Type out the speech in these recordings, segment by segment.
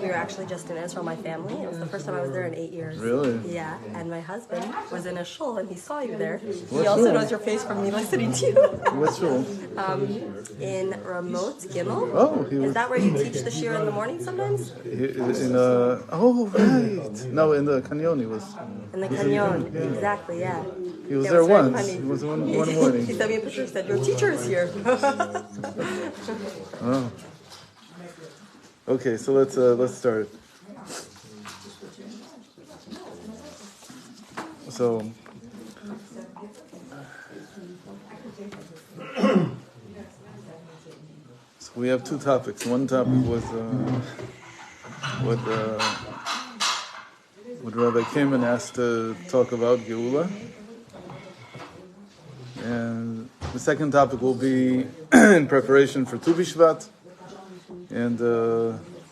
We were actually just in Israel, my family. It was the first time I was there in 8 years. Really? Yeah, and my husband was in a shul and he saw you there. He also knows your face from me listening to you. What shul? In Ramot Gimel. Oh, he was. Is that where you teach the shir in the morning sometimes? Oh, right. No, in the canyon he was. In the canyon, exactly, yeah. He was there very once. funny. He was one morning. He sent me a picture, he said, your teacher is here. Oh. Okay, so let's start. So we have two topics. One topic was what Rebbe came and asked to talk about Geula, and the second topic will be in preparation for Tu B'Shvat, and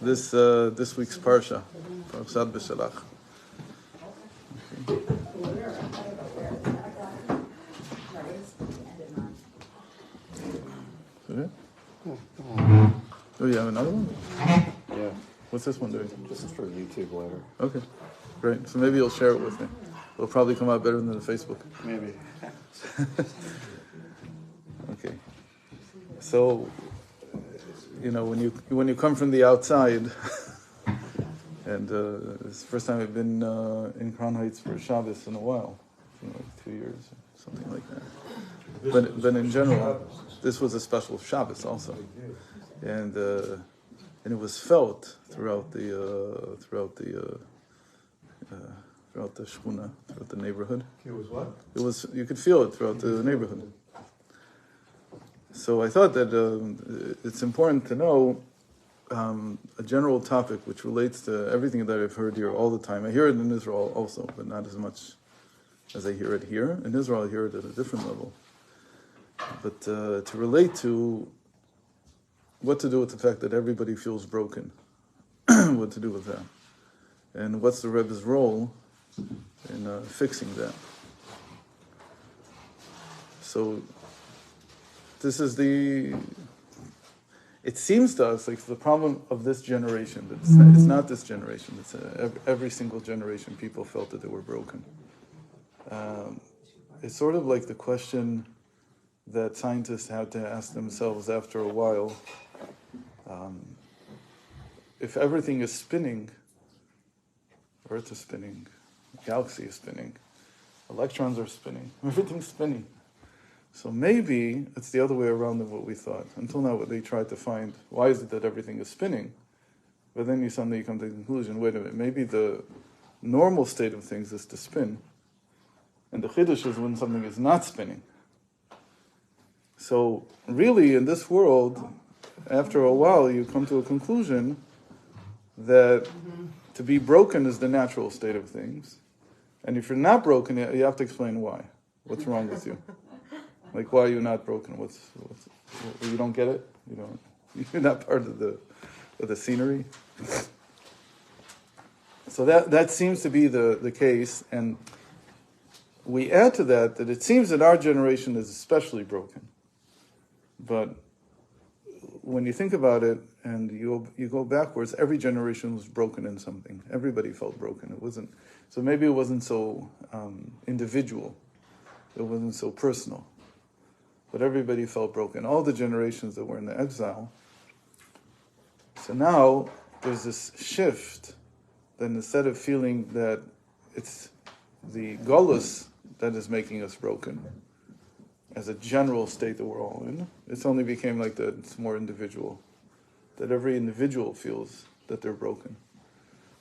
this week's parsha, Parashat Beshevat. Okay. Oh, you have another one? Yeah. What's this one doing? This is for YouTube later. Okay, great. So maybe you'll share it with me. It'll probably come out better than the Facebook. Maybe. Okay. So, when you come from the outside, and it's the first time I've been in Crown Heights for Shabbos in a while, like 2 years, or something like that. But in general, this was a special Shabbos also, and it was felt throughout the shchuna, throughout the neighborhood. It was what? You could feel it throughout the neighborhood. So I thought that it's important to know a general topic which relates to everything that I've heard here all the time. I hear it in Israel also, but not as much as I hear it here. In Israel, I hear it at a different level. But to relate to what to do with the fact that everybody feels broken, what to do with that, and what's the Rebbe's role in fixing that. So this is it seems to us like the problem of this generation. It's not this generation. It's every single generation people felt that they were broken. It's sort of like the question that scientists had to ask themselves after a while. If everything is spinning, Earth is spinning, galaxy is spinning, electrons are spinning, everything's spinning. So maybe it's the other way around than what we thought. Until now, what they tried to find, why is it that everything is spinning? But then you suddenly come to the conclusion, wait a minute, maybe the normal state of things is to spin, and the chiddush is when something is not spinning. So really, in this world, after a while, you come to a conclusion that to be broken is the natural state of things. And if you're not broken, you have to explain why. What's wrong with you? Like, why are you not broken? You don't get it? You're not part of the scenery? So that seems to be the case. And we add to that it seems that our generation is especially broken. But when you think about it and you go backwards, every generation was broken in something. Everybody felt broken. So maybe it wasn't so individual. It wasn't so personal. But everybody felt broken. All the generations that were in the exile. So now there's this shift. Then instead of feeling that it's the golus that is making us broken, as a general state that we're all in, it's only became like that. It's more individual. That every individual feels that they're broken.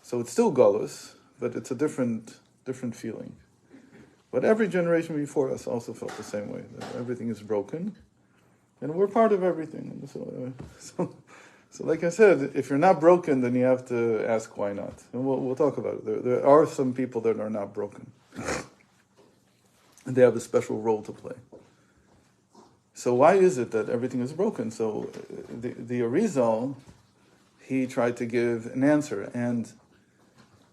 So it's still golus, but it's a different feeling. But every generation before us also felt the same way, that everything is broken, and we're part of everything. And so like I said, if you're not broken, then you have to ask why not. And we'll talk about it. There are some people that are not broken. And they have a special role to play. So why is it that everything is broken? So the Arizal, he tried to give an answer. And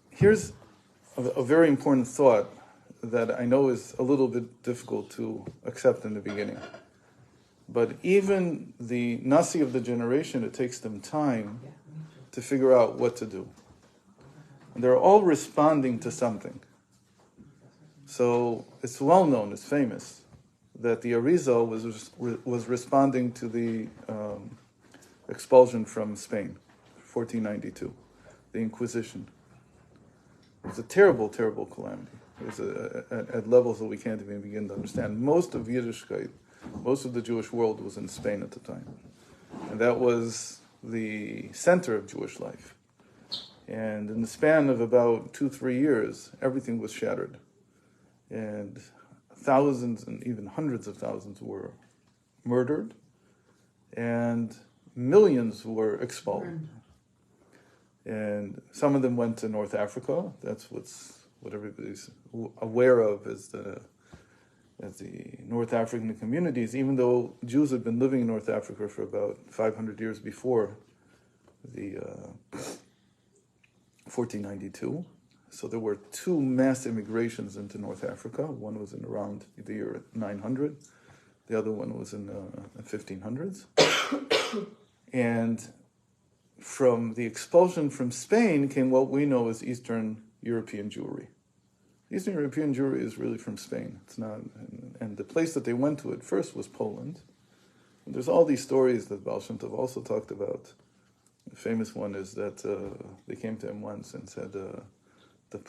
here's a very important thought that I know is a little bit difficult to accept in the beginning. But even the Nasi of the generation, it takes them time to figure out what to do. And they're all responding to something. So it's well known, it's famous, that the Arizal was responding to the expulsion from Spain, 1492, the Inquisition. It was a terrible, terrible calamity. It was at levels that we can't even begin to understand. Most of Yiddishkeit, most of the Jewish world was in Spain at the time. And that was the center of Jewish life. And in the span of about 2-3 years, everything was shattered. And thousands and even hundreds of thousands were murdered, and millions were expelled. And some of them went to North Africa. That's what everybody's aware of as the North African communities, even though Jews had been living in North Africa for about 500 years before the 1492. So there were 2 mass immigrations into North Africa. One was in around the year 900. The other one was in the 1500s. And from the expulsion from Spain came what we know as Eastern European Jewry. Eastern European Jewry is really from Spain. It's not, and the place that they went to at first was Poland. And there's all these stories that Baal Shem Tov also talked about. The famous one is that they came to him once and said, the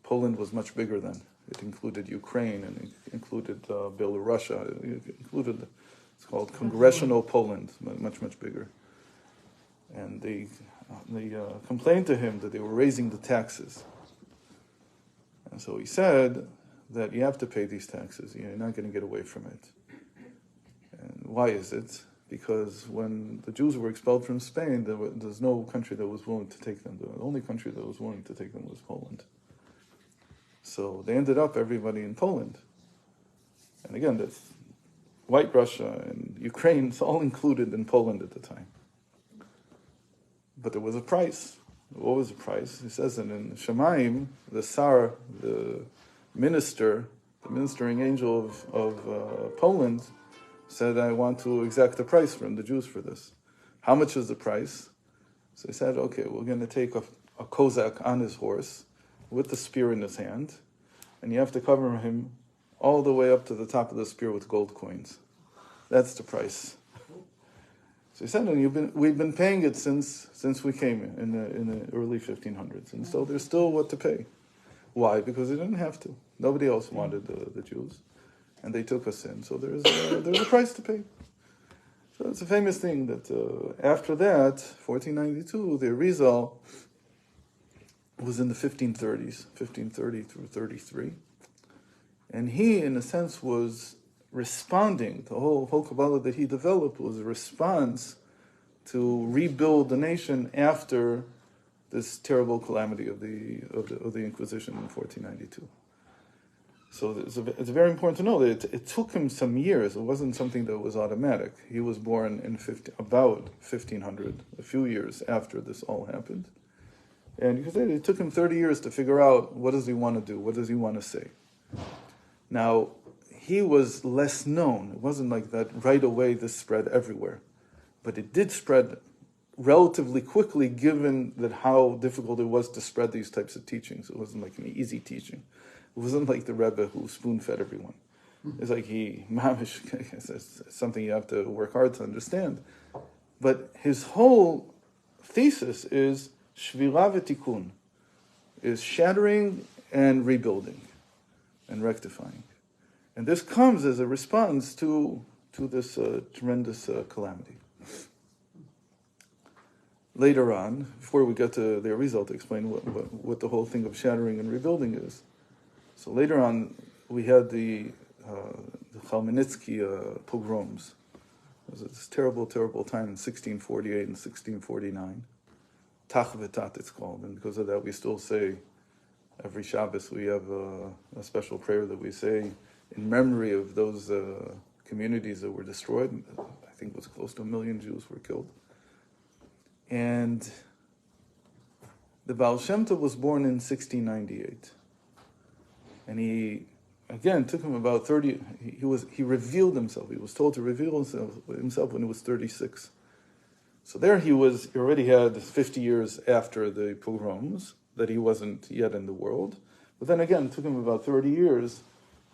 Poland was much bigger then. It included Ukraine and it included Belarusia. It included, it's called Congressional Poland, much, much bigger. And they complained to him that they were raising the taxes. And so he said that you have to pay these taxes. You're not going to get away from it. And why is it? Because when the Jews were expelled from Spain, there's no country that was willing to take them. The only country that was willing to take them was Poland. So they ended up, everybody in Poland. And again, that's White Russia and Ukraine, it's all included in Poland at the time. But there was a price. What was the price? He says that in Shemaim, the Tsar, the ministering angel of Poland, said, I want to exact a price from the Jews for this. How much is the price? So he said, okay, we're going to take a Cossack on his horse with the spear in his hand, and you have to cover him all the way up to the top of the spear with gold coins. That's the price. So he said, and we've been paying it since we came in the early 1500s, and so there's still what to pay. Why? Because they didn't have to. Nobody else wanted the Jews. And they took us in, so there's a price to pay. So it's a famous thing that after that, 1492, the Arizal was in the 1530s, 1530 through 33. And he, in a sense, was responding. The whole Kabbalah that he developed was a response to rebuild the nation after this terrible calamity of the Inquisition in 1492. So it's very important to know that it took him some years. It wasn't something that was automatic. He was born in about 1500, a few years after this all happened. And you could say it took him 30 years to figure out what does he want to do, what does he want to say. Now, he was less known. It wasn't like that right away this spread everywhere. But it did spread relatively quickly given that how difficult it was to spread these types of teachings. It wasn't like an easy teaching. It wasn't like the Rebbe who spoon-fed everyone. It's like it's something you have to work hard to understand. But his whole thesis is shvira v'tikun, is shattering and rebuilding and rectifying. And this comes as a response to this tremendous calamity. Later on, before we get to their result, to explain what the whole thing of shattering and rebuilding is. So later on, we had the Chmielnicki pogroms. It was this terrible, terrible time in 1648 and 1649. Tach v'tat it's called, and because of that we still say, every Shabbos we have a special prayer that we say, in memory of those communities that were destroyed. I think it was close to 1 million Jews were killed. And the Baal Shem Tov was born in 1698. And he, again, took him about 30, he revealed himself. He was told to reveal himself when he was 36. So there he already had 50 years after the pogroms, that he wasn't yet in the world. But then again, it took him about 30 years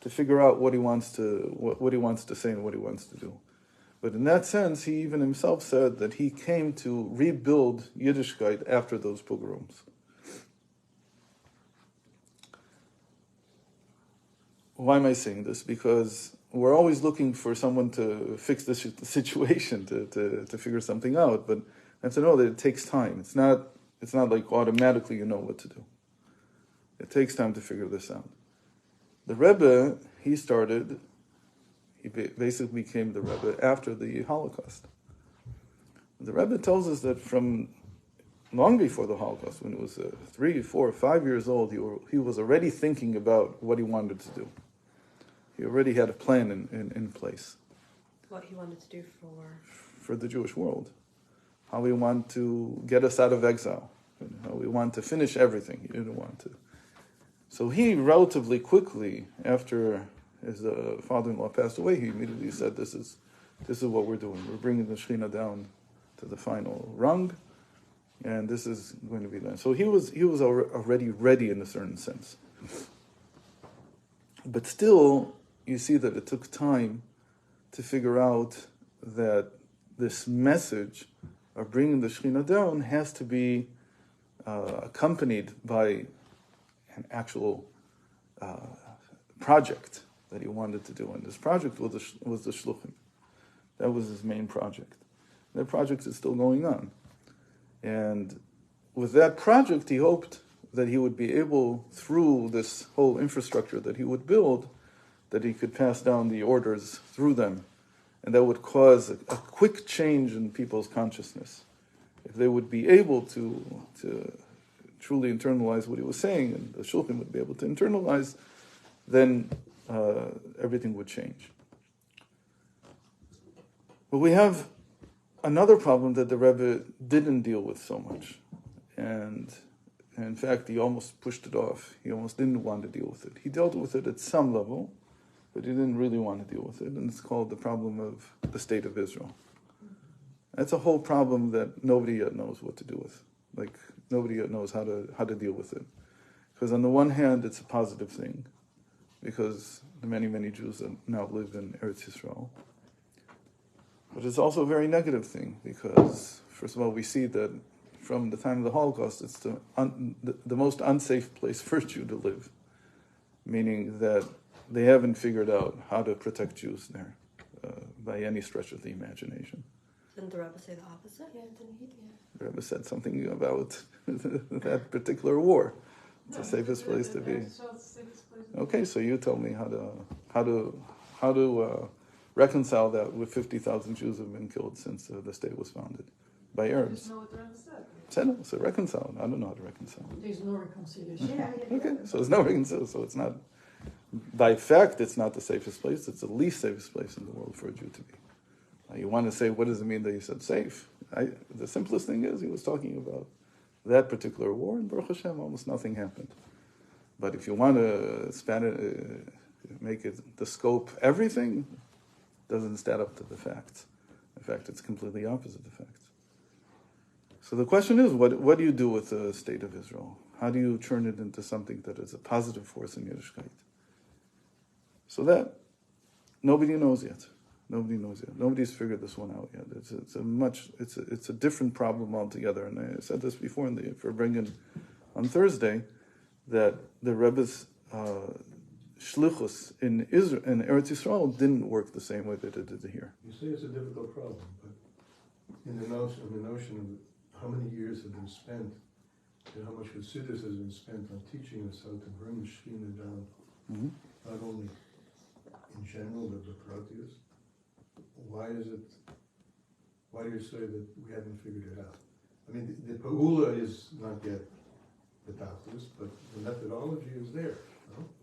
to figure out what he wants to say and what he wants to do. But in that sense, he even himself said that he came to rebuild Yiddishkeit after those pogroms. Why am I saying this? Because we're always looking for someone to fix the situation, to figure something out. But I have to know that it takes time. It's not like automatically you know what to do. It takes time to figure this out. The Rebbe, he basically became the Rebbe after the Holocaust. The Rebbe tells us that from long before the Holocaust, when he was 3, 4, 5 years old, he was already thinking about what he wanted to do. He already had a plan in place. What he wanted to do for the Jewish world. How we want to get us out of exile. How we want to finish everything. He didn't want to. So he relatively quickly, after his father-in-law passed away, he immediately said, this is what we're doing. We're bringing the Shekhinah down to the final rung, and this is going to be done. So he was already ready in a certain sense. But still, you see that it took time to figure out that this message of bringing the Shekhinah down has to be accompanied by an actual project that he wanted to do. And this project was the Shluchim. That was his main project. That project is still going on. And with that project, he hoped that he would be able, through this whole infrastructure that he would build, that he could pass down the orders through them. And that would cause a quick change in people's consciousness. If they would be able to truly internalize what he was saying, and the Shulchan would be able to internalize, then everything would change. But we have another problem that the Rebbe didn't deal with so much. And in fact, he almost pushed it off. He almost didn't want to deal with it. He dealt with it at some level, but he didn't really want to deal with it. And it's called the problem of the state of Israel. That's a whole problem that nobody yet knows what to do with. Like, nobody yet knows how to deal with it. Because on the one hand, it's a positive thing, because the many, many Jews that now live in Eretz Yisrael. But it's also a very negative thing, because, first of all, we see that from the time of the Holocaust, it's the most unsafe place for a Jew to live, meaning that they haven't figured out how to protect Jews there by any stretch of the imagination. Didn't the Rebbe say the opposite? Yeah, didn't he? The Rebbe said something about that particular war. It's the safest place to be. Okay, so you tell me how to reconcile that with 50,000 Jews have been killed since the state was founded by Arabs. Know what the Rebbe said. So reconcile. I don't know how to reconcile. There's no reconciliation. Okay, so there's no reconciliation. So it's not, by fact, it's not the safest place. It's the least safest place in the world for a Jew to be. You want to say, what does it mean that he said safe? The simplest thing is he was talking about that particular war, and Baruch Hashem, almost nothing happened. But if you want to span it, make it the scope, everything doesn't stand up to the facts. In fact, it's completely opposite the facts. So the question is, what do you do with the state of Israel? How do you turn it into something that is a positive force in Yiddishkeit? So that nobody knows yet. Nobody knows yet. Nobody's figured this one out yet. It's a different problem altogether. And I said this before for bringing on Thursday, that the Rebbe's shlichus in Eretz Yisrael didn't work the same way that it did here. You say it's a difficult problem, but in the notion of how many years have been spent and how much Chassidus has been spent on teaching us how to bring the Shekhinah down, not only in general, but the Pratius. Why do you say that we haven't figured it out? I mean, the Pa'ula is not yet the Tachlis, but the methodology is there.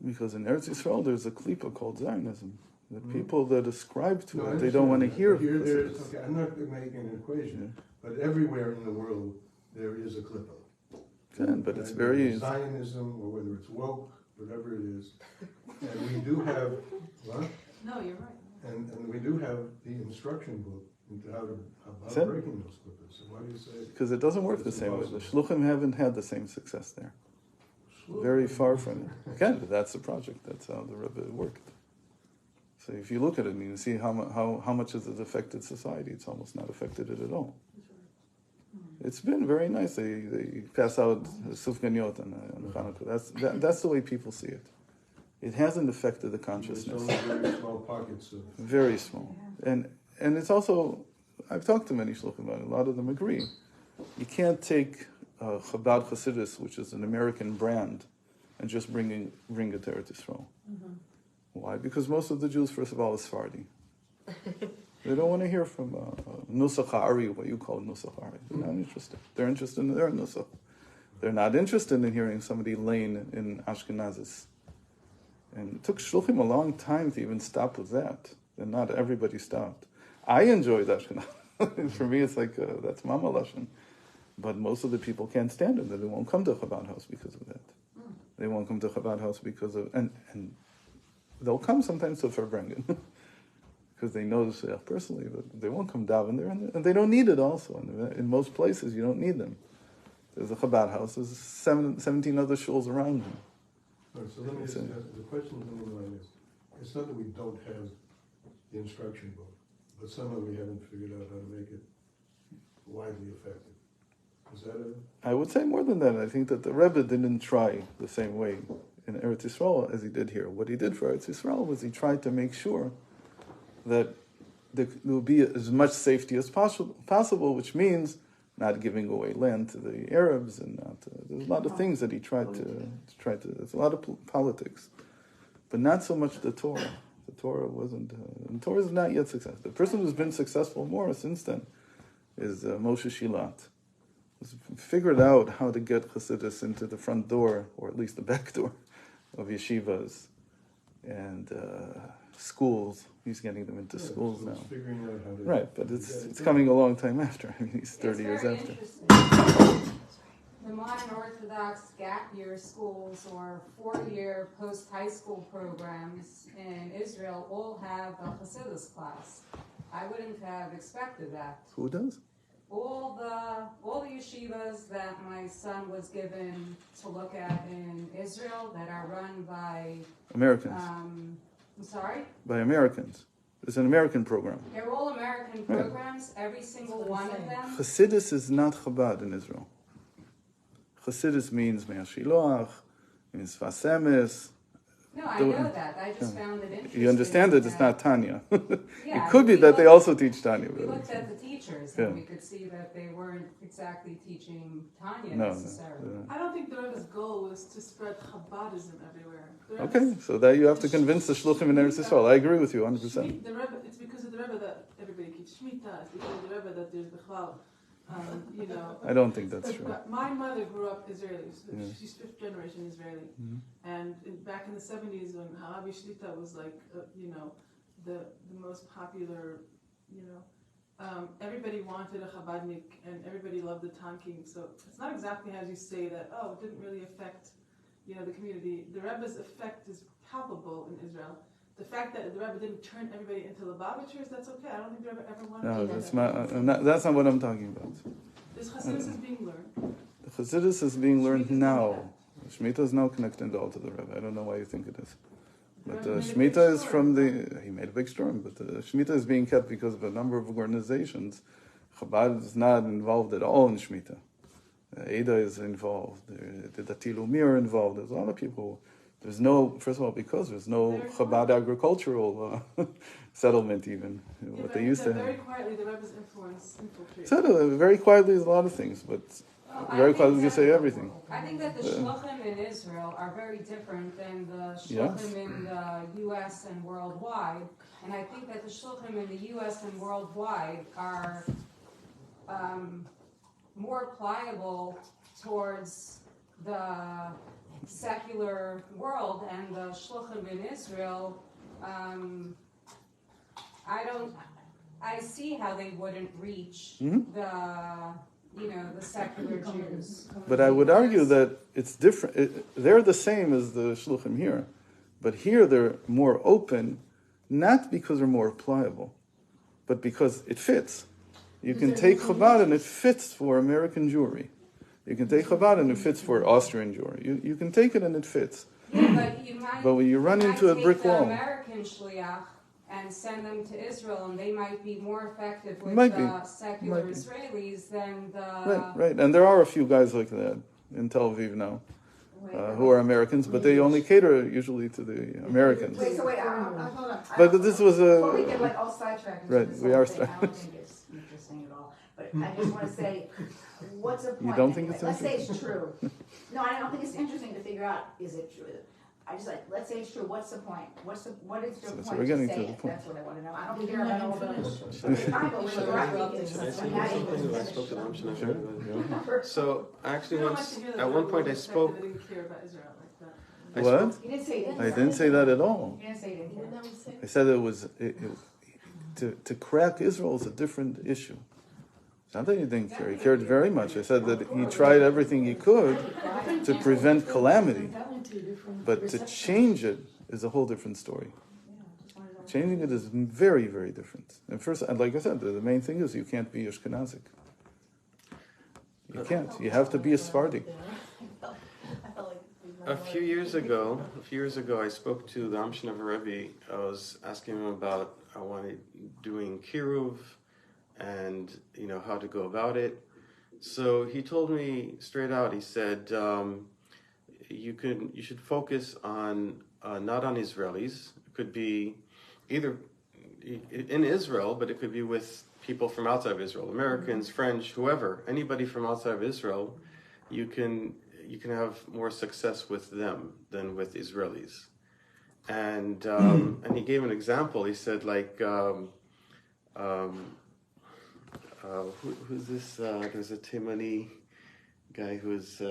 Because in Eretz Yisrael there's a klipa called Zionism. The people that ascribe to it, they don't want to hear there's, Chassidus. okay, I'm not making an equation, but everywhere in the world there is a klipa. But it's And very... Zionism, or whether it's woke, whatever it is. And we do have, what? No, you're right. And we do have the instruction book into how Is that- breaking those clippers. So why do you say? Because it doesn't work the It's same way. The impossible. Shluchim haven't had the same success there. Very far from it. Again, but that's the project. That's how the Rebbe worked. So if you look at it and you see how much has it affected society, it's almost not affected it at all. It's been very nice. They pass out sufganiyot on Hanukkah. That's the way people see it. It hasn't affected the consciousness. There's only very small pockets of. Very small. And it's also, I've talked to many shluchim about it. A lot of them agree. You can't take Chabad Hasidus, which is an American brand, and just bring it to Eretz Yisrael. Why? Because most of the Jews, first of all, are Sephardi. They don't want to hear from Nusach Ari, what you call Nusach Ari. They're not interested. They're interested in their Nusach. They're not interested in hearing somebody lane in Ashkenazis. And it took Shluchim a long time to even stop with that. And not everybody stopped. I enjoyed Ashkenaz. For me, it's like, that's Mama Lashon. But most of the people can't stand it. They won't come to Chabad house because of that. They won't come to Chabad house because of... And they'll come sometimes to Farbrengen. Because they know the Shayach personally, but they won't come daven there. And they don't need it also. In most places, you don't need them. There's a Chabad house. There's 17 other shuls around them. All right, so let me ask you, the question in my mind is, it's not that we don't have the instruction book, but somehow we haven't figured out how to make it widely effective. Is that it? I would say more than that. I think that the Rebbe didn't try the same way in Eretz Yisrael as he did here. What he did for Eretz Yisrael was he tried to make sure that there will be as much safety as possible, which means not giving away land to the Arabs, and not. There's a lot of things that he tried to. There's a lot of politics, but not so much the Torah. The Torah wasn't. The Torah is not yet successful. The person who's been successful more since then is Moshe Shilat. He's figured out how to get Chassidus into the front door, or at least the back door, of yeshivas and schools. He's getting them into schools so now. it's figuring out how to. Right, but it's coming a long time after. I mean, he's 30 years very after. interesting. The modern Orthodox gap year schools or 4-year post-high school programs in Israel all have a Hasidus class. I wouldn't have expected that. Who does? All the yeshivas that my son was given to look at in Israel that are run by Americans. I'm sorry? By Americans. It's an American program. They're all American programs, every single one of them. Hasidus is not Chabad in Israel. Hasidus means Mea Shiloach, means Vasemis. No, I know that. I just found it interesting. You understand that it's not Tanya. Yeah, It could be we that they looked- also teach Tanya. We but- looked at the teachers Yeah. and we could see that they weren't exactly teaching Tanya No, necessarily. I don't think the Rebbe's goal was to spread Chabadism everywhere. The Rebbe's- Okay, so that you have to convince the Shluchim in Eretz Yisrael. I agree with you 100%. The Rebbe, it's because of the Rebbe that everybody keeps Shemitah. It's because of the Rebbe that there's the Clal. I don't think that's true. My mother grew up Israeli. So Yeah. she's 5th generation Israeli. Mhm. And back in the 70s when Harabi Shlita was like, the most popular, everybody wanted a Chabadnik and everybody loved the tanking. So it's not exactly as you say that, it didn't really affect, the community. The Rebbe's effect is palpable in Israel. The fact that the Rebbe didn't turn everybody into Lubavitchers, that's okay. I don't think the Rebbe ever wanted No, to do that's that. that's not what I'm talking about. This Hasidus is being learned. The Chassidus is being learned Shemitah is now. Shemitah is now connected all to the Rebbe. I don't know why you think it is. But The Rebbe made a big Shemitah is story. from he made a big storm, but Shemitah is being kept because of a number of organizations. Chabad is not involved at all in Shemitah. Ada is involved. The Dati Leumi are involved. There's a lot of people. There's no, first of all, because there's no Chabad agricultural settlement even, what they used to Very have. quietly, the Rebbe's influence infiltrated. So, very quietly is a lot of things, but Well, I very think quietly you that- say everything. I think that the shluchim in Israel are very different than the shluchim in the U.S. and worldwide. And I think that the shluchim in the U.S. and worldwide are more pliable towards the secular world and the shluchim in Israel, I see how they wouldn't reach the secular Jews. But I would argue that it's different. They're the same as the shluchim here, but here they're more open, not because they're more pliable, but because it fits. You can take Chabad and it fits for American Jewry. You can take Chabad and it fits for Austrian Jewry. You can take it and it fits. Yeah, but when you run into a brick wall, American shliach and send them to Israel, and they might be more effective with secular Israelis than the... Right. And there are a few guys like that in Tel Aviv now, who are Americans, but they only cater usually to the Americans. Wait, hold on. But this was a... Before we get all sidetracked into this we whole are thing, I don't think it's interesting at all. But I just want to say, what's the point? You don't think it's Let's say interesting? it's true. No, I don't think it's interesting to figure out, is it true? I just let's say it's true. What's the point? What is the point we're getting to say to the it? point. That's what I want to know. I don't care about all the. Fine, but we're I spoke to them. So actually, once at one point I spoke. They didn't care about Israel like that. What? You didn't say it. I didn't say that at all. You didn't say it. Didn't you? I said it was... to crack Israel is a different issue. It's not that he didn't care. He cared very much. I said that he tried everything he could to prevent calamity. But to change it is a whole different story. Changing it is very, very different. And first, and like I said, the main thing is you can't be Ashkenazic. You can't. You have to be a Sephardi. A few years ago, I spoke to the Amshinav Rebbe. I was asking him about doing kiruv and how to go about it. So he told me straight out. He said you should focus on not on Israelis. It could be either in Israel, but it could be with people from outside of Israel, Americans, French, whoever, anybody from outside of Israel. You can have more success with them than with Israelis. And and he gave an example. He said who's this? There's a Timani guy who's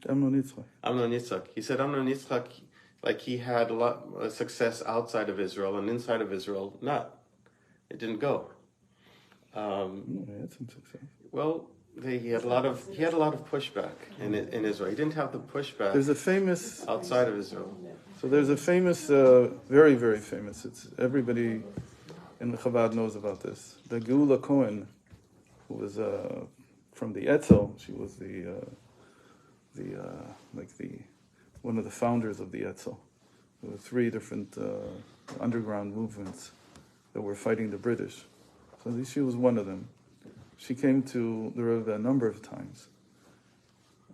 Amnon Yitzchak. He said Amnon Yitzchak, he had a lot of success outside of Israel, and inside of Israel, not. It didn't go. He had some success. Well, he had a lot of pushback in Israel. He didn't have the pushback. There's a famous outside of Israel. So there's a famous, very, very famous. It's everybody in the Chabad knows about this. The Geula Cohen, who was from the Etzel. She was one of the founders of the Etzel. There were 3 different underground movements that were fighting the British. So she was one of them. She came to the Rebbe a number of times,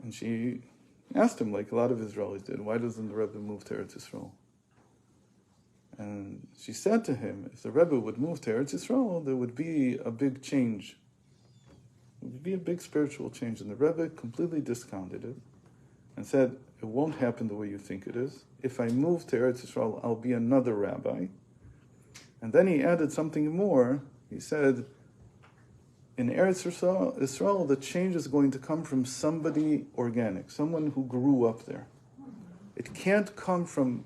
and she asked him, like a lot of Israelis did, why doesn't the Rebbe move to Eretz Yisrael? And she said to him, if the Rebbe would move to Eretz Yisrael, there would be a big change. It would be a big spiritual change. And the Rebbe completely discounted it and said, it won't happen the way you think it is. If I move to Eretz Yisrael, I'll be another rabbi. And then he added something more. He said, in Eretz Yisrael, the change is going to come from somebody organic, someone who grew up there. It can't come from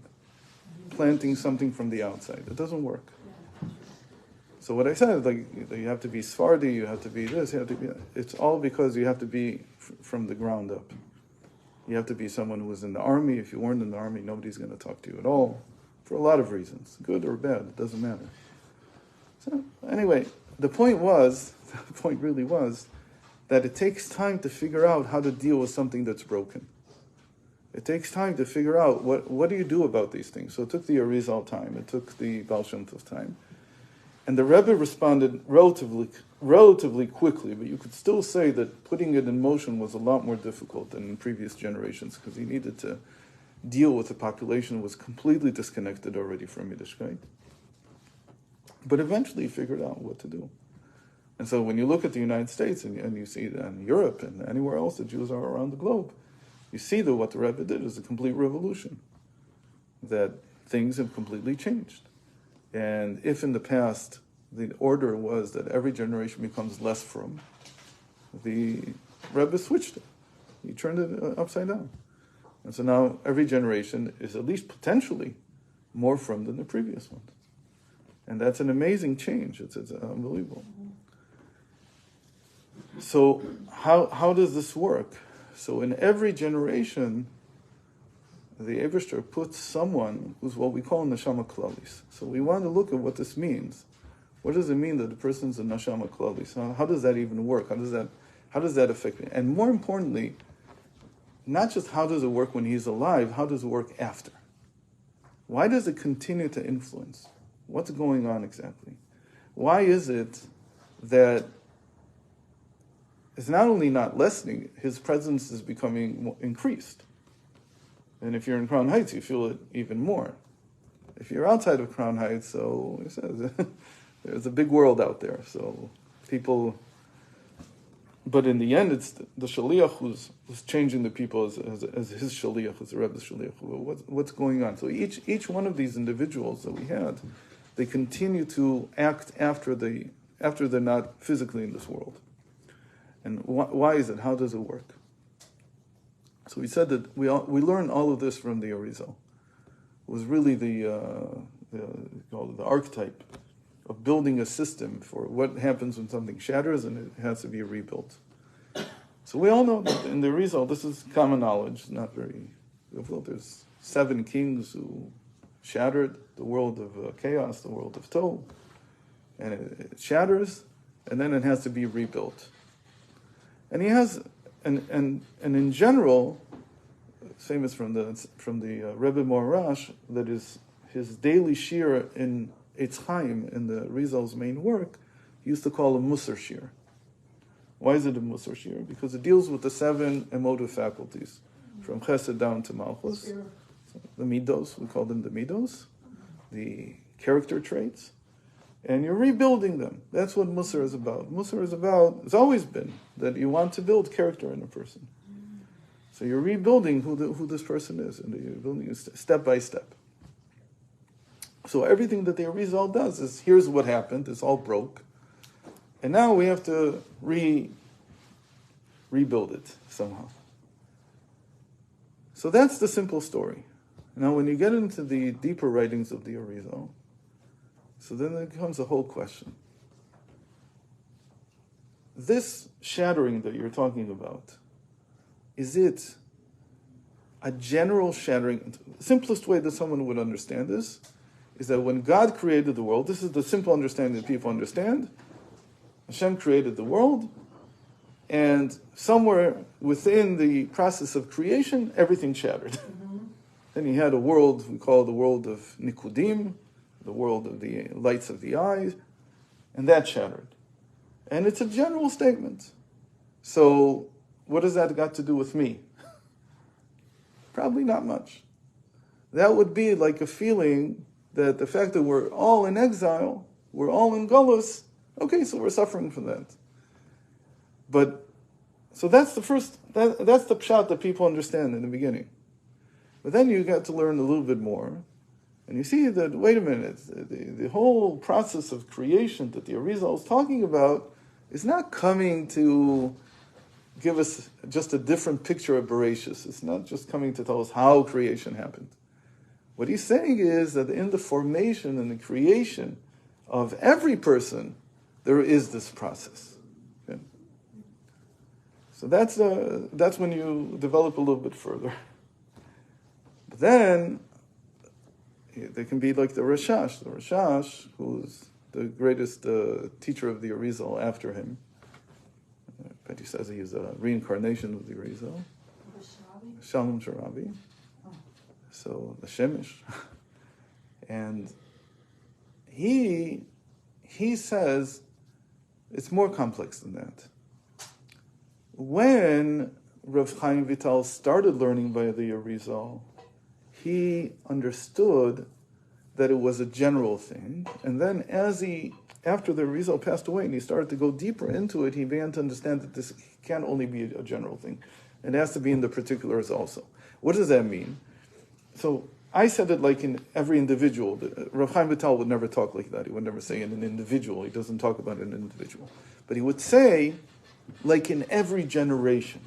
planting something from the outside. It doesn't work. So what I said, you have to be Sephardi, you have to be this, you have to be... It's all because you have to be from the ground up. You have to be someone who was in the army. If you weren't in the army, nobody's going to talk to you at all, for a lot of reasons, good or bad, it doesn't matter. So anyway, the point really was, that it takes time to figure out how to deal with something that's broken. It takes time to figure out what do you do about these things. So it took the Arizal time, it took the Baal Shem Tov time. And the Rebbe responded relatively quickly, but you could still say that putting it in motion was a lot more difficult than in previous generations, because he needed to deal with a population that was completely disconnected already from Yiddishkeit. But eventually he figured out what to do. And so when you look at the United States and you see that in Europe and anywhere else the Jews are around the globe, you see that what the Rebbe did is a complete revolution, that things have completely changed. And if in the past the order was that every generation becomes less from, the Rebbe switched it. He turned it upside down. And so now every generation is at least potentially more from than the previous one. And that's an amazing change. It's unbelievable. So how does this work? So in every generation, the Eibishter puts someone who's what we call neshama klalis. So we want to look at what this means. What does it mean that the person's a neshama klalis? How does that even work? How does that affect me? And more importantly, not just how does it work when he's alive, how does it work after? Why does it continue to influence? What's going on exactly? Why is it that it's not only not lessening, his presence is becoming increased? And if you're in Crown Heights, you feel it even more. If you're outside of Crown Heights, so it says, there's a big world out there. So people, but in the end, it's the shaliach who's changing the people as his shaliach, as the Rebbe's shaliach. What's going on? So each one of these individuals that we had, they continue to act after they're not physically in this world. And why is it? How does it work? So we said that we learned all of this from the Arizal. It was really the archetype of building a system for what happens when something shatters and it has to be rebuilt. So we all know that in the Arizal, this is common knowledge, not very difficult. There's 7 kings who shattered the world of chaos, the world of Tohu, and it shatters, and then it has to be rebuilt. And he has, and in general, famous from the Rebbe Morash, that is his daily shir in Eitz Chaim, in the Rizal's main work, he used to call a Musar shir. Why is it a Musar shir? Because it deals with the 7 emotive faculties, from Chesed down to Malchus. So the midos, we call them the midos, the character traits, and you're rebuilding them. That's what Musar is about. Musar is about, it's always been, that you want to build character in a person. So you're rebuilding who this person is, and you're building it step by step. So everything that the Arizal does is, here's what happened, it's all broke, and now we have to rebuild it somehow. So that's the simple story. Now when you get into the deeper writings of the Arizal, so then there comes a whole question. This shattering that you're talking about, is it a general shattering? The simplest way that someone would understand this is that when God created the world, this is the simple understanding that people understand, Hashem created the world, and somewhere within the process of creation, everything shattered. Mm-hmm. Then he had a world we call the world of Nikudim, the world of the lights of the eyes, and that shattered. And it's a general statement. So what has that got to do with me? Probably not much. That would be like a feeling that the fact that we're all in exile, we're all in Golus, okay, so we're suffering from that. But, so that's the first, that's the pshat that people understand in the beginning. But then you got to learn a little bit more, and you see that, wait a minute, the whole process of creation that the Arizal is talking about is not coming to give us just a different picture of Bereshis. It's not just coming to tell us how creation happened. What he's saying is that in the formation and the creation of every person, there is this process. Okay? So that's when you develop a little bit further. But then, they can be like the Rashash, who's the greatest teacher of the Arizal after him. But he says he's a reincarnation of the Arizal. Shalom Sharabi. So the Shemesh. And he says it's more complex than that. When Rav Chaim Vital started learning by the Arizal, he understood that it was a general thing, and then after the Arizal passed away and he started to go deeper into it, he began to understand that this can't only be a general thing. It has to be in the particulars also. What does that mean? So I said it like in every individual. Rav Chaim Vital would never talk like that. He would never say in an individual. He doesn't talk about an individual. But he would say, like in every generation.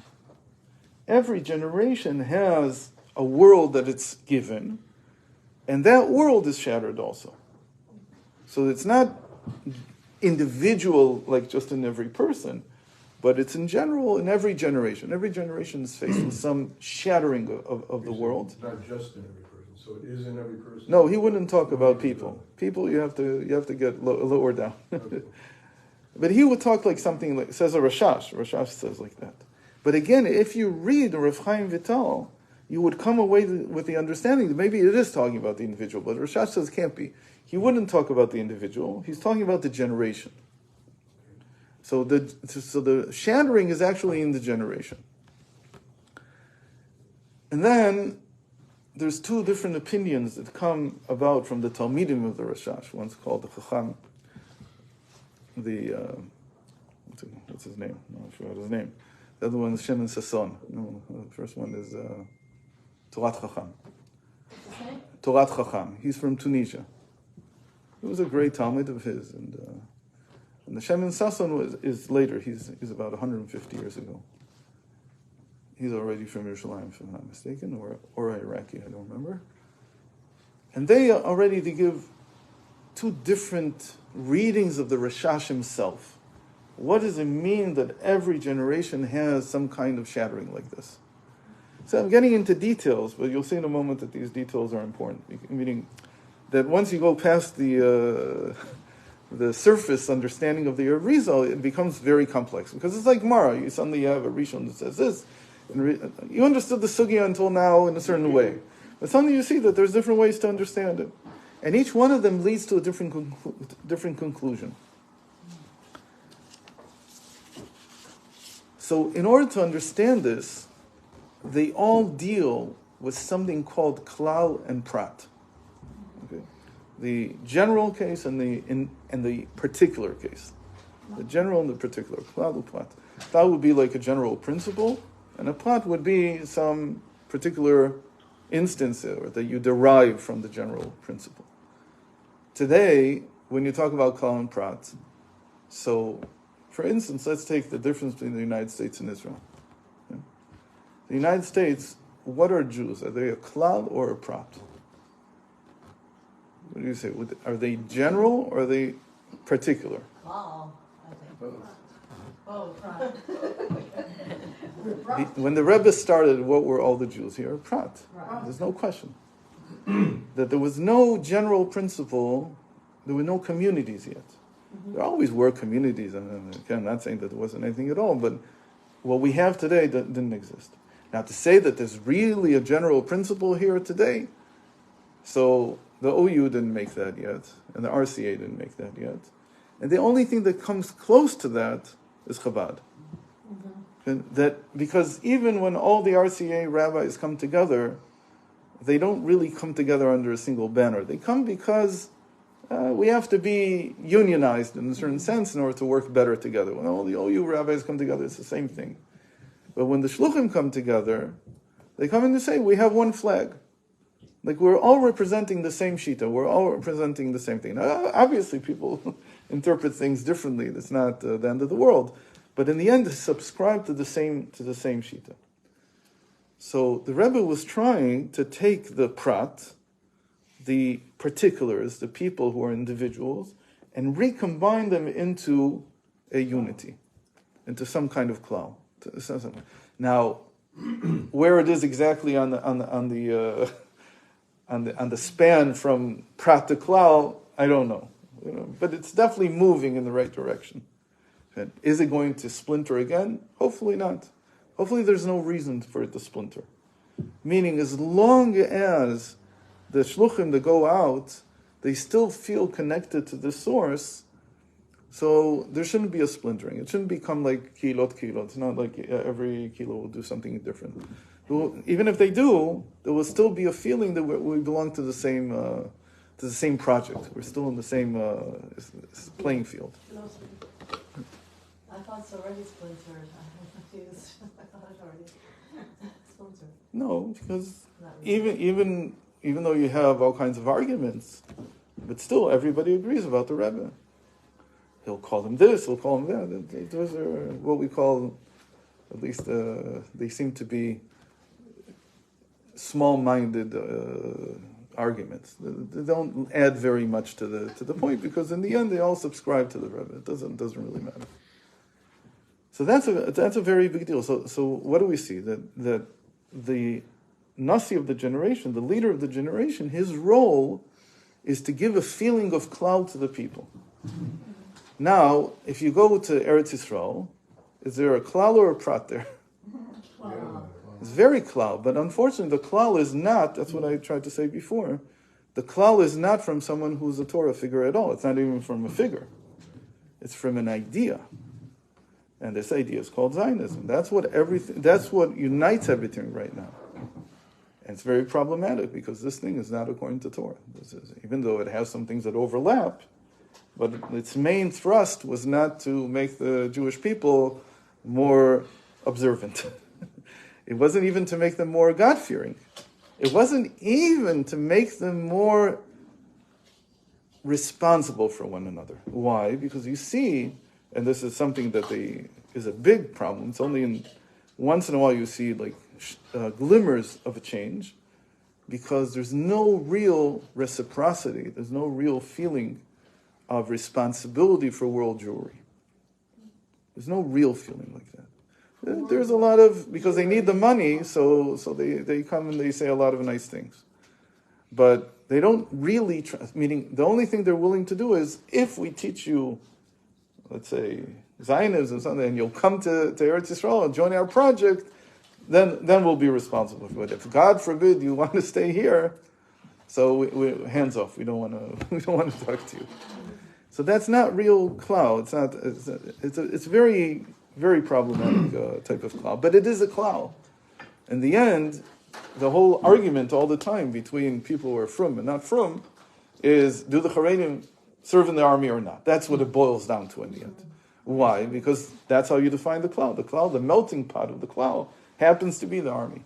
Every generation has a world that it's given, and that world is shattered also. So it's not individual, like just in every person, but it's in general in every generation. Every generation is facing some shattering of the world. It's not just in every person, so it is in every person. No, he wouldn't talk about people. People, you have to get lower down. Okay. But he would talk like something like, says a Rashash. Rashash says like that. But again, if you read Rav Chaim Vital, you would come away with the understanding that maybe it is talking about the individual, but Rashash says it can't be. He wouldn't talk about the individual. He's talking about the generation. So the shattering is actually in the generation. And then there's two different opinions that come about from the Talmidim of the Rashash. One's called the Chacham. What's his name? No, I forgot his name. The other one is Shem and Sasson. No, the first one is Torat Chacham. Torat Chacham. He's from Tunisia. He was a great Talmud of his, and the Shem and Sasson is later. He's about 150 years ago. He's already from Yerushalayim, if I'm not mistaken, or Iraqi, I don't remember. And they give two different readings of the Rashash himself. What does it mean that every generation has some kind of shattering like this? So I'm getting into details, but you'll see in a moment that these details are important. Meaning that once you go past the surface understanding of the Arizal, it becomes very complex. Because it's like Mara, you suddenly have a Rishon that says this. You understood the Sugya until now in a certain way. But suddenly you see that there's different ways to understand it. And each one of them leads to a different conclusion. So in order to understand this, they all deal with something called Clal and Prat. Okay? The general case and the particular case. The general and the particular. Clal and Prat. Clal would be like a general principle, and a Prat would be some particular instance that you derive from the general principle. Today, when you talk about Clal and Prat, so, for instance, let's take the difference between the United States and Israel. Okay? The United States, what are Jews? Are they a Clal or a Prat? What do you say? Are they general or are they particular? Wow, I think. Oh, When the Rebbe started, what were all the Jews here? Prat. There's no question. That there was no general principle, there were no communities yet. There always were communities, and again, I'm not saying that there wasn't anything at all, but what we have today didn't exist. Now, to say that there's really a general principle here today, so the OU didn't make that yet, and the RCA didn't make that yet, and the only thing that comes close to that is Chabad. That because even when all the RCA rabbis come together, they don't really come together under a single banner. They come because we have to be unionized in a certain sense in order to work better together. When all the OU rabbis come together, it's the same thing. But when the shluchim come together, they come in to say, we have one flag. Like we're all representing the same shita. We're all representing the same thing. Now, obviously, people interpret things differently. That's not the end of the world. But in the end, they subscribe to the same shita. So the Rebbe was trying to take the prat, the particulars, the people who are individuals, and recombine them into a unity, into some kind of klal. Now, where it is exactly on the span from prat to klal, I don't know. But it's definitely moving in the right direction. And is it going to splinter again? Hopefully not. Hopefully there's no reason for it to splinter. Meaning, as long as the shluchim that go out, they still feel connected to the source, so there shouldn't be a splintering. It shouldn't become like kilot. It's not like every kilo will do something different. Even if they do, there will still be a feeling that we belong to the same project. We're still in the same playing field. I thought it's already splintered. I thought it already splintered. No, because even though you have all kinds of arguments, but still everybody agrees about the Rebbe. He'll call him this, he'll call him that. Those are what we call, at least they seem to be small-minded arguments. They don't add very much to the point, because in the end they all subscribe to the Rebbe. It doesn't really matter. So that's a very big deal. So what do we see? That the Nasi of the generation, the leader of the generation, his role is to give a feeling of Clal to the people. Now, if you go to Eretz Yisrael, is there a Clal or a Prat there? It's very Clal, but unfortunately the Clal is not, that's what I tried to say before, the Clal is not from someone who's a Torah figure at all. It's not even from a figure. It's from an idea. And this idea is called Zionism. That's what unites everything right now. And it's very problematic, because this thing is not according to Torah. Even though it has some things that overlap, but its main thrust was not to make the Jewish people more observant. It wasn't even to make them more God-fearing. It wasn't even to make them more responsible for one another. Why? Because you see, and this is something that is a big problem. It's only once in a while you see like glimmers of a change, because there's no real reciprocity. There's no real feeling of responsibility for world Jewry. There's no real feeling like that. There's a lot of, because they need the money, so they come and they say a lot of nice things. But they don't really, meaning the only thing they're willing to do is, if we teach you, let's say, Zionism or something, and you'll come to Eretz Yisrael and join our project, then we'll be responsible for it. If God forbid you want to stay here, so we hands off. We don't want to talk to you. So that's not real Clal. It's very, very problematic type of Clal. But it is a Clal. In the end, the whole argument all the time between people who are frum and not frum is, do the Haredim serve in the army or not? That's what it boils down to in the end. Why? Because that's how you define the Clal. The Clal, the melting pot of the Clal, happens to be the army.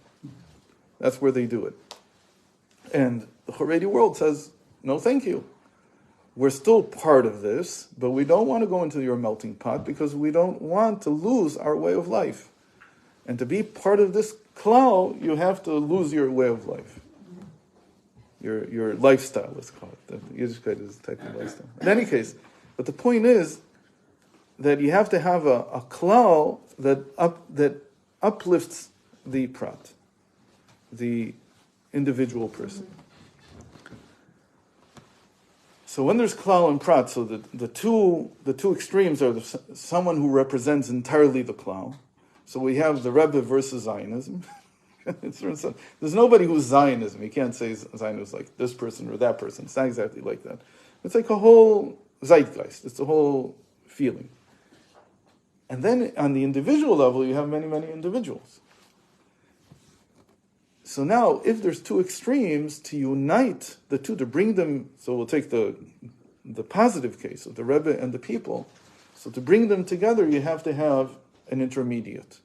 That's where they do it. And the Haredi world says, no thank you. We're still part of this, but we don't want to go into your melting pot, because we don't want to lose our way of life. And to be part of this Clal, you have to lose your way of life. Your lifestyle, let's call it. The Yiddishkeit is a type of lifestyle. In any case, but the point is that you have to have a Clal that uplifts the Prat, the individual person. So when there's Clal and Prat, so the two extremes are someone who represents entirely the Clal. So we have the Rebbe versus Zionism. There's nobody who's Zionism. You can't say Zionism is like this person or that person. It's not exactly like that. It's like a whole zeitgeist. It's a whole feeling. And then on the individual level, you have many, many individuals. So now, if there's two extremes, to unite the two, to bring them, so we'll take the positive case of the Rebbe and the people. So to bring them together, you have to have an intermediate.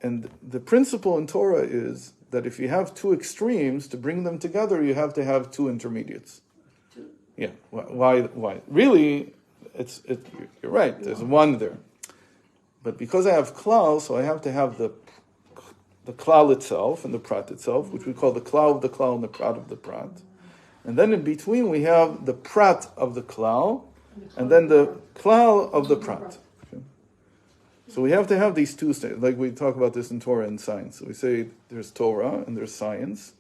And the principle in Torah is that if you have two extremes, to bring them together, you have to have two intermediates. Yeah, why? Really, you're right, there's one there. But because I have Clal, so I have to have the Clal itself and the Prat itself, which we call the Clal of the Clal and the Prat of the Prat. And then in between we have the Prat of the Clal, and then the Clal of the Prat. Okay. So we have to have these two states, like we talk about this in Torah and science. So we say there's Torah and there's science,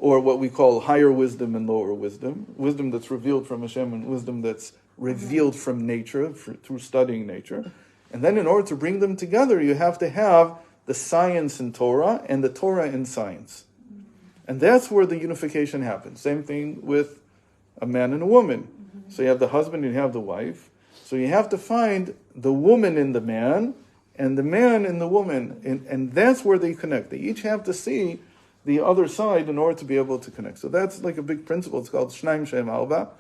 or what we call higher wisdom and lower wisdom. Wisdom that's revealed from Hashem and wisdom that's revealed from nature, through studying nature. And then in order to bring them together, you have to have the science in Torah and the Torah in science. And that's where the unification happens. Same thing with a man and a woman. So you have the husband and you have the wife. So you have to find the woman in the man and the man in the woman. And that's where they connect. They each have to see the other side in order to be able to connect. So that's like a big principle. It's called Shnaim Shem Alba,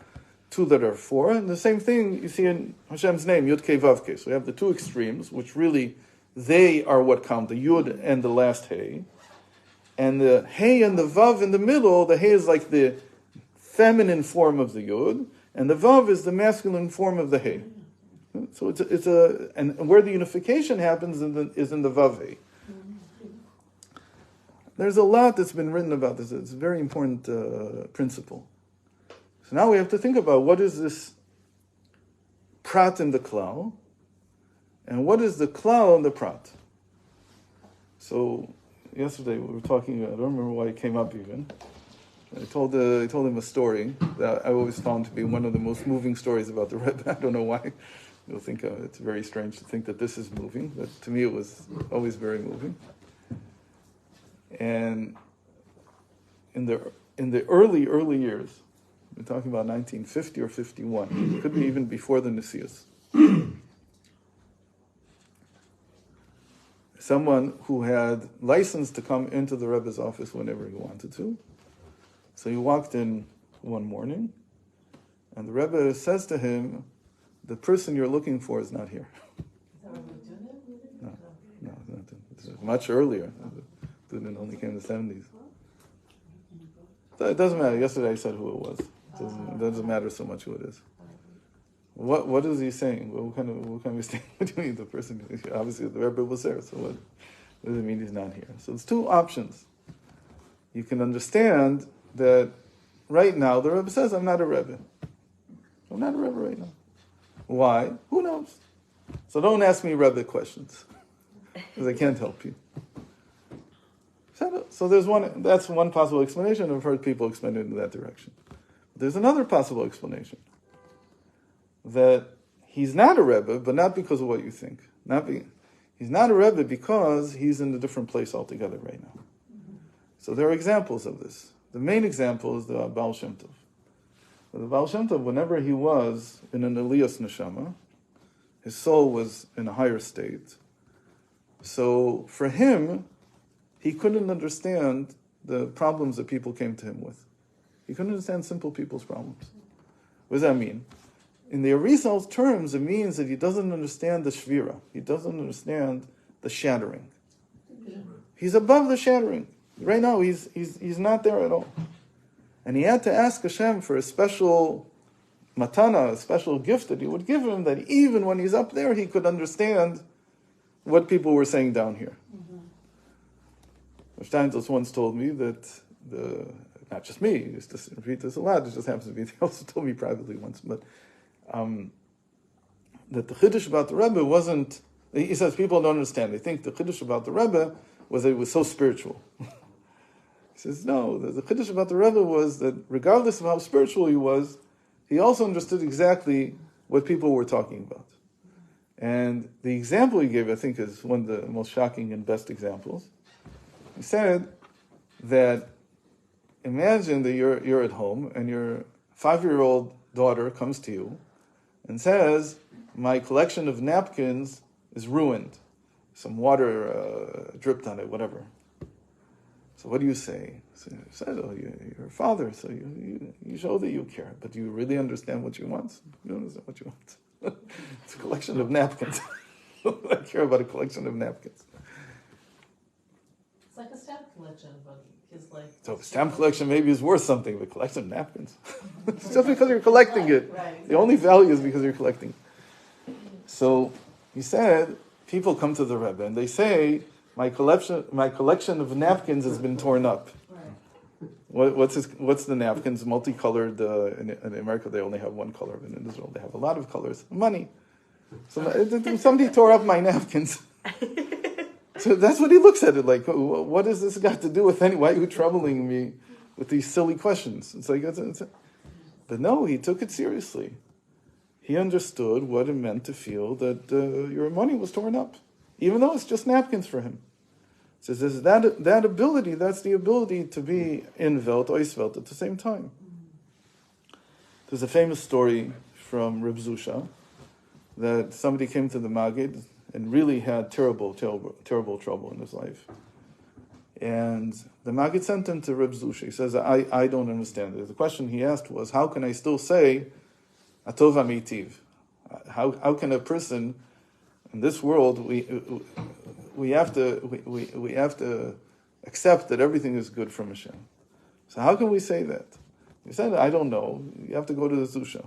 two that are four. And the same thing you see in Hashem's name, Yud Kei Vav Kei. So you have the two extremes, which really, they are what count, the Yud and the last Hey. And the Hey and the Vav in the middle, the Hey is like the feminine form of the Yud, and the Vav is the masculine form of the Hey. So and where the unification happens is in the Vav Hey. There's a lot that's been written about this. It's a very important principle. So now we have to think about what is this Prat and the Clal, and what is the Clal and the Prat. So yesterday we were talking, I don't remember why it came up even. I told him a story that I always found to be one of the most moving stories about the Rebbe. I don't know why. You'll think it's very strange to think that this is moving, but to me it was always very moving. And in the early years, we're talking about 1950 or 51, it could be even before the Nisias. Someone who had license to come into the Rebbe's office whenever he wanted to. So he walked in one morning, and the Rebbe says to him, "The person you're looking for is not here." No, it's much earlier. The student only came in the 70s. So it doesn't matter. Yesterday I said who it was. It doesn't matter so much who it is. What is he saying? What kind of statement do you mean? The person, obviously the Rebbe was there, so what does it mean he's not here? So there's two options. You can understand that right now the Rebbe says, I'm not a Rebbe. I'm not a Rebbe right now. Why? Who knows? So don't ask me Rebbe questions, because I can't help you. So that's one possible explanation. I've heard people explain it in that direction. There's another possible explanation, that he's not a Rebbe, but not because of what you think. He's not a Rebbe because he's in a different place altogether right now. So there are examples of this. The main example is the Baal Shem Tov. The Baal Shem Tov, whenever he was in an Eliyas Neshama, his soul was in a higher state. So for him, he couldn't understand the problems that people came to him with. He couldn't understand simple people's problems. What does that mean? In the Arizal's terms, it means that he doesn't understand the Shvira. He doesn't understand the shattering. He's above the shattering. Right now, he's not there at all. And he had to ask Hashem for a special matana, a special gift that he would give him, that even when he's up there, he could understand what people were saying down here. Steinsaltz once told me that not just me, he used to repeat this a lot, it just happens to be, he also told me privately once, but that the Chiddush about the Rebbe wasn't, he says people don't understand, they think the Chiddush about the Rebbe was that it was so spiritual. He says, no, the Chiddush about the Rebbe was that regardless of how spiritual he was, he also understood exactly what people were talking about. And the example he gave, I think, is one of the most shocking and best examples. He said that imagine that you're at home and your 5-year-old daughter comes to you and says, my collection of napkins is ruined. Some water dripped on it, whatever. So what do you say? So you said, oh, you're a father, so you show that you care, but do you really understand what she wants? You don't understand what you want. It's a collection of napkins. I care about a collection of napkins. It's like a stamp collection, but it's like... So a stamp collection maybe is worth something, but collection of napkins. It's just because you're collecting it. Right. The only value is because you're collecting it. So he said, people come to the Rebbe and they say, my collection of napkins has been torn up. Right. What's the napkins? Multicolored. In America, they only have one color, but in Israel, they have a lot of colors. Money. So somebody tore up my napkins. So that's what he looks at it like. What has this got to do with any? Why are you troubling me with these silly questions? It's like, but no, he took it seriously. He understood what it meant to feel that your money was torn up, even though it's just napkins for him. He says that ability, that's the ability to be in Welt, Oiswelt at the same time. There's a famous story from Reb Zusha that somebody came to the Maggid and really had terrible trouble in his life. And the Maggid sent him to Reb Zusha. He says, I don't understand it. The question he asked was, how can I still say, Atov Amitiv? How can a person in this world, we have to accept that everything is good from Hashem. So how can we say that? He said, I don't know. You have to go to the Zusha.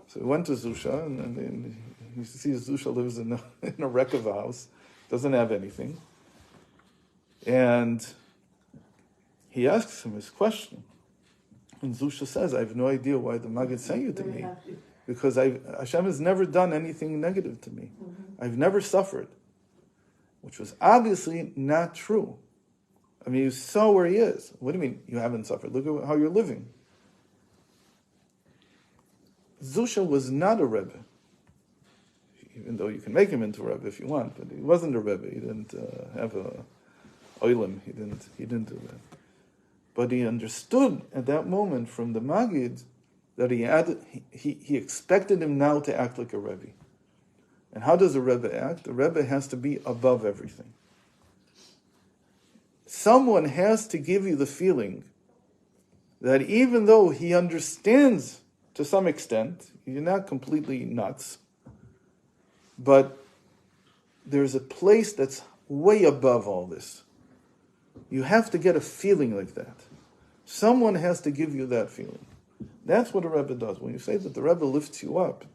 So he went to Zusha, and he sees Zusha lives in a wreck of a house, doesn't have anything. And he asks him his question. And Zusha says, I have no idea why the Maggid sent you to me. Because Hashem has never done anything negative to me. I've never suffered. Which was obviously not true. I mean, you saw where he is. What do you mean you haven't suffered? Look at how you're living. Zusha was not a Rebbe. Even though you can make him into a Rebbe if you want, but he wasn't a Rebbe. He didn't have a oilim. He didn't do that. But he understood at that moment from the Maggid that he expected him now to act like a Rebbe. And how does a Rebbe act? The Rebbe has to be above everything. Someone has to give you the feeling that even though he understands to some extent, you're not completely nuts, but there's a place that's way above all this. You have to get a feeling like that. Someone has to give you that feeling. That's what a Rebbe does. When you say that the Rebbe lifts you up,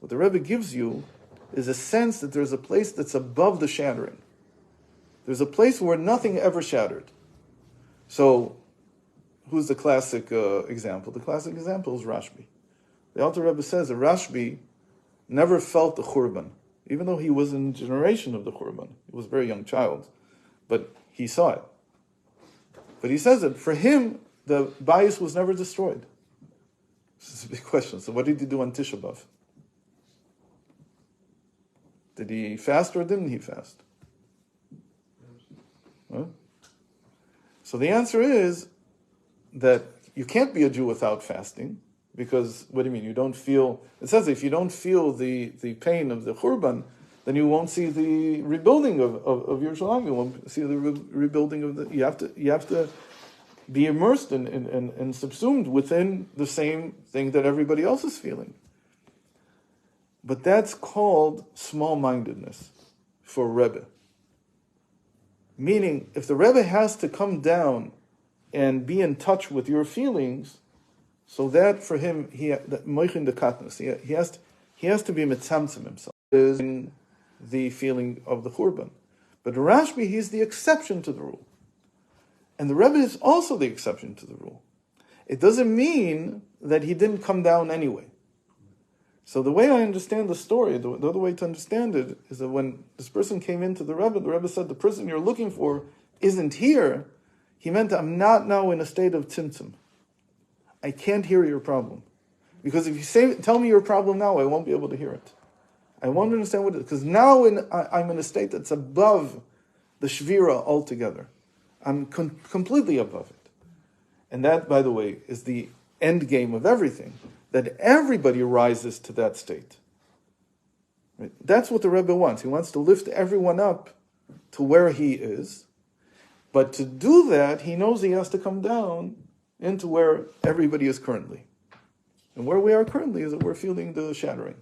what the Rebbe gives you is a sense that there's a place that's above the shattering. There's a place where nothing ever shattered. So, who's the classic example? The classic example is Rashbi. The Alter Rebbe says that Rashbi never felt the Churban, even though he was in the generation of the Churban. He was a very young child, but he saw it. But he says that for him, the bias was never destroyed. This is a big question. So what did he do on Tisha B'Av? Did he fast or didn't he fast? Huh? So the answer is that you can't be a Jew without fasting, because, what do you mean? You don't feel, it says if you don't feel the pain of the Churban, then you won't see the rebuilding of Yerushalayim. You won't see the rebuilding of the, you have to be immersed and subsumed within the same thing that everybody else is feeling. But that's called small-mindedness for a Rebbe. Meaning, if the Rebbe has to come down and be in touch with your feelings, so that for him, he has to be mitzamtzim himself. Is in the feeling of the Churban. But Rashbi, he's the exception to the rule. And the Rebbe is also the exception to the rule. It doesn't mean that he didn't come down anyway. So the way I understand the story, the other way to understand it, is that when this person came into the Rebbe said, the person you're looking for isn't here. He meant, I'm not now in a state of tzimtzum. I can't hear your problem. Because if you tell me your problem now, I won't be able to hear it. I won't understand what it is. Because now I'm in a state that's above the shvira altogether. I'm completely above it. And that, by the way, is the end game of everything. That everybody rises to that state. Right? That's what the Rebbe wants. He wants to lift everyone up to where he is. But to do that, he knows he has to come down into where everybody is currently. And where we are currently is that we're feeling the shattering.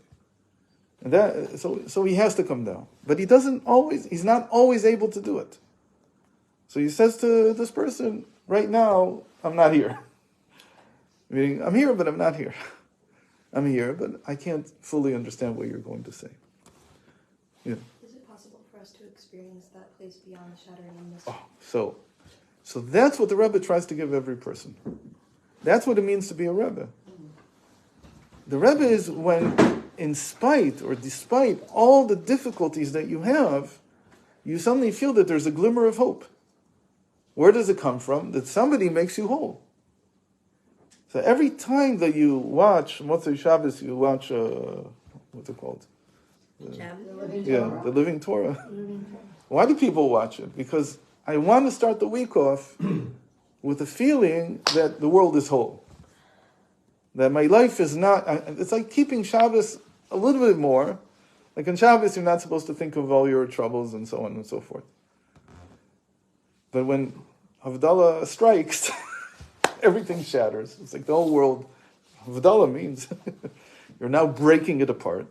And that, so he has to come down. But he's not always able to do it. So he says to this person, right now, I'm not here. Meaning, I'm here, but I'm not here. I'm here, but I can't fully understand what you're going to say. Yeah. Is it possible for us to experience that place beyond the shattering in this? So that's what the Rebbe tries to give every person. That's what it means to be a Rebbe. The Rebbe is when, in spite or despite all the difficulties that you have, you suddenly feel that there's a glimmer of hope. Where does it come from? That somebody makes you whole. So every time that you watch Motzei Shabbos, you watch, what's it called? The Living Torah. Why do people watch it? Because I want to start the week off with a feeling that the world is whole. That my life is not, it's like keeping Shabbos a little bit more. Like on Shabbos, you're not supposed to think of all your troubles and so on and so forth. But when Havdalah strikes, everything shatters. It's like the whole world. Havdalah means you're now breaking it apart.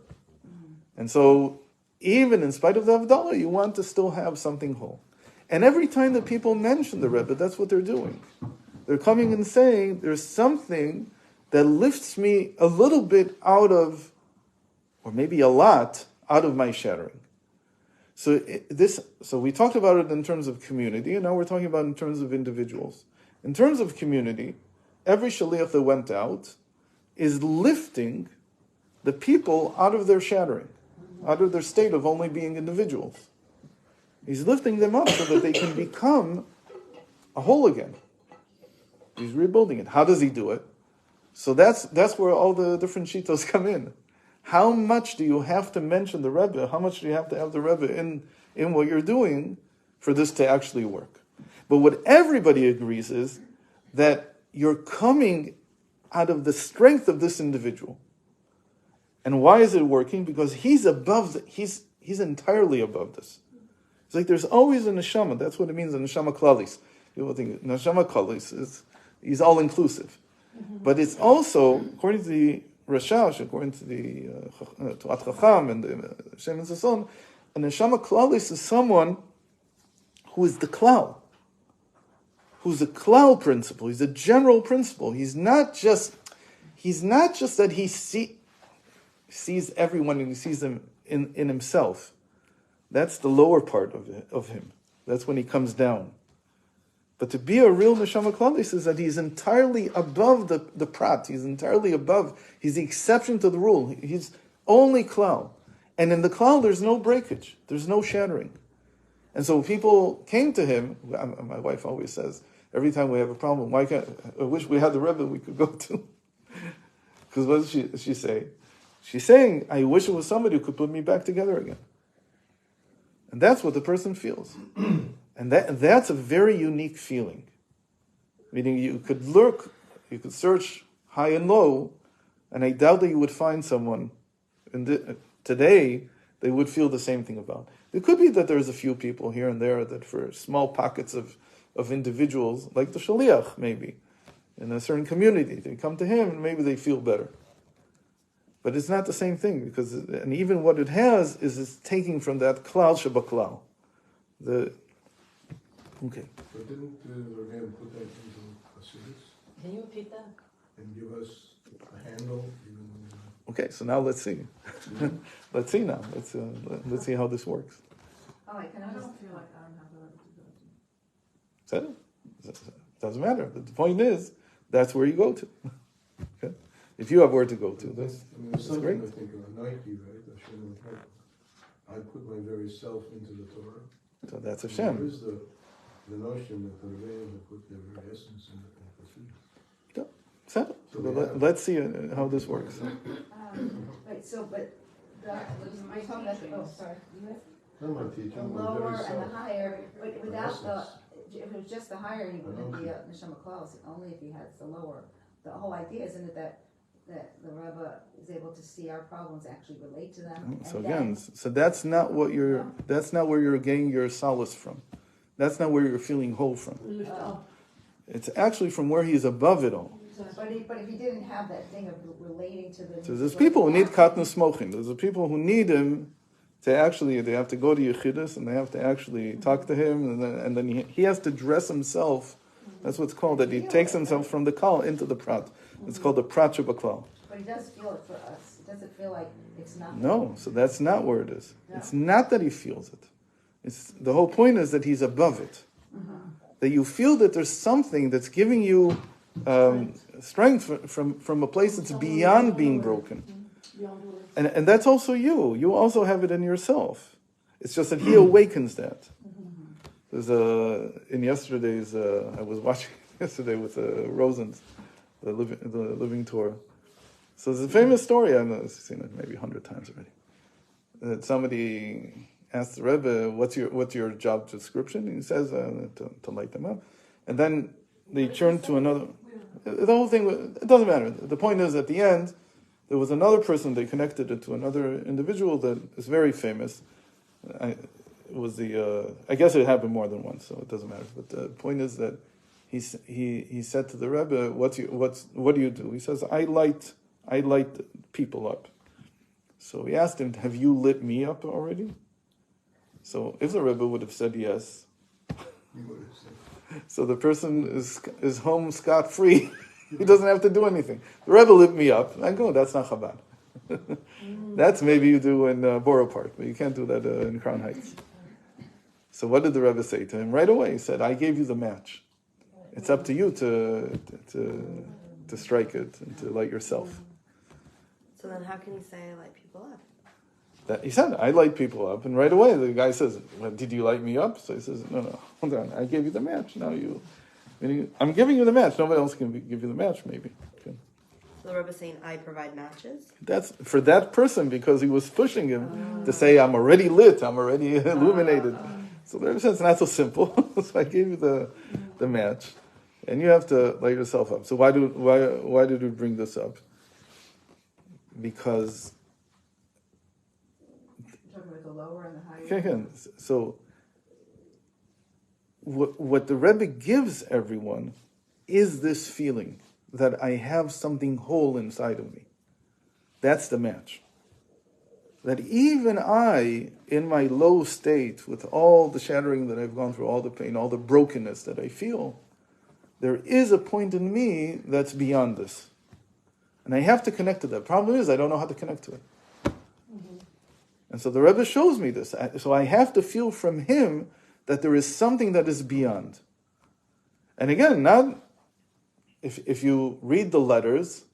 And so, even in spite of the Havdalah, you want to still have something whole. And every time that people mention the Rebbe, that's what they're doing. They're coming and saying, there's something that lifts me a little bit out of, or maybe a lot, out of my shattering. So we talked about it in terms of community, and now we're talking about it in terms of individuals. In terms of community, every shaliach that went out is lifting the people out of their shattering, out of their state of only being individuals. He's lifting them up so that they can become a whole again. He's rebuilding it. How does he do it? So that's where all the different shitos come in. How much do you have to mention the Rebbe? How much do you have to have the Rebbe in what you're doing for this to actually work? But what everybody agrees is that you're coming out of the strength of this individual. And why is it working? Because he's above, he's entirely above this. It's like there's always a neshama. That's what it means, a neshama klalis. People think neshama klalis is he's all inclusive, but it's also according to the Rashash, according to the Tuat Chacham and the Shem and Sason, a neshama klalis is someone who is the Clal, who's a Clal principle. He's a general principle. He's not just that he sees everyone and he sees them in himself. That's the lower part of him. That's when he comes down. But to be a real neshama klalis is that he's entirely above the prat. He's entirely above. He's the exception to the rule. He's only klal. And in the klal, there's no breakage. There's no shattering. And so people came to him. My wife always says, every time we have a problem, I wish we had the Rebbe we could go to. Because what does she say? She's saying, I wish it was somebody who could put me back together again. And that's what the person feels. And that's a very unique feeling. Meaning you could look, you could search high and low, and I doubt that you would find someone today they would feel the same thing about. It could be that there's a few people here and there that for small pockets of individuals, like the shaliach maybe, in a certain community, they come to him and maybe they feel better. But it's not the same thing, because, and even what it has is it's taking from that klal shebaklal. Okay. But didn't Rebbe put that into Hasidus Can you repeat that? and give us a handle? Okay, so now let's see. Let's see now. Let's see how this works. Oh, I can I understand. don't feel like I don't have the right to go to. Is that it? Doesn't matter. The point is, that's where you go to. Okay? If you have where to go to, that's there's something great. I think of Nike, right? Hashem and Prat. I put my very self into the Torah. So that's There Hashem. is the notion that the Rebbe have put their very essence in the Hasidus. So let's see how this works. Right, so, but you're talking about the, oh, sorry. I'm not teaching, The I'm very lower and self. the higher, but without essence. if it was just the higher, he wouldn't be a neshama klaus, only if he has the lower. The whole idea isn't it that the Rebbe is able to see our problems, actually relate to them. So and again, then- so that's not what that's not where you're getting your solace from. That's not where you're feeling whole from. It's actually from where he's above it all. But if he didn't have that thing of relating to the. So there's people who need katnus mochin. There's the people who need him to actually, they have to go to Yechidus and they have to actually talk to him, and then he has to dress himself. That's what's called, that he takes himself from the Clal into the Prat. It's called the Prat Shebaklal. But he does feel it for us. It doesn't feel like it's nothing. No, so that's not where it is. No. It's not that he feels it. It's the whole point is that he's above it. That you feel that there's something that's giving you strength from a place that's beyond being broken. And that's also you. You also have it in yourself. It's just that he awakens that. There's in yesterday's, I was watching yesterday with Rosens, the Living Torah. So there's a famous story, I've seen it maybe 100 times already. That somebody asked the Rebbe, what's your job description? And he says, to light them up. And then they turn to another. The whole thing, it doesn't matter. The point is, at the end, there was another person, they connected it to another individual that is very famous. I guess it happened more than once, so it doesn't matter. But the point is that he said to the Rebbe, what do you do? He says, I light people up. So he asked him, have you lit me up already? So if the Rebbe would have said yes, so the person is home scot-free. He doesn't have to do anything. The Rebbe lit me up. I go, that's not Chabad. That's maybe you do in Borough Park, but you can't do that in Crown Heights. So what did the Rebbe say to him? Right away, he said, I gave you the match. It's up to you to strike it and to light yourself. So then how can you say I light people up? That he said, I light people up, and right away the guy says, well, did you light me up? So he says, no, hold on, I gave you the match. Now I'm giving you the match. Nobody else can give you the match, maybe. Okay. So the Rebbe is saying I provide matches? That's for that person because he was pushing him to say, I'm already lit, I'm already illuminated. So the Rebbe says, it's not so simple. So I gave you the match, and you have to light yourself up. So why did we bring this up? Because You're talking about the lower and the higher. okay. So what the Rebbe gives everyone is this feeling that I have something whole inside of me. That's the match. That even I, in my low state, with all the shattering that I've gone through, all the pain, all the brokenness that I feel, there is a point in me that's beyond this. And I have to connect to that. Problem is, I don't know how to connect to it. And so the Rebbe shows me this. So I have to feel from him that there is something that is beyond. And again, not if you read the letters,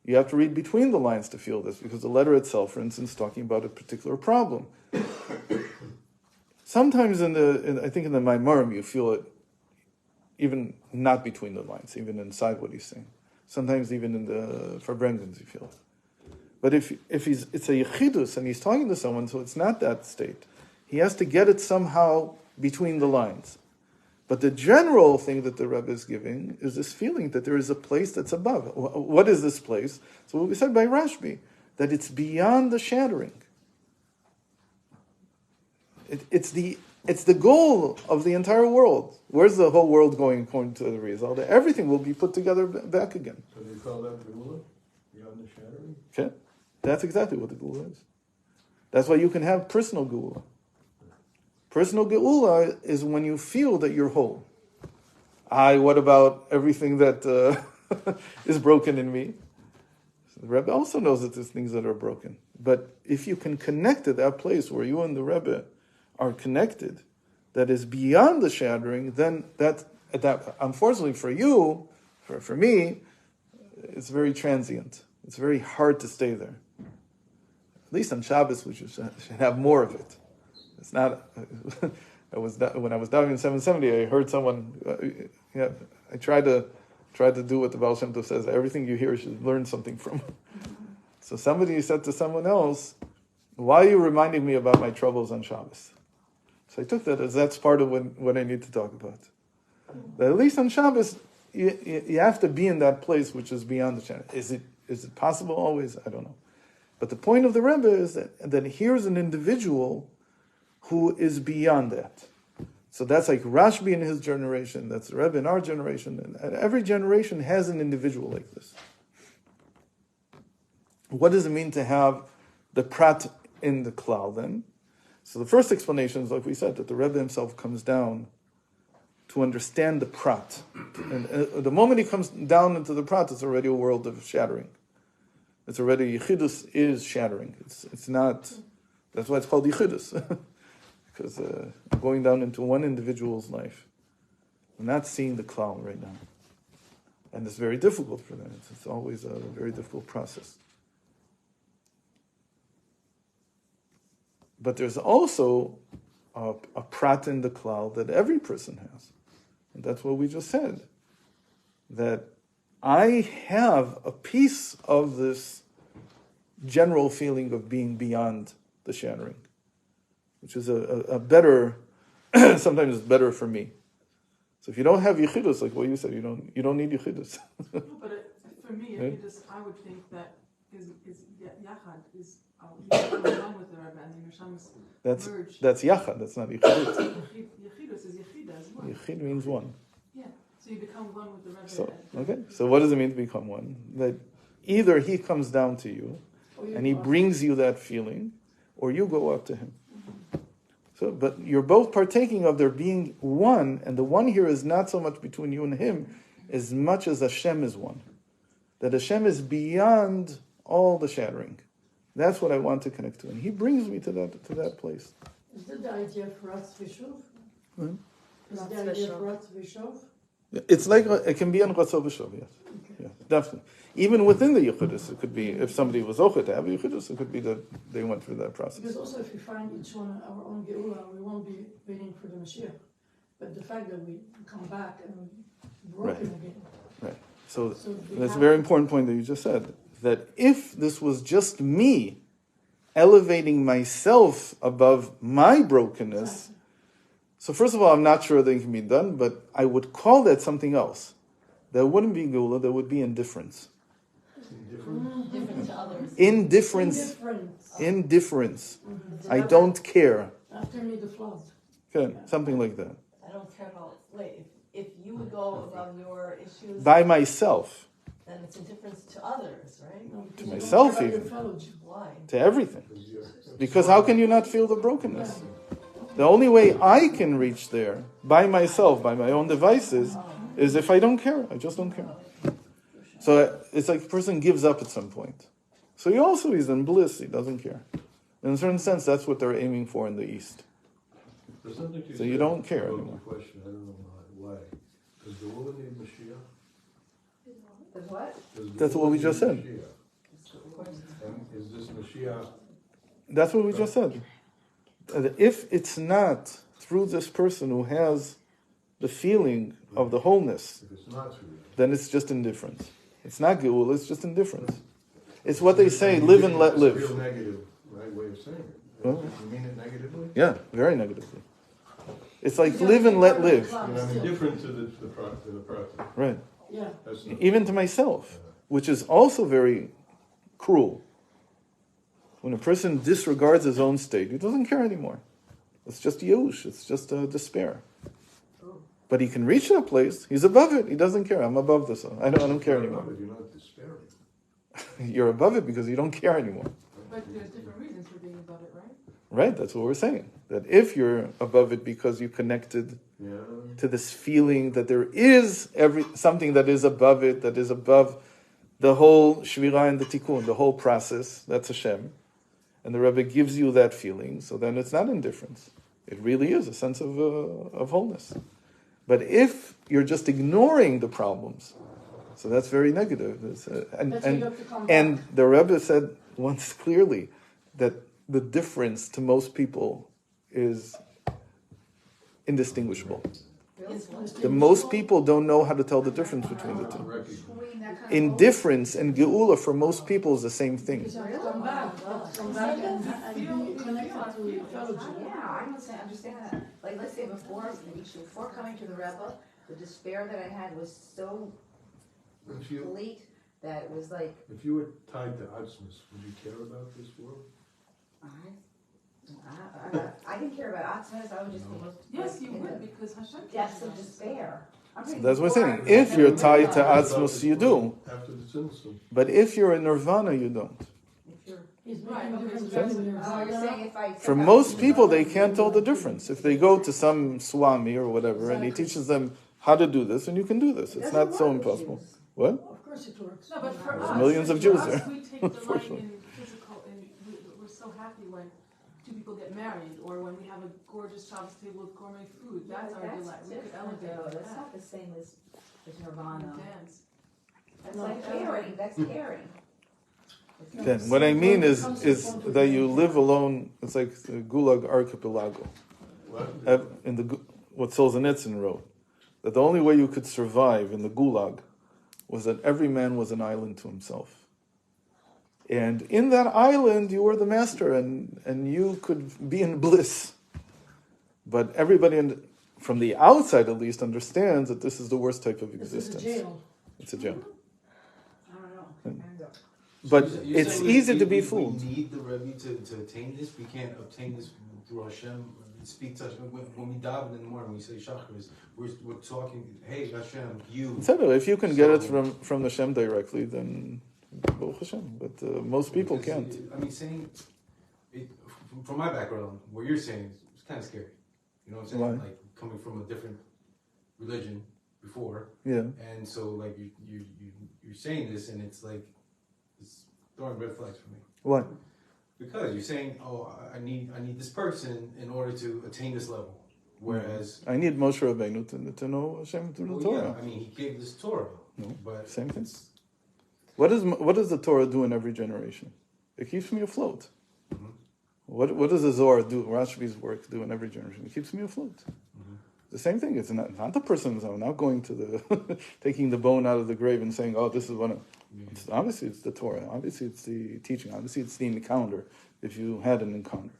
you have to read between the lines to feel this, because the letter itself, for instance, talking about a particular problem. Sometimes I think in the Maimarim, you feel it even not between the lines, even inside what he's saying. Sometimes even in the Farbrengens you feel it. But if it's a yechidus and he's talking to someone, so it's not that state. He has to get it somehow between the lines. But the general thing that the Rebbe is giving is this feeling that there is a place that's above. What is this place? So what we said by Rashbi, that it's beyond the shattering. It's the goal of the entire world. Where's the whole world going according to the result? Everything will be put together back again. So they call that Geula, beyond the shattering? Okay? That's exactly what the Geula is. That's why you can have personal Geula. Personal Geula is when you feel that you're whole. What about everything that is broken in me? So the Rebbe also knows that there's things that are broken. But if you can connect to that place where you and the Rebbe are connected, that is beyond the shattering, then that unfortunately for you, for me, it's very transient. It's very hard to stay there. At least on Shabbos, we should have more of it. It's not. When I was down in 770, I heard someone. I tried to do what the Baal Shem Tov says. Everything you hear, you should learn something from. So somebody said to someone else, "Why are you reminding me about my troubles on Shabbos?" So I took that as that's part of what I need to talk about. But at least on Shabbos, you have to be in that place which is beyond the shadow. Is it possible always? I don't know. But the point of the Rebbe is that here's an individual who is beyond that. So that's like Rashbi in his generation, that's the Rebbe in our generation, and every generation has an individual like this. What does it mean to have the Prat in the Clal then? So the first explanation is, like we said, that the Rebbe himself comes down to understand the Prat. And the moment he comes down into the Prat, it's already a world of shattering. It's already, Yechidus is shattering. It's not, that's why it's called Yechidus. Because I'm going down into one individual's life. I'm not seeing the Clal right now. And it's very difficult for them. It's always a very difficult process. But there's also a Prat in the Clal that every person has. And that's what we just said. That I have a piece of this general feeling of being beyond the shattering, which is a better, sometimes it's better for me. So if you don't have Yechidus, like what you said, you don't need Yechidus. No, but for me, Yechidus, I would think that is Yachad, is one with the Rebbe and the Neshama's merge. That's Yachad, that's not Yechidus. Yechidus is Yechida as well. Yechid means one. Yeah, so you become one with the Rebbe. So, okay, so what does it mean to become one? That either he comes down to you and he brings you that feeling, or you go up to him. So, but you're both partaking of there being one, and the one here is not so much between you and him, as much as Hashem is one. That Hashem is beyond all the shattering. That's what I want to connect to, and he brings me to that place. Is that the idea of Ratz V'Shuv? Hmm? Is that the idea of Ratz V'Shuv? It's like, it can be an Ratzah B'Shav, yes. Yeah, definitely. Even within the Yichudus, it could be, if somebody was Ochet to have a Yichudus, it could be that they went through that process. Because also if we find each one our own Geula, we won't be waiting for the Mashiach. But the fact that we come back and we're broken again. Right. So we that's a have- very important point that you just said, that if this was just me elevating myself above my brokenness, so first of all, I'm not sure that it can be done, but I would call that something else. That wouldn't be Geula, that would be indifference. Different to others. Indifference. Indifference. I don't care. After me the flood. Okay, something like that. I don't care about, wait, if you would go above your issues, By myself, then it's indifference to others, right? to myself even, Why? to everything. Because how can you not feel the brokenness? The only way I can reach there, by myself, by my own devices, is if I don't care. I just don't care. So it's like a person gives up at some point. So he's in bliss, he doesn't care. In a certain sense, that's what they're aiming for in the East. So you don't care anymore. Question, I don't know why. Does the woman need Mashiach? Does what? That's what we just said. And is this Mashiach? That's what we just said. If it's not through this person who has the feeling of the wholeness, If it's not through that. then it's just indifference. It's not Geula, it's just indifference. It's what they say, live and let That's a real live. negative, right, way of saying it. Huh? You mean it negatively? Yeah, very negatively. It's like live and let live. And I'm indifferent to the Prat. Right. Yeah. That's not. Even to myself, which is also very cruel. When a person disregards his own state, he doesn't care anymore. It's just yush, it's just despair. But he can reach that place, he's above it, he doesn't care. I'm above this, I don't care You're anymore. above it, you're not despairing. You're above it because you don't care anymore. But there's different reasons for being above it, right? Right, that's what we're saying. That if you're above it because you connected Yeah. to this feeling that there is something that is above it, that is above the whole Shvira and the Tikkun, the whole process, that's Hashem. And the Rebbe gives you that feeling, so then it's not indifference. It really is a sense of wholeness. But if you're just ignoring the problems, so that's very negative. And the Rebbe said once clearly that the difference to most people is indistinguishable. The most people don't know how to tell the difference between the two. Indifference and Geula for most people is the same thing. Come back and be connected to fellowship. Yeah, I understand that. Like, let's say before coming to the Rebbe, the despair that I had was so If you, complete that it was like, if you were tied to Atzmus, would you care about this world? I didn't care about Atzmas, I would just be Yes, you in would, the because Hashem depths of despair. That's what I'm saying. If you're tied to Atzmos, you do. After the Tzimtzum. But if you're in Nirvana, you don't. He's Right, making okay, different so judgments. Oh, you're saying if I... For most people, they can't tell the difference. If they go to some Swami or whatever, and he teaches them how to do this, and you can do this. It's not so impossible. What? Of course it works. No, but for There's us, millions of for Jews us, there. we take For delight sure. in physical, and we're so happy when two people get married, or when we have a gorgeous Shabbos table with gourmet food. That's our delight. We could elevate though. that. That's not the same as And Nirvana. dance. That's like caring, that's caring. Then what I mean is that you live alone. It's like the Gulag Archipelago. What? In the what Solzhenitsyn wrote, that the only way you could survive in the Gulag was that every man was an island to himself. And in that island, you were the master, and you could be in bliss. But everybody, from the outside at least, understands that this is the worst type of This is a existence. jail. It's a jail. I don't know. But So you're it's saying easy that to be we fooled. need the Rebbe to attain this. We can't obtain this through Hashem. Speak to Hashem. When we daven in the morning, when we say Shacharis, we're talking, hey Hashem, you. If you can get it from the Shem directly, then Baruch Hashem. But most people can't. I mean, saying it, from my background, what you're saying is kind of scary. You know what I'm saying? Why? Like coming from a different religion before, Yeah. and so like you're saying this, and it's like it's throwing red flags for me. Why? Because you're saying, oh, I need this person in order to attain this level. Whereas I need Moshe Rabbeinu to know Hashem through the Torah. I mean, he gave this Torah. No, but same thing. What does the Torah do in every generation? It keeps me afloat. Mm-hmm. What does the Zohar do, Rashbi's work do in every generation? It keeps me afloat. Mm-hmm. The same thing. It's not the person's. I'm not going to the taking the bone out of the grave and saying, "Oh, this is one." Obviously, it's the Torah. Obviously, it's the teaching. Obviously, it's the encounter. If you had an encounter,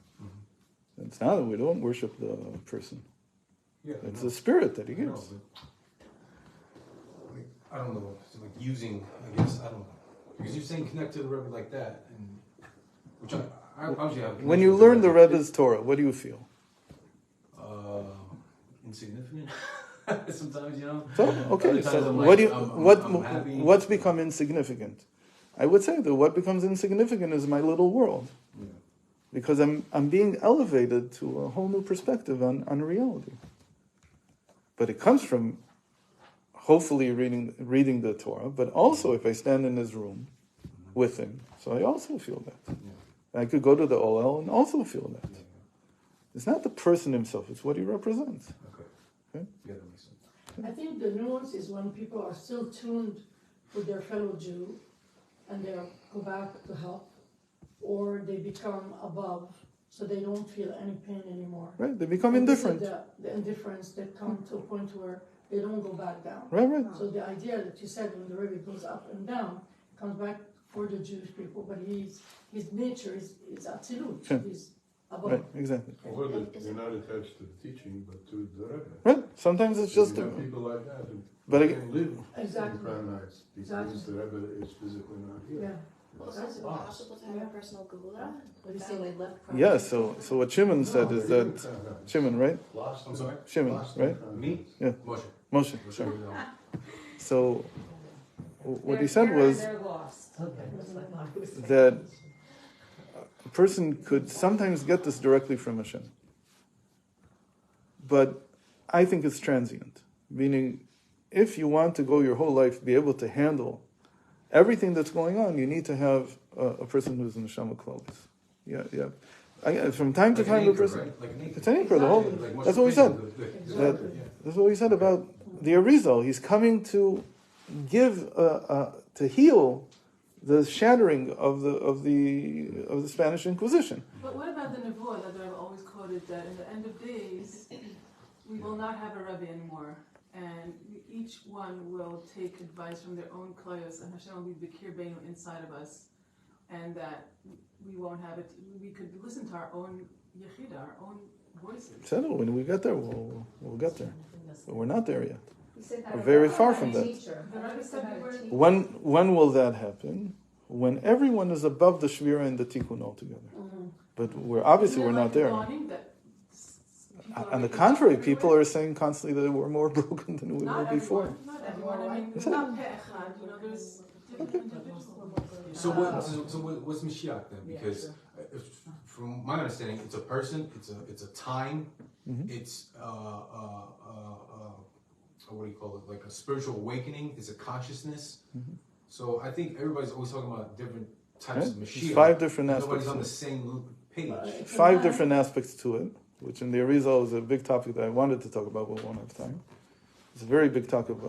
it's not that we don't worship the person. Yeah, it's the spirit that he gives. I don't know. It's like using. I guess I don't know because you're saying connect to the Rebbe like that, and which I obviously have. When you learn the Rebbe's Torah, what do you feel? Insignificant. Sometimes, you know. So okay, so what's become insignificant? I would say that what becomes insignificant is my little world, because I'm being elevated to a whole new perspective on reality. But it comes from hopefully reading the Torah, but also if I stand in his room with him, so I also feel that. I could go to the OL and also feel that. It's not the person himself; it's what he represents. Okay? Yeah, that makes sense. I think the nuance is when people are still tuned with their fellow Jew and they go back to help, or they become above, so they don't feel any pain anymore. Right, they become And indifferent. This is the indifference that comes to a point where they don't go back down. Right. So the idea that you said when the Rebbe goes up and down, comes back for the Jewish people, but his nature is absolute. Sure. He's above. Right, exactly. Or that you're not attached to the teaching, but to the Rebbe. Right, sometimes it's just... You have people like that who But live Exactly. in Crown Heights because the Rebbe is physically not here. Yeah. Well, is it possible to have a personal gula? What do you say we left? Yeah, so what Shimon said is that... Shimon, right? I'm sorry? Shimon, right? Me? Yeah. Moshe. Moshe, sorry. So what he said was They're lost. that a person could sometimes get this directly from Hashem. But I think it's transient. Meaning, if you want to go your whole life, be able to handle everything that's going on, you need to have a person who's in the Neshama Clal. Yeah. From time to time, the person... Right? Like an anchor. It's an anchor, the whole... Like That's what we said. Exactly. That's what we said about the Arizal. He's coming to give, to heal the shattering of the Spanish Inquisition. But what about the Nevuah that I've always quoted, that in the end of days, we will not have a Rebbe anymore, and each one will take advice from their own koyos, and Hashem will be the kirbeinu inside of us, and that we won't have it. We could listen to our own yechida, our own voices. So when we get there, we'll get there. But we're not there yet. We're We're very far from that. The Rebbe said we were. When will that happen? When everyone is above the Shvira and the Tikkun altogether. But we're not there. On the contrary, people are saying constantly that we're more broken than we were before. Not everyone. I mean, it's not pe'echad. You know, there's different individuals. So what's Mashiach then? Because from my understanding, it's a person, it's a time, it's what do you call it? Like a spiritual awakening, it's a consciousness. So I think everybody's always talking about different types of Mashiach. There's 5 different aspects. Nobody's on the same page. 5 different aspects to it, which in the Arizal is a big topic that I wanted to talk about, but we won't have time. It's a very big topic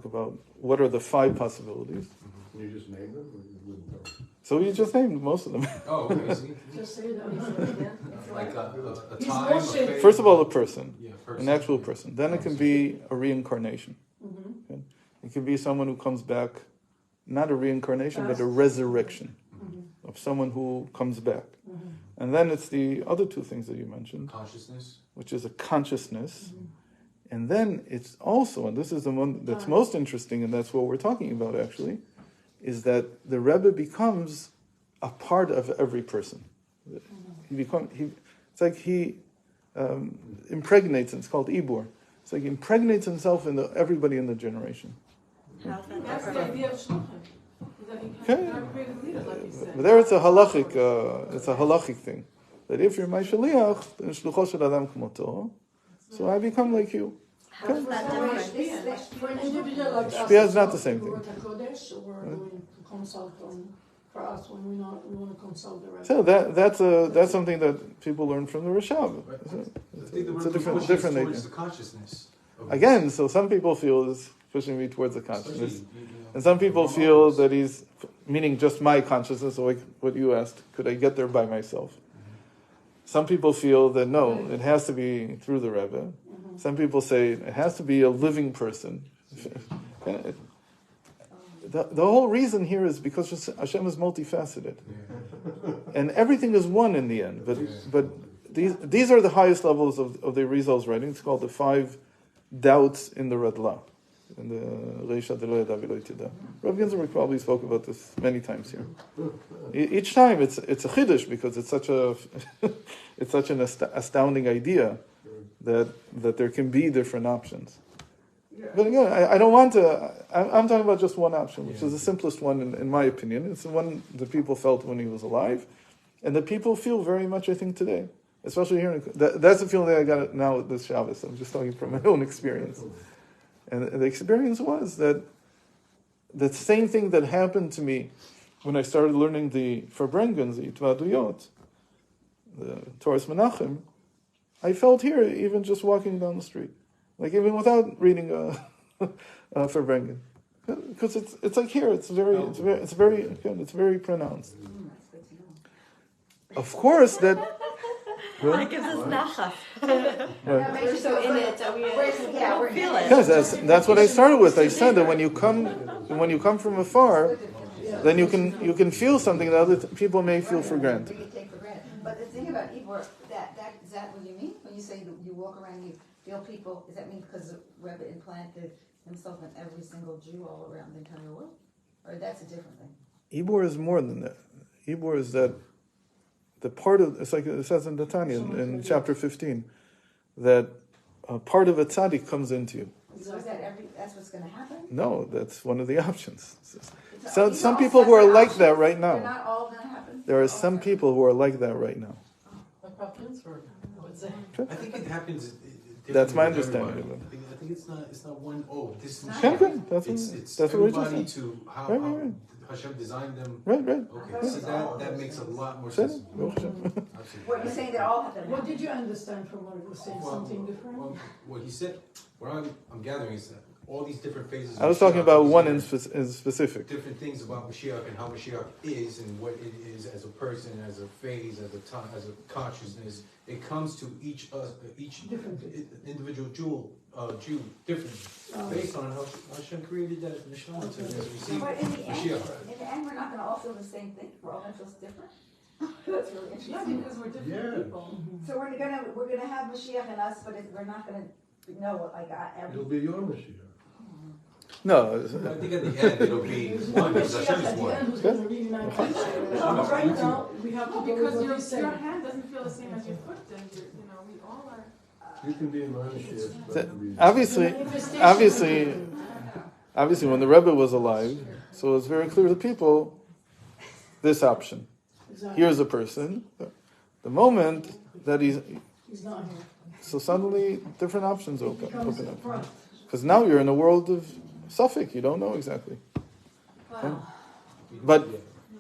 about what are the 5 possibilities. Can you just name them? Or you wouldn't know? So you just named most of them. Oh, okay. See? Just say that. Like a He's time, a bullshit. phase. First of all, a person, Yeah, an actual person. Then it can be a reincarnation. Okay? It can be someone who comes back, not a reincarnation, but a resurrection of someone who comes back. And then it's the other 2 things that you mentioned, Consciousness. which is a consciousness. And then it's also, and this is the one that's most interesting, and that's what we're talking about actually, is that the Rebbe becomes a part of every person. It's like he impregnates, and it's called Ibur. It's like he impregnates himself into everybody in the generation. How's that That's the different? idea of shluchim. That he Okay. can creative leaders, like you said. But there it's a halachic thing. That if you're my shaliach, then shlucho shel adam k'moto, so I become like you. How's that different? For an individual like us, Shpia is not the same we thing. work at Kodesh, or we're going to consult on, for us when we want consult the Rebbe. So that's something that people learn from the Rashab. I think the It's a Rebbe different pushes idea. towards the consciousness. of Again, so some people feel is pushing me towards the consciousness, especially, and some people feel that he's meaning just my consciousness, like what you asked. Could I get there by myself? Some people feel that no, it has to be through the Rebbe. Some people say it has to be a living person. The whole reason here is because Hashem is multifaceted, and everything is one in the end. But these are the highest levels of the Rizal's writing. It's called the 5 doubts in the Radla, in the Reisha Deloy Daviloi Tida. Rabbi Ginsburg probably spoke about this many times here. Each time it's a chiddush because it's such an astounding idea that there can be different options. But again, I don't want to. I'm talking about just one option, which is the simplest one in my opinion. It's the one that people felt when he was alive, and that people feel very much, I think, today. Especially here, that's the feeling that I got now with this Shabbos. I'm just talking from my own experience, and the experience was that the same thing that happened to me when I started learning the Farbrengens, the Itvaduyot, the Torah Menachem. I felt here even just walking down the street. Like even without reading Farbrengen, because it's like here, it's very pronounced. Of course, that It gives us nachas. We're so in it that we Feel it. yes, that's what I started with. I said that when you come from afar, then you can feel something that other people may feel for granted. We can take for granted. But the thing about Igor, is that what you mean when you say you walk around and you feel people? Does that mean because the Rebbe implanted himself in every single Jew all around the entire world, or that's a different thing? Ibor is more than that. Ibor is that the part of, it's like it says in the Tanya in chapter 15, that part of a tzaddik comes into you. So is that's what's going to happen? No, that's one of the options. So some people who are like that right They're now. not all going to happen? There are some people who are like that right now. Like Pop Ginsburg, I would say. I think it happens. That's my with understanding everybody. of it. I think it's not one. Oh, this is Okay, that's it's what we just everybody said. to how, Right, how right. Hashem designed them. Right. Okay, see that makes a lot more Said sense. it. Absolutely. What you're saying, they all have to What happen? did you understand from what he was saying? Something different? What he said, what I'm gathering is that all these different phases. I was of talking Mashiach, about these one in different- specific. different things about Mashiach and how Mashiach is and what it is as a person, as a phase, as a time, as a consciousness. It comes to each Differently. individual Jew different, based on how Hashem created that neshama to receive But in the Mashiach. end, we're not going to all feel the same thing. We're all going to feel different. That's really interesting. Yeah, because we're different people. So we're gonna have Mashiach in us, but we're not gonna know what It'll be your Mashiach. No, I think at the end it'll be one because Hashem is At the one. end, who's going to really not catch it? But right now, we have to No, go with because what your he said. hand doesn't feel the same as your foot, and we all are. You can be in my Mashiach. but So, it'll be- obviously, when the Rebbe was alive, so it's very clear to people this option. Exactly. Here's a person. The moment that He's not here. so suddenly different options It becomes open up. front. Because now you're in a world of suffix, you don't know exactly. But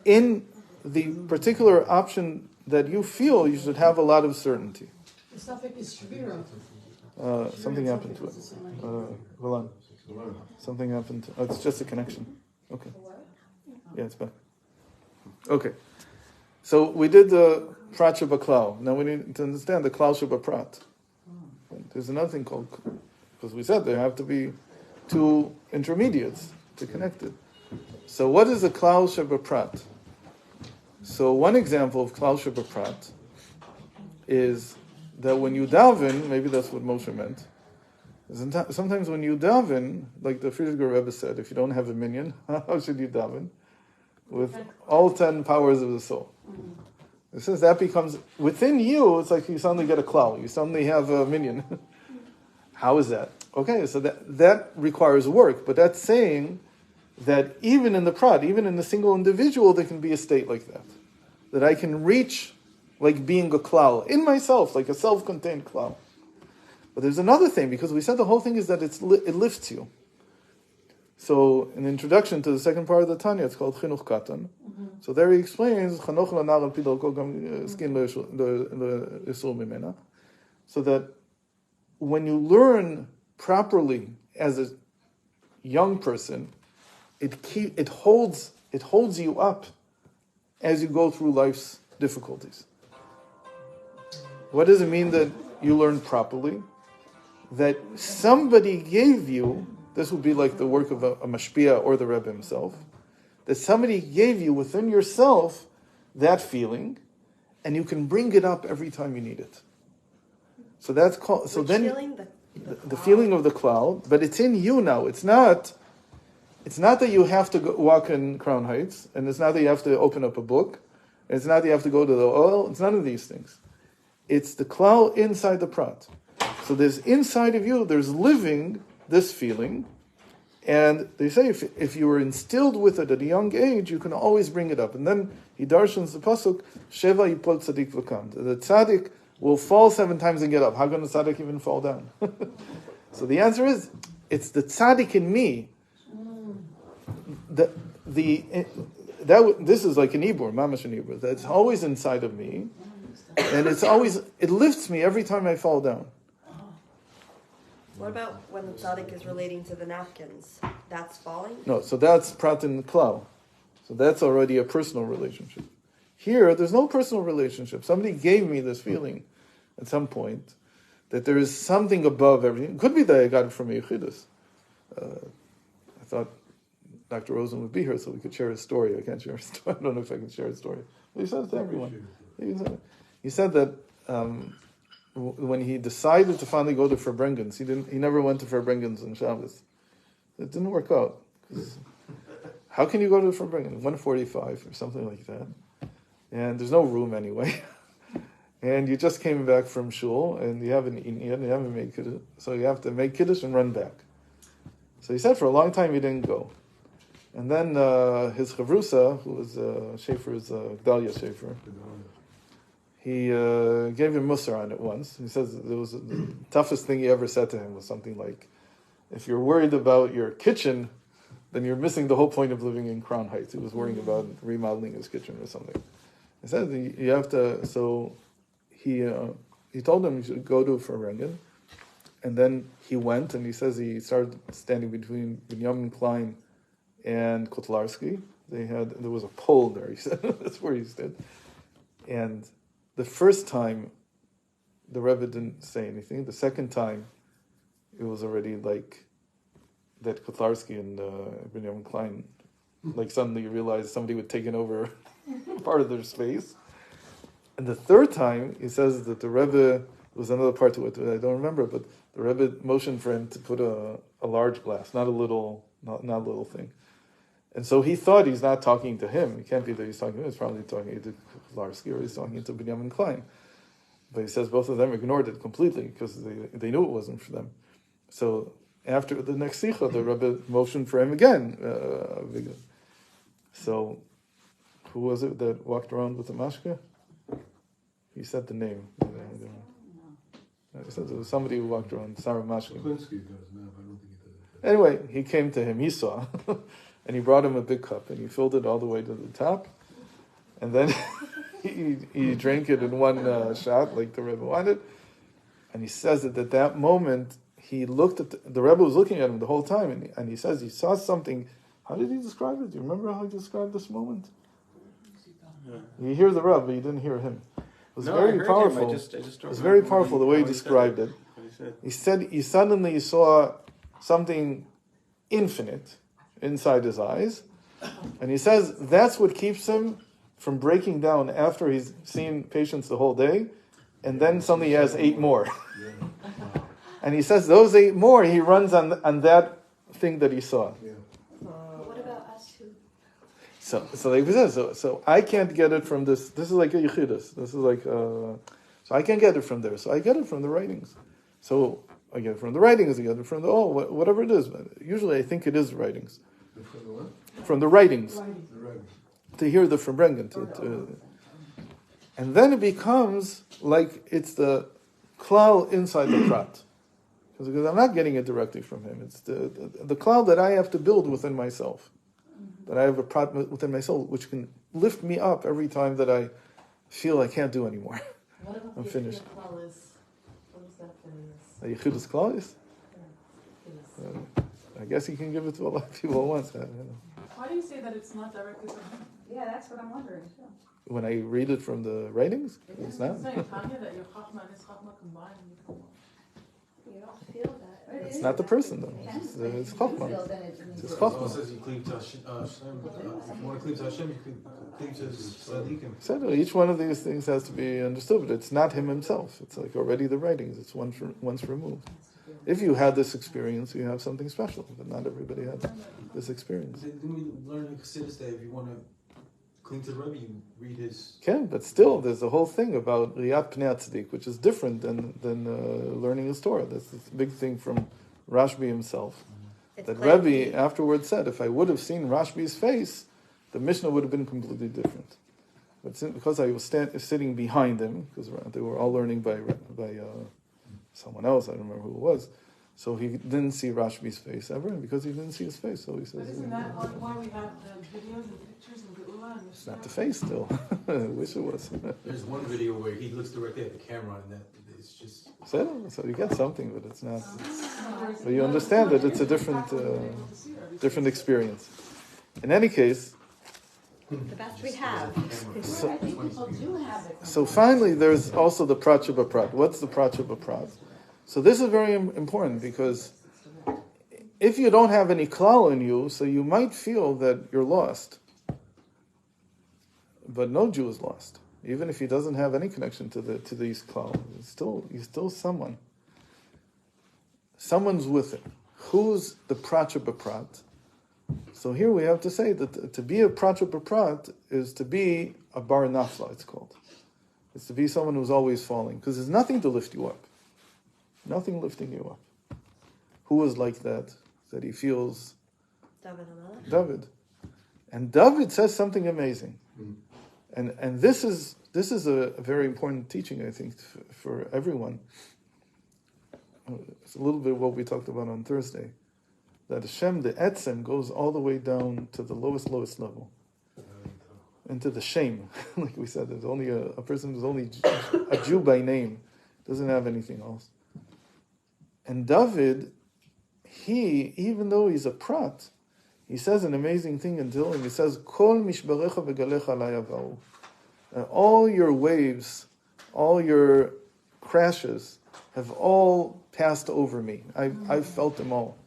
in the particular option that you feel, you should have a lot of certainty. The suffix is Shvira. Something happened to it. Hold on. Something happened. Oh, it's just a connection. Okay. Yeah, it's back. Okay. So we did the Prat Sheba Clal. Now we need to understand the Clal Sheba Prat. There's another thing called, because we said there have to be two intermediates to connect it. So what is a Clal Sheba Prat? So one example of Clal Sheba Prat is that when you daven, maybe that's what Moshe meant. Sometimes when you daven, like the Friedrich Rebbe said, if you don't have a minion, how should you daven? With all 10 powers of the soul. It says that becomes, within you, it's like you suddenly get a Clal. You suddenly have a minion. How is that? Okay, so that requires work, but that's saying that even in the Prat, even in a single individual, there can be a state like that. That I can reach like being a Clal in myself, like a self-contained Clal. But there's another thing, because we said the whole thing is that it lifts you. So, in the introduction to the second part of the Tanya, it's called Chinuch Katan. So there he explains, Chanoch lanar al pi darko gam skin le'isur mimena. So that when you learn properly as a young person, it holds you up as you go through life's difficulties. What does it mean that you learn properly? That somebody gave you, this would be like the work of a mashpia or the Rebbe himself, that somebody gave you within yourself that feeling, and you can bring it up every time you need it. So that's called. So then, feeling? the feeling of the Clal, but it's in you now. It's not that you have to walk in Crown Heights, and it's not that you have to open up a book, and it's not that you have to go to the oil. It's none of these things. It's the Clal inside the Prat. So there's inside of you, there's living this feeling, and they say if you were instilled with it at a young age, you can always bring it up. And then he darshans the pasuk, Sheva yipol tzadik v'kam. The tzaddik will fall 7 times and get up. How can the tzaddik even fall down? So the answer is, it's the tzaddik in me. This is like an ibur, mamash an ibur. That's always inside of me, and it lifts me every time I fall down. What about when the tzaddik is relating to the napkins? That's falling? No, so that's prat and klal. So that's already a personal relationship. Here, there's no personal relationship. Somebody gave me this feeling at some point that there is something above everything. It could be that I got it from a Yechidus. I thought Dr. Rosen would be here so we could share his story. I can't share his story. I don't know if I can share his story. But he said it to everyone. He said that when he decided to finally go to Farbrengens, he never went to Farbrengens on Shabbos. It didn't work out. How can you go to Farbrengens? 1:45 or something like that. And there's no room anyway. And you just came back from shul, and you haven't eaten yet, and you haven't made kiddush. So you have to make kiddush and run back. So he said for a long time he didn't go. And then his chavrusa, who was Schaefer's, Gdalia Schaefer, he gave him Musar on it once. He says the toughest thing he ever said to him was something like, if you're worried about your kitchen, then you're missing the whole point of living in Crown Heights. He was worrying about remodeling his kitchen or something. He said you have to, so he told him you should go to Farbrengen. And then he went, and he says he started standing between Benjamin Klein and Kotlarski. There was a pole there, he said. That's where he stood. And the first time, the Rebbe didn't say anything. The second time, it was already like that Kotlarski and Benjamin Klein, like suddenly you realized somebody had taken over part of their space. And the third time, he says that the Rebbe, was another part to it I don't remember, but the Rebbe motioned for him to put a large glass, not a little thing. And so he thought he's not talking to him. It can't be that he's talking to him. He's probably talking to Kotlarski or he's talking to Benjamin Klein. But he says both of them ignored it completely because they knew it wasn't for them. So after the next Sikha, the Rebbe motioned for him again. So who was it that walked around with the mashka? He said the name. He said there was somebody who walked around, Sarah Mashka. Anyway, he came to him, he saw, and he brought him a big cup, and he filled it all the way to the top, and then he drank it in one shot, like the Rebbe wanted, and he says that at that moment, he looked at, the Rebbe was looking at him the whole time, and he says he saw something. How did he describe it? Do you remember how he described this moment? You hear the Rebbe, but you didn't hear him. It was very powerful. It was very powerful the way he described it. He said he suddenly saw something infinite inside his eyes, and he says that's what keeps him from breaking down after he's seen patients the whole day, and then suddenly he has 8 more. And he says those 8 more he runs on that thing that he saw. What about us who? So like we said, so I can't get it from this. This is like a Yechidus. This is like so I can't get it from there. So I get it from the writings. So I get it from the writings. I get it from the whatever it is. But usually I think it is the writings. From the what? From the writings. The writings. To hear the Farbrengen. And then it becomes like it's the Clal inside the Prat. Because I'm not getting it directly from him. It's the Clal that I have to build within myself. That I have a prat within myself, which can lift me up every time that I feel I can't do anymore. What about I'm the finished. Clal is? What is that thing? The Yechidus Clal is? I guess he can give it to a lot of people at once. I don't know. Why do you say that it's not directed to him? Yeah, that's what I'm wondering too. When I read it from the writings, it's not. It's saying Tanya that your Chachma and his Chachma combined and you come up. You don't feel that. It's not the person though. It's Chachma. It's his Chachma. Also says you cleave to Hashem, if you want to cleave to Hashem, you cleave to Tzadikim. So each one of these things has to be understood, but it's not him himself. It's like already the writings. It's once removed. If you had this experience, you have something special, but not everybody had this experience. Then we learn in Chassidus that if you want to cling to the Rebbe, you read his... But still, there's a whole thing about Riyat Pnei Tzaddik, which is different than learning his Torah. That's this big thing from Rashbi himself. That Rebbe afterwards said, if I would have seen Rashbi's face, the Mishnah would have been completely different. But because I was sitting behind him, because they were all learning by someone else, I don't remember who it was, so he didn't see Rashbi's face ever, and because he didn't see his face, so he says... But isn't that why we have the videos and pictures and Geula and It's not the face still. I wish it was. There's one video where he looks directly at the camera, and that it's just... So you get something, but it's not... But you understand that it's a different experience. In any case... The best we have. I think people do have it. So finally, there's also the Prat Sheba Prat. What's the Prat Sheba Prat? So this is very important, because if you don't have any Clal in you, so you might feel that you're lost. But no Jew is lost. Even if he doesn't have any connection to these Clal, he's still someone. Someone's with him. Who's the Prat Sheba Prat? So here we have to say that to be a Prat Sheba Prat is to be a bar nafla, it's called. It's to be someone who's always falling, because there's nothing to lift you up. Nothing lifting you up. Who is like that? That he feels David. And David says something amazing. And this is a very important teaching, I think, for everyone. It's a little bit what we talked about on Thursday. That Hashem, the Etzem, goes all the way down to the lowest level. Into the shame. Like we said, there's only a person who's only a Jew by name. Doesn't have anything else. And David, even though he's a prat, he says an amazing thing in Tehillim. He says, Kol mishbarecha v'galecha alai yavau. All your waves, all your crashes have all passed over me. I've felt them all.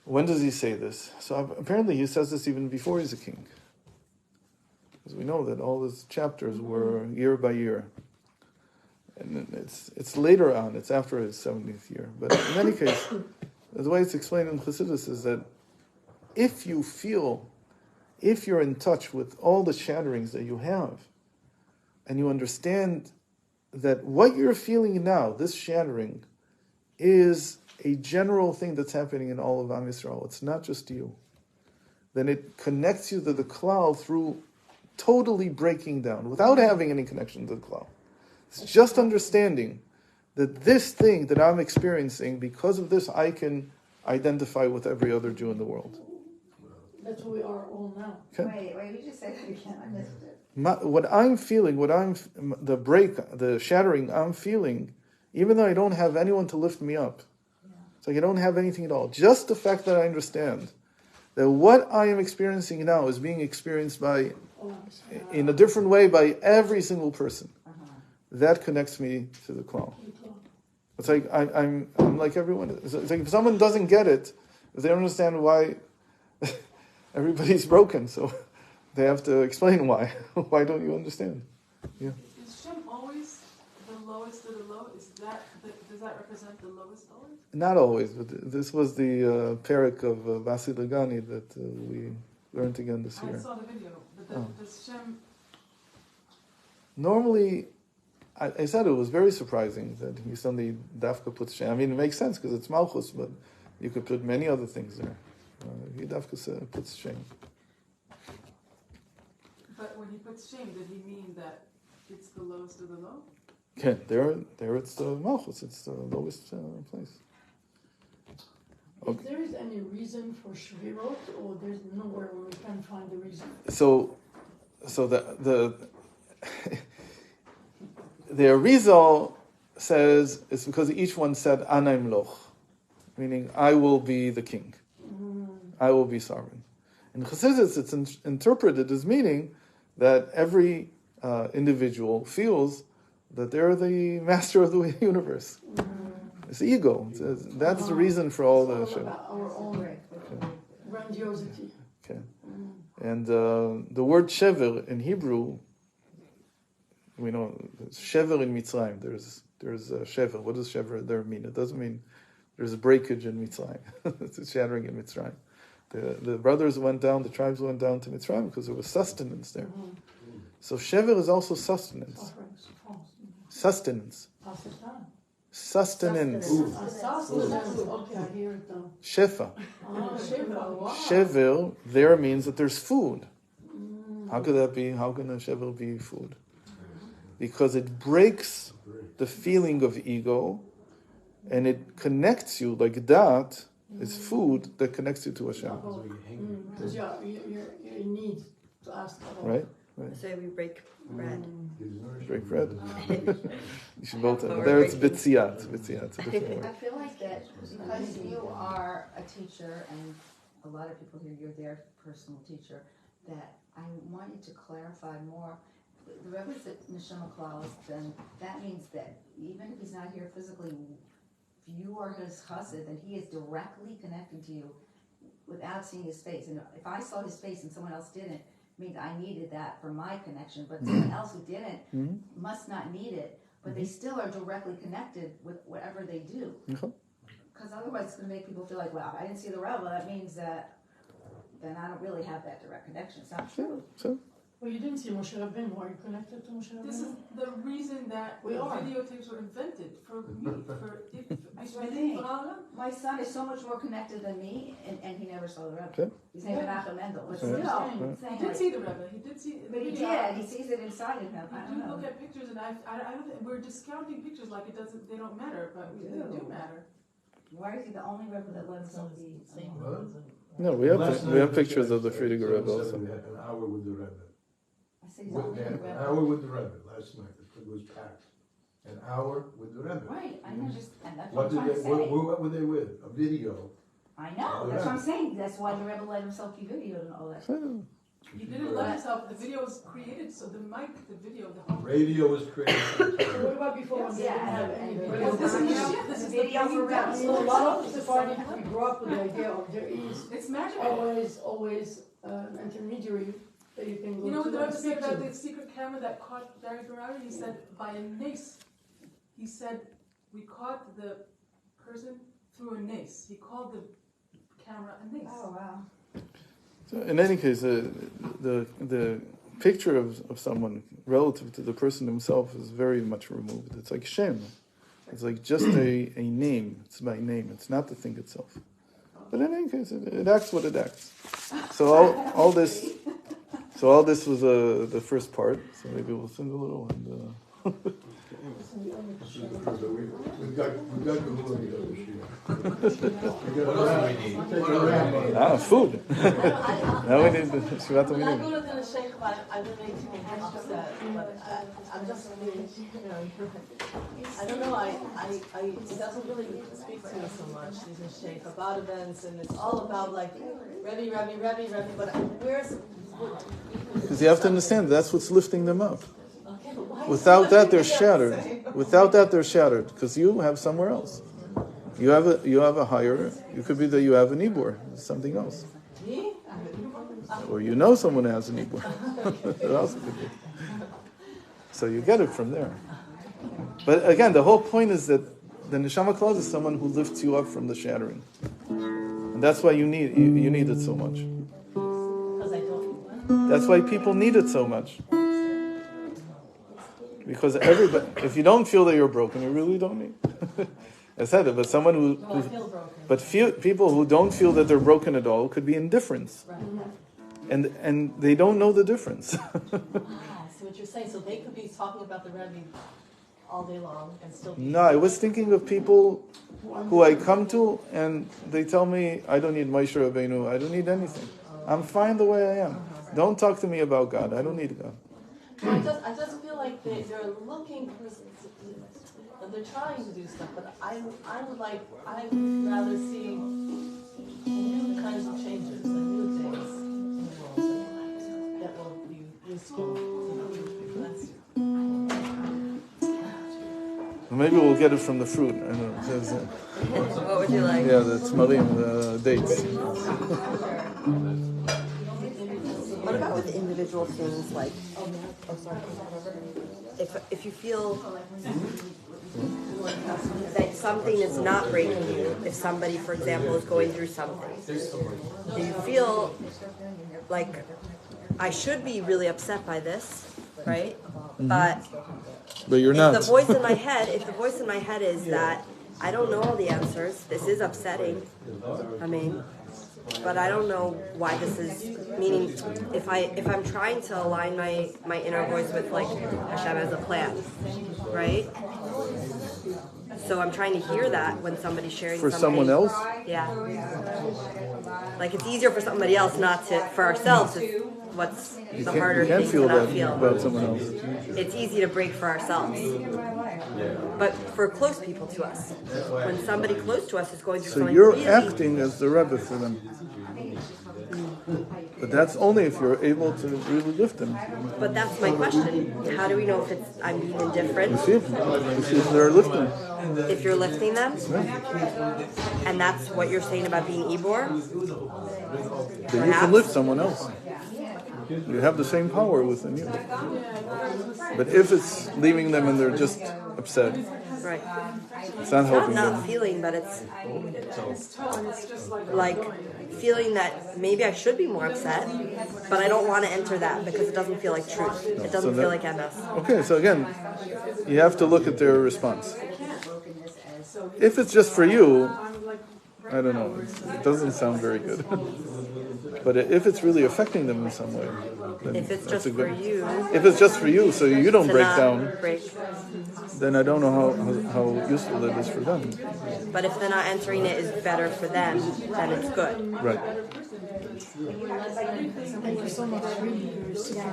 When does he say this? So apparently he says this even before he's a king. Because we know that all his chapters were year by year. And it's later on, it's after his 70th year. But in any case, the way it's explained in Chassidus is that if you're in touch with all the shatterings that you have, and you understand that what you're feeling now, this shattering, is a general thing that's happening in all of Am Yisrael. It's not just you. Then it connects you to the Clal through totally breaking down, without having any connection to the Clal. It's just understanding that this thing that I'm experiencing, because of this, I can identify with every other Jew in the world. That's who we are all now. Okay? Wait, you just said that again, I missed it. What I'm feeling, the shattering I'm feeling, even though I don't have anyone to lift me up, it's like I don't have anything at all. Just the fact that I understand that what I am experiencing now is being experienced in a different way by every single person. That connects me to the Clal. It's like I'm like everyone. It's like if someone doesn't get it, if they don't understand why everybody's broken, so they have to explain why. Why don't you understand? Yeah. Is Shem always the lowest of the low? Does that represent the lowest always? Not always, but this was the parak of Vasi Lagani that we learned again this year. I saw the video, but does Shem... Normally, I said it was very surprising that he suddenly dafka puts Shem. I mean, it makes sense because it's Malchus, but you could put many other things there. He dafka puts Shem. But when he puts Shem, did he mean that it's the lowest of the low? Okay, there it's the Malchus, it's the lowest place. If there is any reason for Shvirot, or there's nowhere where we can find the reason? So the the Arizal says it's because each one said Anaim Loch, meaning I will be the king, I will be sovereign. In Chassidus, it's interpreted as meaning that every individual feels that they're the master of the universe. It's ego. That's the reason for all the It's all about our own grandiosity. Okay. And the word shever in Hebrew, we know shever in Mitzrayim. There's shever. What does shever there mean? It doesn't mean there's a breakage in Mitzrayim. It's a shattering in Mitzrayim. The brothers went down, the tribes went down to Mitzrayim because there was sustenance there. So shever is also sustenance. Sustenance. Sustenance. Okay, I hear it now. Shefa. Wow. Shever there means that there's food. How could that be? How can a shever be food? Because it breaks the feeling of ego and it connects you, like that is food that connects you to Hashem. Because you're in need to ask for Right? Say we break bread. Break bread. You should both. There it's bitziyat. Bitziyat. I feel like that because you are a teacher and a lot of people here, you're their personal teacher, that I want you to clarify more. The Rebbe said Neshama Clal, then that means that even if he's not here physically, you are his chassid and he is directly connecting to you without seeing his face. And if I saw his face and someone else didn't, means I needed that for my connection, but someone else who didn't must not need it, but they still are directly connected with whatever they do. Because otherwise it's going to make people feel like, well, I didn't see the Rebbe, that means that then I don't really have that direct connection. It's not true. Well, you didn't see Moshe Rabbeinu. Are you connected to Moshe Rabbeinu? This is the reason that videotapes were invented for me. My son is so much more connected than me, and he never saw the Rebbe. He's named Menachem Mendel, but still, he did see the Rebbe. He did see. But he did. He sees it inside of him. I don't know. Look at pictures, and I don't. We're discounting pictures like it doesn't. They don't matter, but they do matter. Why is he the only Rebbe that lets himself be? No, we have pictures of the Friediger Rebbe also. We had an hour with the Rebbe. An hour hour with the Rebbe last night. It was packed. An hour with the Rebbe. Right, I know. And that's what I'm trying to say. What were they with? A video. I know. That's what I'm saying. That's why the Rebbe let himself be videoed and all that. He didn't let himself. The video was created, so the mic, the video, the whole radio was created. What about before when they didn't have any video? This is video for Rebbe. You know, a lot of the parties we grew up with the idea of there is it's magical. always an intermediary that you can go You know to. what the Rebbe said about the secret camera that caught Barry Ferrari? He said by a nace. He said we caught the person through a nace. He called the camera a nace. Oh wow. So in any case, the picture of someone relative to the person himself is very much removed. It's like Shem. It's like just a name. It's by name. It's not the thing itself. But in any case, it acts what it acts. So all this was the first part. So maybe we'll sing a little and. We've got the movie. What else do we need? Food. Now we need the Shvat When I Minim. go to the Sheikh, I don't make too many upset, but I'm just really, I don't know, it doesn't really speak to me so much, these Sheikh, about events, and it's all about like, Rebbe, but where's... Because you have to understand, that's what's lifting them up. Without that, they're shattered. Without that, they're shattered because you have somewhere else. You have a higher. You could be that you have an ibur, something else, or you know someone who has an ibur. What else could be? So you get it from there. But again, the whole point is that the neshama clause is someone who lifts you up from the shattering, and that's why you need it so much. That's why people need it so much. Because everybody, if you don't feel that you're broken, you really don't need. I said it, but someone people who don't feel that they're broken at all could be indifference, and they don't know the difference. So what you're saying, so they could be talking about the Rebbe all day long and still be. No, I was thinking of people who I come to and they tell me, I don't need Moshe Rabbeinu, I don't need anything. I'm fine the way I am. Don't talk to me about God. I don't need God. I just feel like they're looking for, they're trying to do stuff, but I'd rather see new kinds of changes and new things in the world that will be useful. Maybe we'll get it from the fruit. I don't know. It says, What would you like? yeah, the tzmarim, the dates. What about with individual things like, if you feel that something is not breaking you, if somebody, for example, is going through something, do you feel like I should be really upset by this, right? But you're not. If the voice in my head is that I don't know all the answers, this is upsetting. I mean, but I don't know why this is. Meaning, if I'm trying to align my inner voice with like Hashem has a plan, right? So I'm trying to hear that when somebody's sharing For something. someone else? Yeah. Like it's easier for somebody else, not to for ourselves. What's the harder thing to not feel about someone else. It's easy to break for ourselves. But for close people to us, when somebody close to us is going through So something you're really, acting as the Rebbe for them. But that's only if you're able to really lift them. But that's my question. How do we know if it's I'm being indifferent? You see if they're lifting. If you're lifting them? And that's what you're saying about being Ibor? Then you can lift someone else. You have the same power within you. But if it's leaving them and they're just upset, right. It's not helping not them. Feeling, but it's like feeling that maybe I should be more upset, but I don't want to enter that because it doesn't feel like truth. It doesn't feel like MS. Okay, so again, you have to look at their response. If it's just for you, I don't know, it doesn't sound very good. But if it's really affecting them in some way, then if it's that's just for you, if it's just for you, so you don't break down, break. then I don't know how useful it is for them. But if they're not entering it is better for them, then it's good. Right. Thank you so much. Really, you're super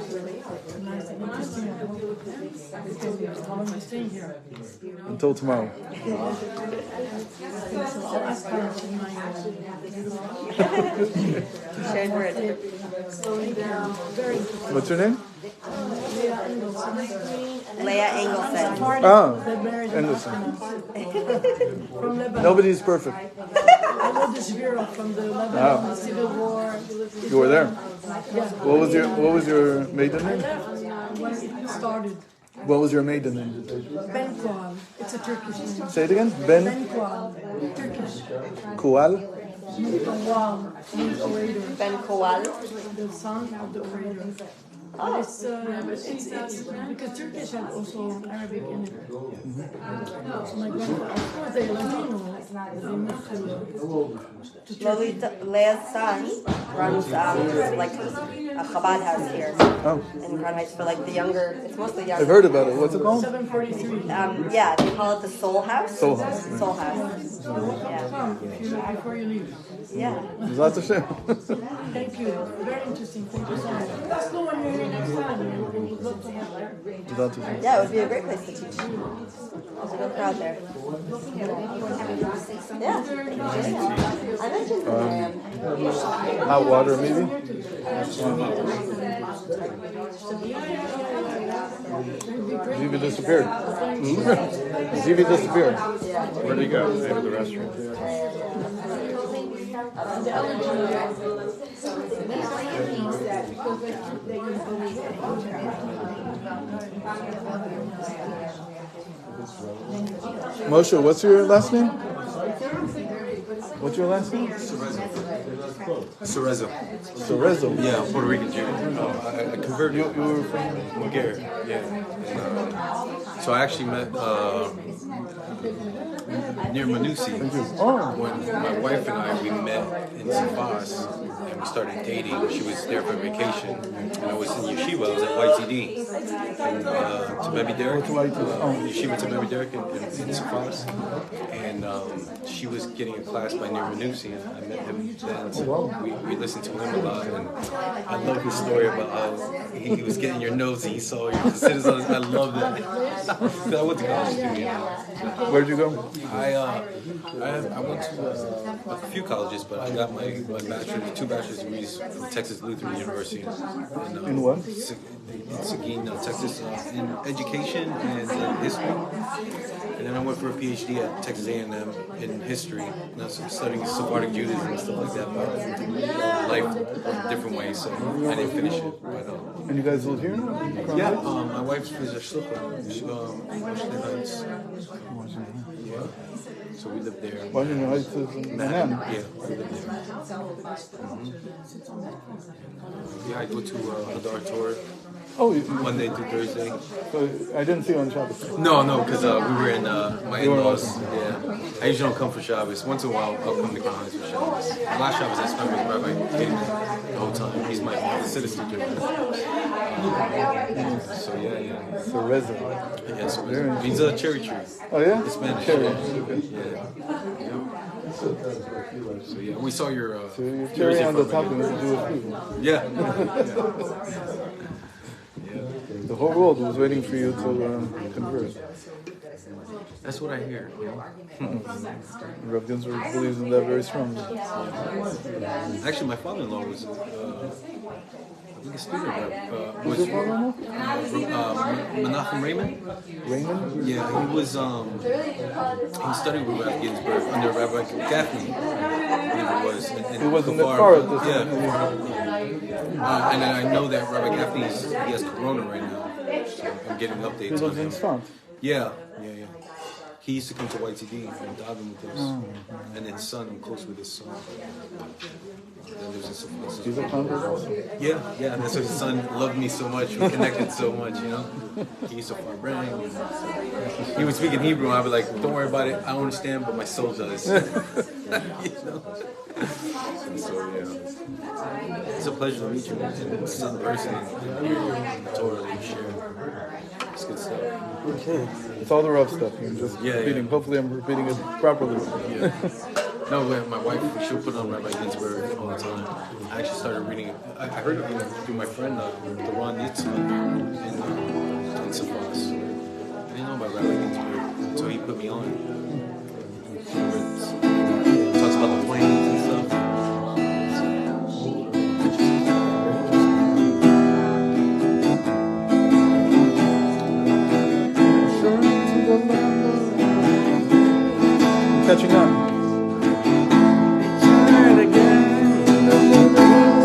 nice and interesting. How long are you staying here? Until tomorrow. So I'll ask her in my Shared word. What's your name? Leah Engelson. Anderson. Nobody's perfect. I know this bureau from the Lebanon Civil War. You were there. Yeah. What was your maiden name? When it started. What was your maiden name? Ben Kual. It's a Turkish name. Say it again. Ben Kual. Turkish. Kual. Kual means orator. Ben Kual. The son of the orator. But it's because Turkish has also Arabic in it. So my grandpa, of course, they're Latino. They moved to Lolita, Leah's son runs like a Chabad house here in Crown Heights for like the younger. It's mostly younger. I've heard about it. What's it called? 743. Yeah, they call it the Soul House. Soul House. Soul House. Yeah. Come before you leave. Yeah. Zat Hashem. Thank you. Very interesting. Thank you so much. Let's go when you're here next time. We would love to have you. Zat Hashem. Yeah, it would be a great place to teach. There's a good crowd there. Yeah. I mentioned Hot water, maybe? Zivi disappeared. Zivi disappeared. Where'd he go? Maybe the restroom. Moshe, what's your last name? What's your last name? Cerezo. Cerezo. Yeah, I'm Puerto Rican Jew. I converted. You were from Bulgaria. Yeah. And, so I actually met near Manusi. Oh. When my wife and I, we met in Shvat and we started dating. She was there for vacation, and I was in yeshiva. I was at YTD in Rebbe Derek, yeshiva to Rebbe Derek in Shvat, and she was getting a class by Nir Manusi, and I met him then. So we listened to him a lot, and I love his story about how he was getting your nose and he saw your citizens. I love that. I went to college too, you know. Where'd you go? I went to a few colleges, but I got my bachelor's, 2 bachelor's degrees from Texas Lutheran University. In what? In Seguin, Texas, in education and in history. And then I went for a PhD at Texas A&M in history. And I was studying Sephardic Judaism and stuff like that, but life went a different way, so I didn't finish it. But, And you guys live here now? yeah, my wife's is a shlucha, Washington Heights. Yeah. So we lived there. Washington Heights is in Manhattan. Yeah, we lived there. Yeah, I go to Hadar tour Oh, Monday through Thursday. so I didn't see you on Shabbos. No, because we were in my in-laws. Yeah, I usually don't come for Shabbos. Once in a while, I'll come to Collins for Shabbos. Last Shabbos, I spent with Rabbi David the whole time. He's my citizen teacher. So yeah. So resident. Yeah, so it means a cherry tree. Oh yeah? It's Spanish. Cherry. Yeah. So yeah, we saw your. So your cherry on the top of the Jewish people. Yeah. The whole world was waiting for you to convert. That's what I hear. Rav Ginsburg believes in that very strongly. Actually, my father-in-law was, I think, a student of Who's your father-in-law? Menachem Raymond. Raymond? Yeah, he was. He studied with Rav Ginsburg under Rabbi Gaffney. He was in the car at this Yeah. time. And then I know that Rabbi Gaffney he has corona right now. So I'm getting updates. He lives in Sfat. Yeah. He used to come to YTD and daven with us. And then his son, I'm close with his son. That lives in Safas. He's a convert also. Yeah. That's why his son loved me so much. We connected so much, you know. He used to bring. He would speak in Hebrew, and I'd be like, "Don't worry about it. I don't understand, but my soul does." You know? So yeah, it's a pleasure to meet you and sit in person and totally share. It's good stuff. Okay. It's all the rough stuff. You're just repeating. Hopefully I'm repeating it properly. Yeah. No, my wife, she'll put on Rabbi Ginsburg all the time. I actually started reading it. I heard it through my friend, the Ron Yitzhak in Safas. I didn't know about Rabbi Ginsburg until he put me on. It talks about the planes and stuff. Catching on. Turn again,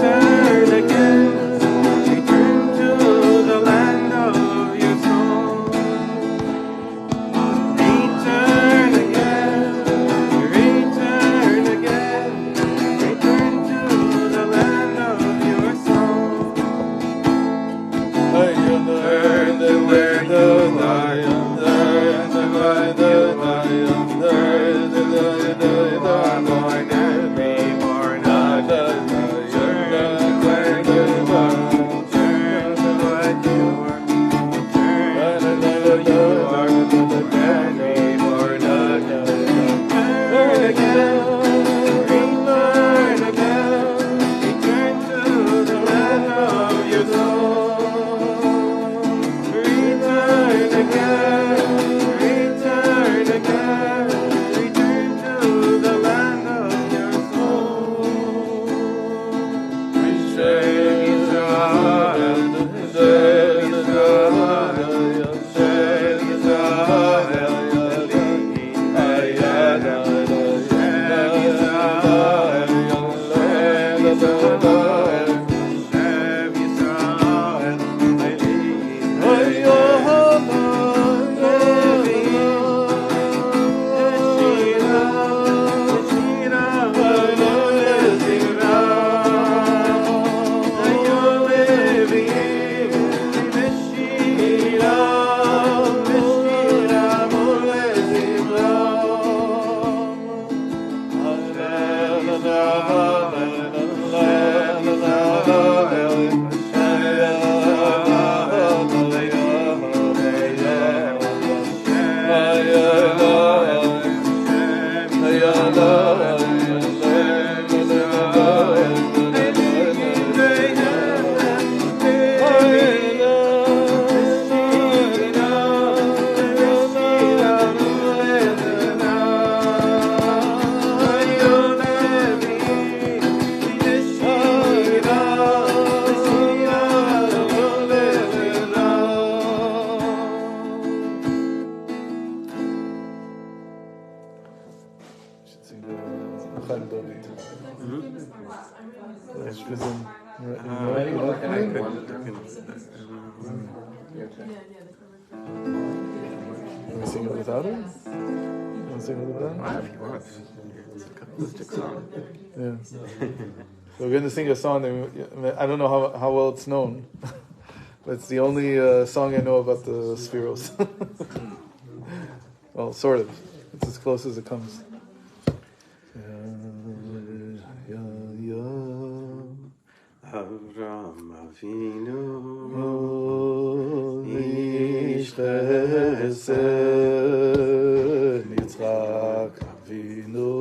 turn again, return to the land of your soul. Return again, return to the land of your soul. Chaim David. Can we sing it without it? Can we sing it without it? If you want. It's a Kabbalistic song. Yeah. So we're going to sing a song that I don't know how well it's known, but it's the only song I know about the spheros. Well, sort of. It's as close as it comes. Avram Avinu Ish Chesed Yitzchak Avinu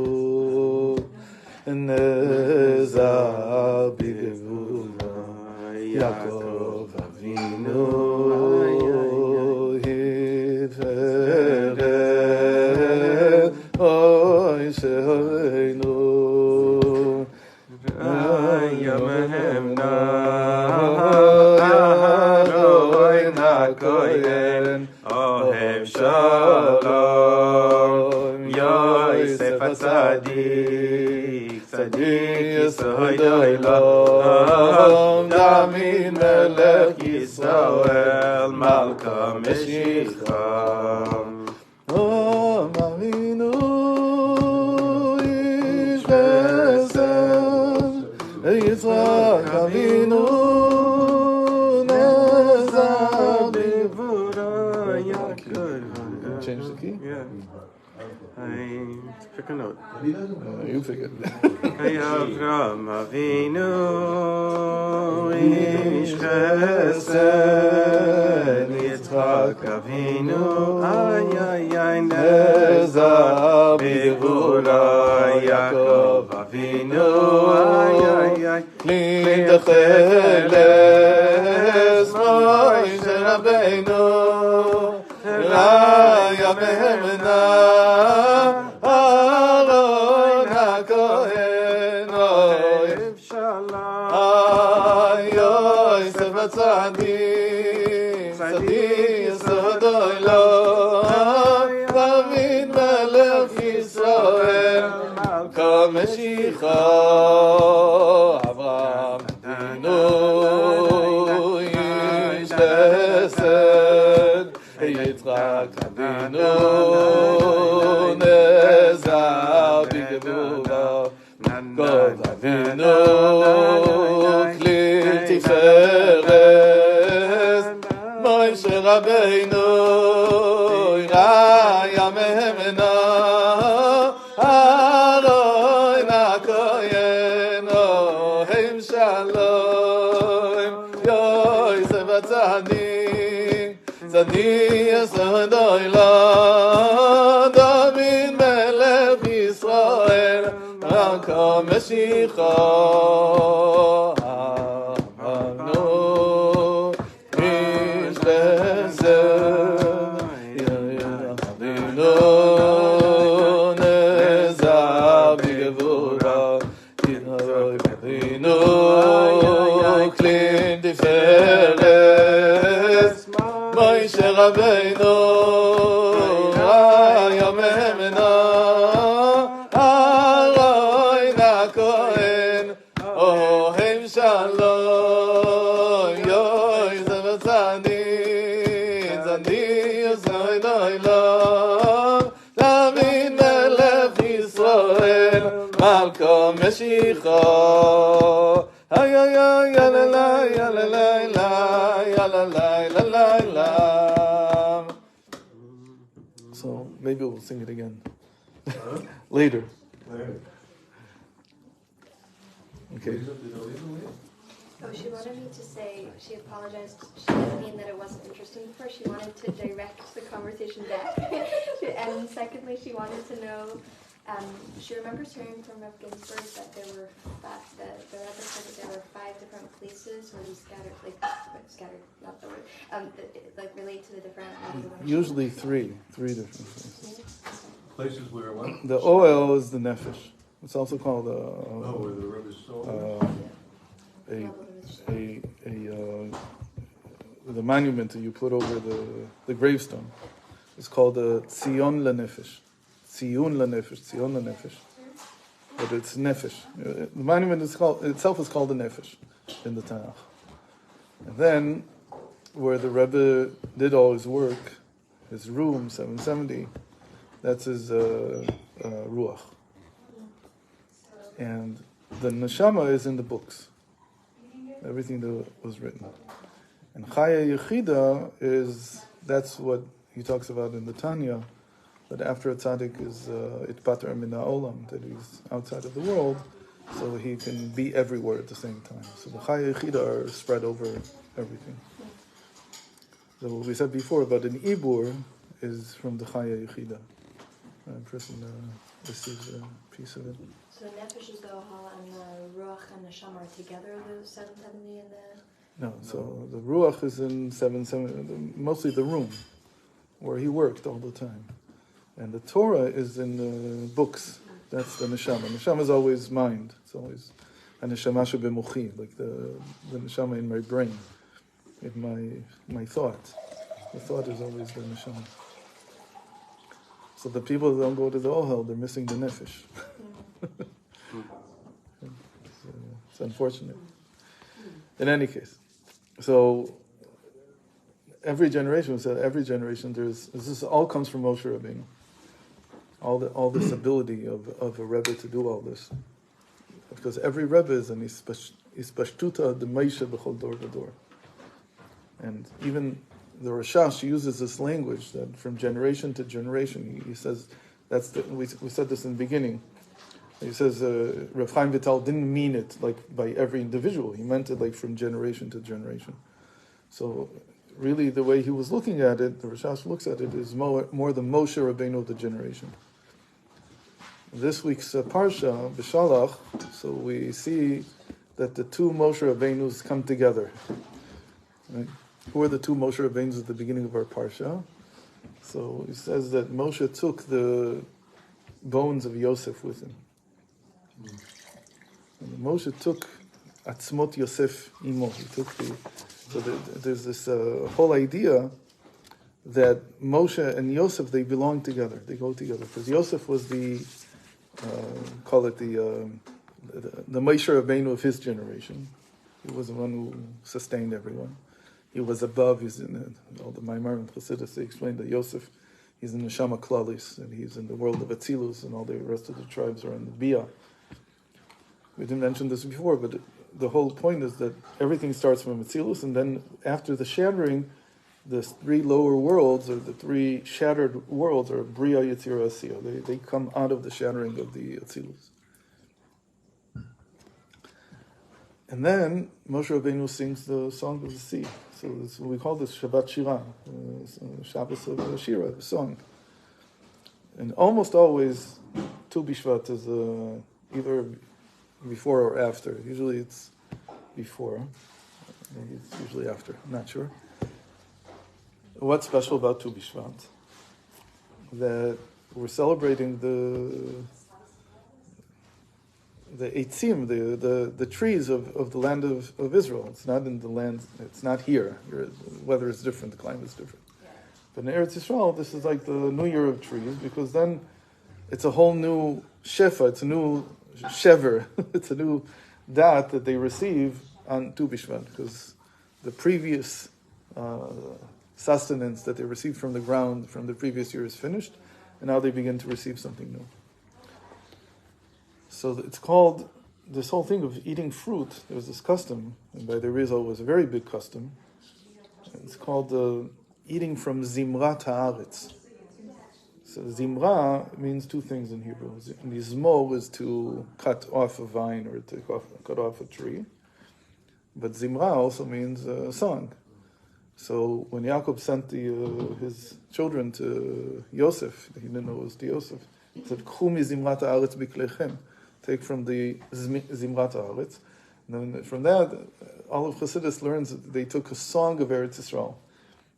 Nezar B'Gevura Yaakov Avinu Hiferet Oy Sheinu Kohen Ohev Shalom Yosef HaTzadik Tzadik Yisod Olam David Melech Yisrael Malka Meshicha Avinu Ish Chesed Yitzchak Avinu change the key? Yeah. I pick a note. You pick it. Avram Avinu Ish Chesed Yitzchak Avinu Ay Nezar B'Gvura Yaakov Avinu Ay Kli Decheles Moshe Rabbeinu Raya Mehemna Aaron HaKohen Ohev Shalom Yosef HaTzadik Tzadik Yisod Olam David Melech Yisrael Malka Meshicha Avram Avinu Ish Chesed Yitzchak Avinu Nezar B'Gevura Yaakov Avinu Kli Tiferet Moshe Rabbeinu Raya Mehemna Aaron HaKohen Ohev Shalom Yosef HaTzadik Tzadik Yisod Olam David Melech Yisrael Malka Meshicha Avinu Ish Chesed Avinu Nezar B'Gevura Avinu Kli Tiferet Moshe Rabbeinu Raya Mehemna Aaron HaKohen Ohev Shalom Yosef HaTzadik Tzadik Yisod Olam David Melech Yisrael Malka Meshicha Ay ay ay ya la la ya la la la ya la la la la la. So maybe we'll sing it again later. Okay. Oh, she wanted me to say, she apologized. She didn't mean that it wasn't interesting before. She wanted to direct the conversation back. And secondly, she wanted to know, she remembers hearing from Rebbe Ginsburg that there were, the Rebbe said that there were 5 different places where he scattered, not the word, like relate to the different. Usually three different places. Places where what? The oil is the nefesh. It's also called where the Rebbe's soul. The monument that you put over the gravestone is called the Tzion LaNefesh. Tziyun LaNefesh. Tzion LaNefesh. but it's nefesh. The monument itself is called a nefesh in the Tanakh. And then, where the Rebbe did all his work, his room, 770, that's his ruach. And the neshama is in the books, everything that was written. And Chaya Yechida that's what he talks about in the Tanya, that after a tzaddik is itpater min ha'olam, that he's outside of the world, so he can be everywhere at the same time. So the Chaya Yechida are spread over everything. So what we said before about an ibur is from the Chaya Yechida. A person receives a piece of it. So nefesh is the ohal and the ruach and the neshama are together, the 770 and the... No, so the ruach is in 770, mostly the room, where he worked all the time. And the Torah is in the books. That's the neshama. Neshama is always mind. It's always a neshama shebemochi, like the neshama in my brain, in my thought. The thought is always the neshama. So the people that don't go to the ohel, they're missing the nefesh. It's unfortunate. In any case, so every generation, this all comes from Moshe Rabbeinu. All this ability of a Rebbe to do all this, because every Rebbe is an ispashtuta the Moshe b'chol dor v'dor, and even the Rashash uses this language that from generation to generation, he says we said this in the beginning. He says Rav Chaim Vital didn't mean it like by every individual. He meant it like from generation to generation. So really the way he was looking at it, the Rashash looks at it, is more the Moshe Rabbeinu of the generation. This week's Parsha, B'Shalach, so we see that the two Moshe Rabbeinus come together. Right? Who are the two Moshe Rabbeinus at the beginning of our Parsha? So he says that Moshe took the bones of Yosef with him. And Moshe took Atzmot Yosef Imo. He took there's this whole idea that Moshe and Yosef, they belong together. They go together. Because Yosef was the Moshe Rabbeinu of his generation. He was the one who sustained everyone. He was above. He's in all the Maimar and Chassidus. They explained that Yosef, he's in the Neshama Klalis, and he's in the world of Atzilus, and all the rest of the tribes are in the Bia. We didn't mention this before, but the whole point is that everything starts from Atzilus, and then after the shattering, the three lower worlds, or the three shattered worlds, are Bria, Yetzirah, Asiyah. They come out of the shattering of the Atzilus. And then Moshe Rabbeinu sings the Song of the Sea. So we call this Shabbat Shirah, Shabbos of Shira, the song. And almost always, Tu Bishvat is either before or after. Usually it's before. Maybe it's usually after. I'm not sure. What's special about Tu Bishvat? That we're celebrating the eitzim, the trees of the land of Israel. It's not in the land. It's not here. The weather is different. The climate is different. But in Eretz Yisrael, this is like the New Year of trees, because then it's a whole new shefa. It's a new shever. It's a new dat that they receive on Tu Bishvat, because the previous sustenance that they received from the ground from the previous year is finished, and now they begin to receive something new. So it's called, this whole thing of eating fruit, there was this custom, and by the Rizal was a very big custom. It's called eating from Zimrat Haaretz. So Zimra means two things in Hebrew. Nizmo is to cut off a vine or to cut off a tree. But Zimra also means a song. So when Yaakov sent his children to Yosef, he didn't know it was to Yosef, he said, K'chu mi Zimrat Haaretz b'klechem. Take from the Zimrat Haaretz. And then from that, all of Chassidus learns that they took a song of Eretz Yisrael.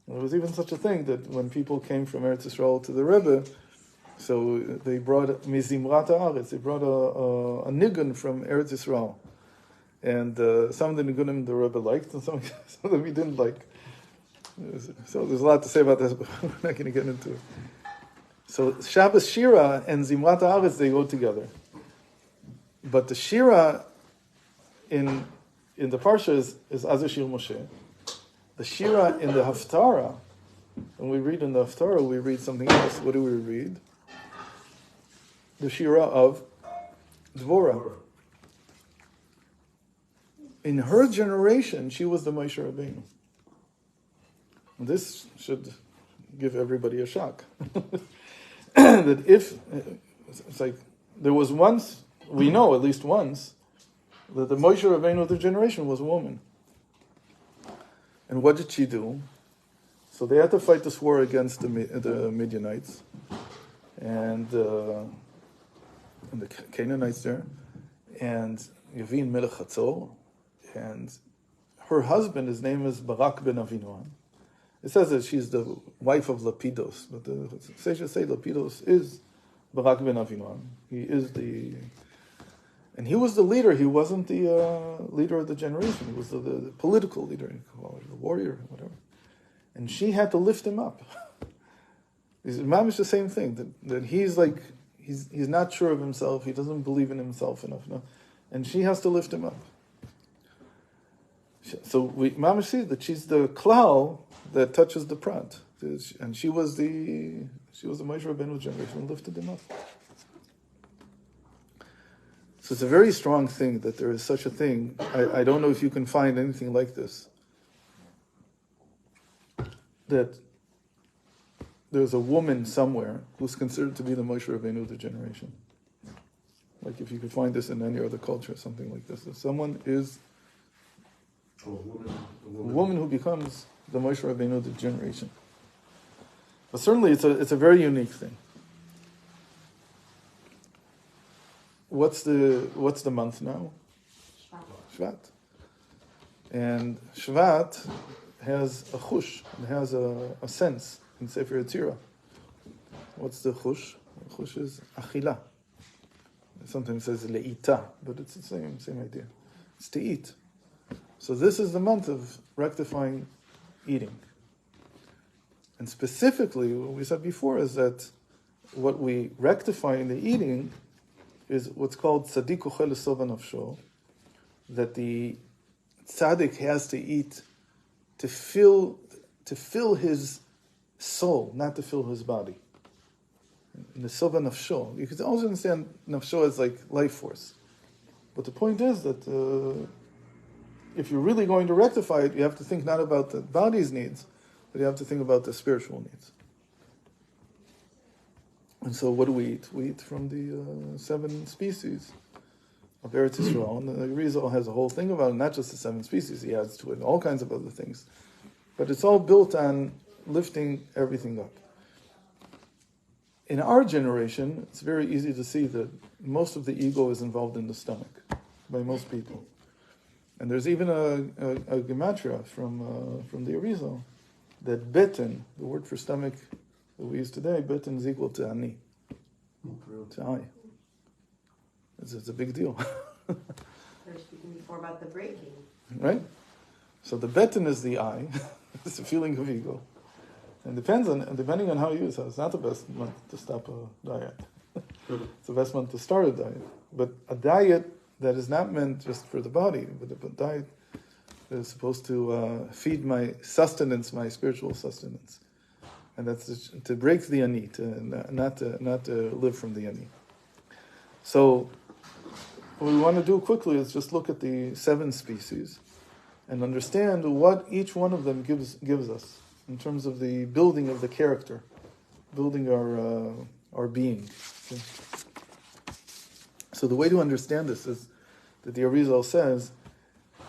And there was even such a thing that when people came from Eretz Yisrael to the Rebbe, so they brought Mizimrat Haaretz, they brought a nigun from Eretz Yisrael. And some of the nigunim the Rebbe liked, and some of them he didn't like. So there's a lot to say about this, but we're not going to get into it. So Shabbos Shira and Zimrat Haaretz, they go together. But the Shira in the Parsha is Azashir Moshe. The Shira in the Haftarah, when we read in the Haftarah, we read something else. What do we read? The Shira of Dvorah. In her generation, she was the Moshe Rabbeinu. And this should give everybody a shock. That if, it's like, there was once, we know at least once, that the Moshe Rabbeinu of the generation was a woman. And what did she do? So they had to fight this war against the Midianites and the Canaanites there, and Yavin Melech Hatzor, and her husband, his name is Barak ben Avinoam. It says that she's the wife of Lapidos, but the sages say Lapidos is Barak ben Avinoam. He is and he was the leader. He wasn't the leader of the generation. He was the political leader, the warrior, whatever. And she had to lift him up. It's the same thing, that he's like, he's not sure of himself, he doesn't believe in himself enough, no? And she has to lift him up. So Mamish sees that she's the Clal that touches the Prat. And she was the Moshe Rabbeinu generation and lifted him up. So it's a very strong thing that there is such a thing. I don't know if you can find anything like this. That there's a woman somewhere who's considered to be the Moshe Rabbeinu of the generation. Like if you could find this in any other culture, something like this. That someone is a woman who becomes the Moshe Rabbeinu of the generation. But certainly it's a very unique thing. What's the month now? Shvat. And Shvat has a chush, it has a sense in Sefer Yetzirah. What's the chush? The chush is achila. Sometimes it says le'ita, but it's the same idea. It's to eat. So this is the month of rectifying eating. And specifically, what we said before is that what we rectify in the eating is what's called tzaddik ochel esova nafsho, that the tzaddik has to eat to fill his soul, not to fill his body. In the sova nafsho, you can also understand nafsho as like life force. But the point is that if you're really going to rectify it, you have to think not about the body's needs, but you have to think about the spiritual needs. And so what do we eat? We eat from the 7 species of Eretz Yisrael. And the Rizal has a whole thing about it, not just the 7 species, he adds to it all kinds of other things. But it's all built on lifting everything up. In our generation, it's very easy to see that most of the ego is involved in the stomach, by most people. And there's even a gematria from the Arizal, that beten, the word for stomach that we use today, beten is equal to ani, to I. It's a big deal. We were speaking before about the breaking. Right? So the beten is the I, it's a feeling of ego. And depending on how you use it, it's not the best month to stop a diet. It's the best month to start a diet. But a diet that is not meant just for the body, but a diet that is supposed to feed my sustenance, my spiritual sustenance. And that's to break the ani, not to live from the ani. So what we want to do quickly is just look at the 7 species and understand what each one of them gives us in terms of the building of the character, building our being. Okay. So the way to understand this is that the Arizal says,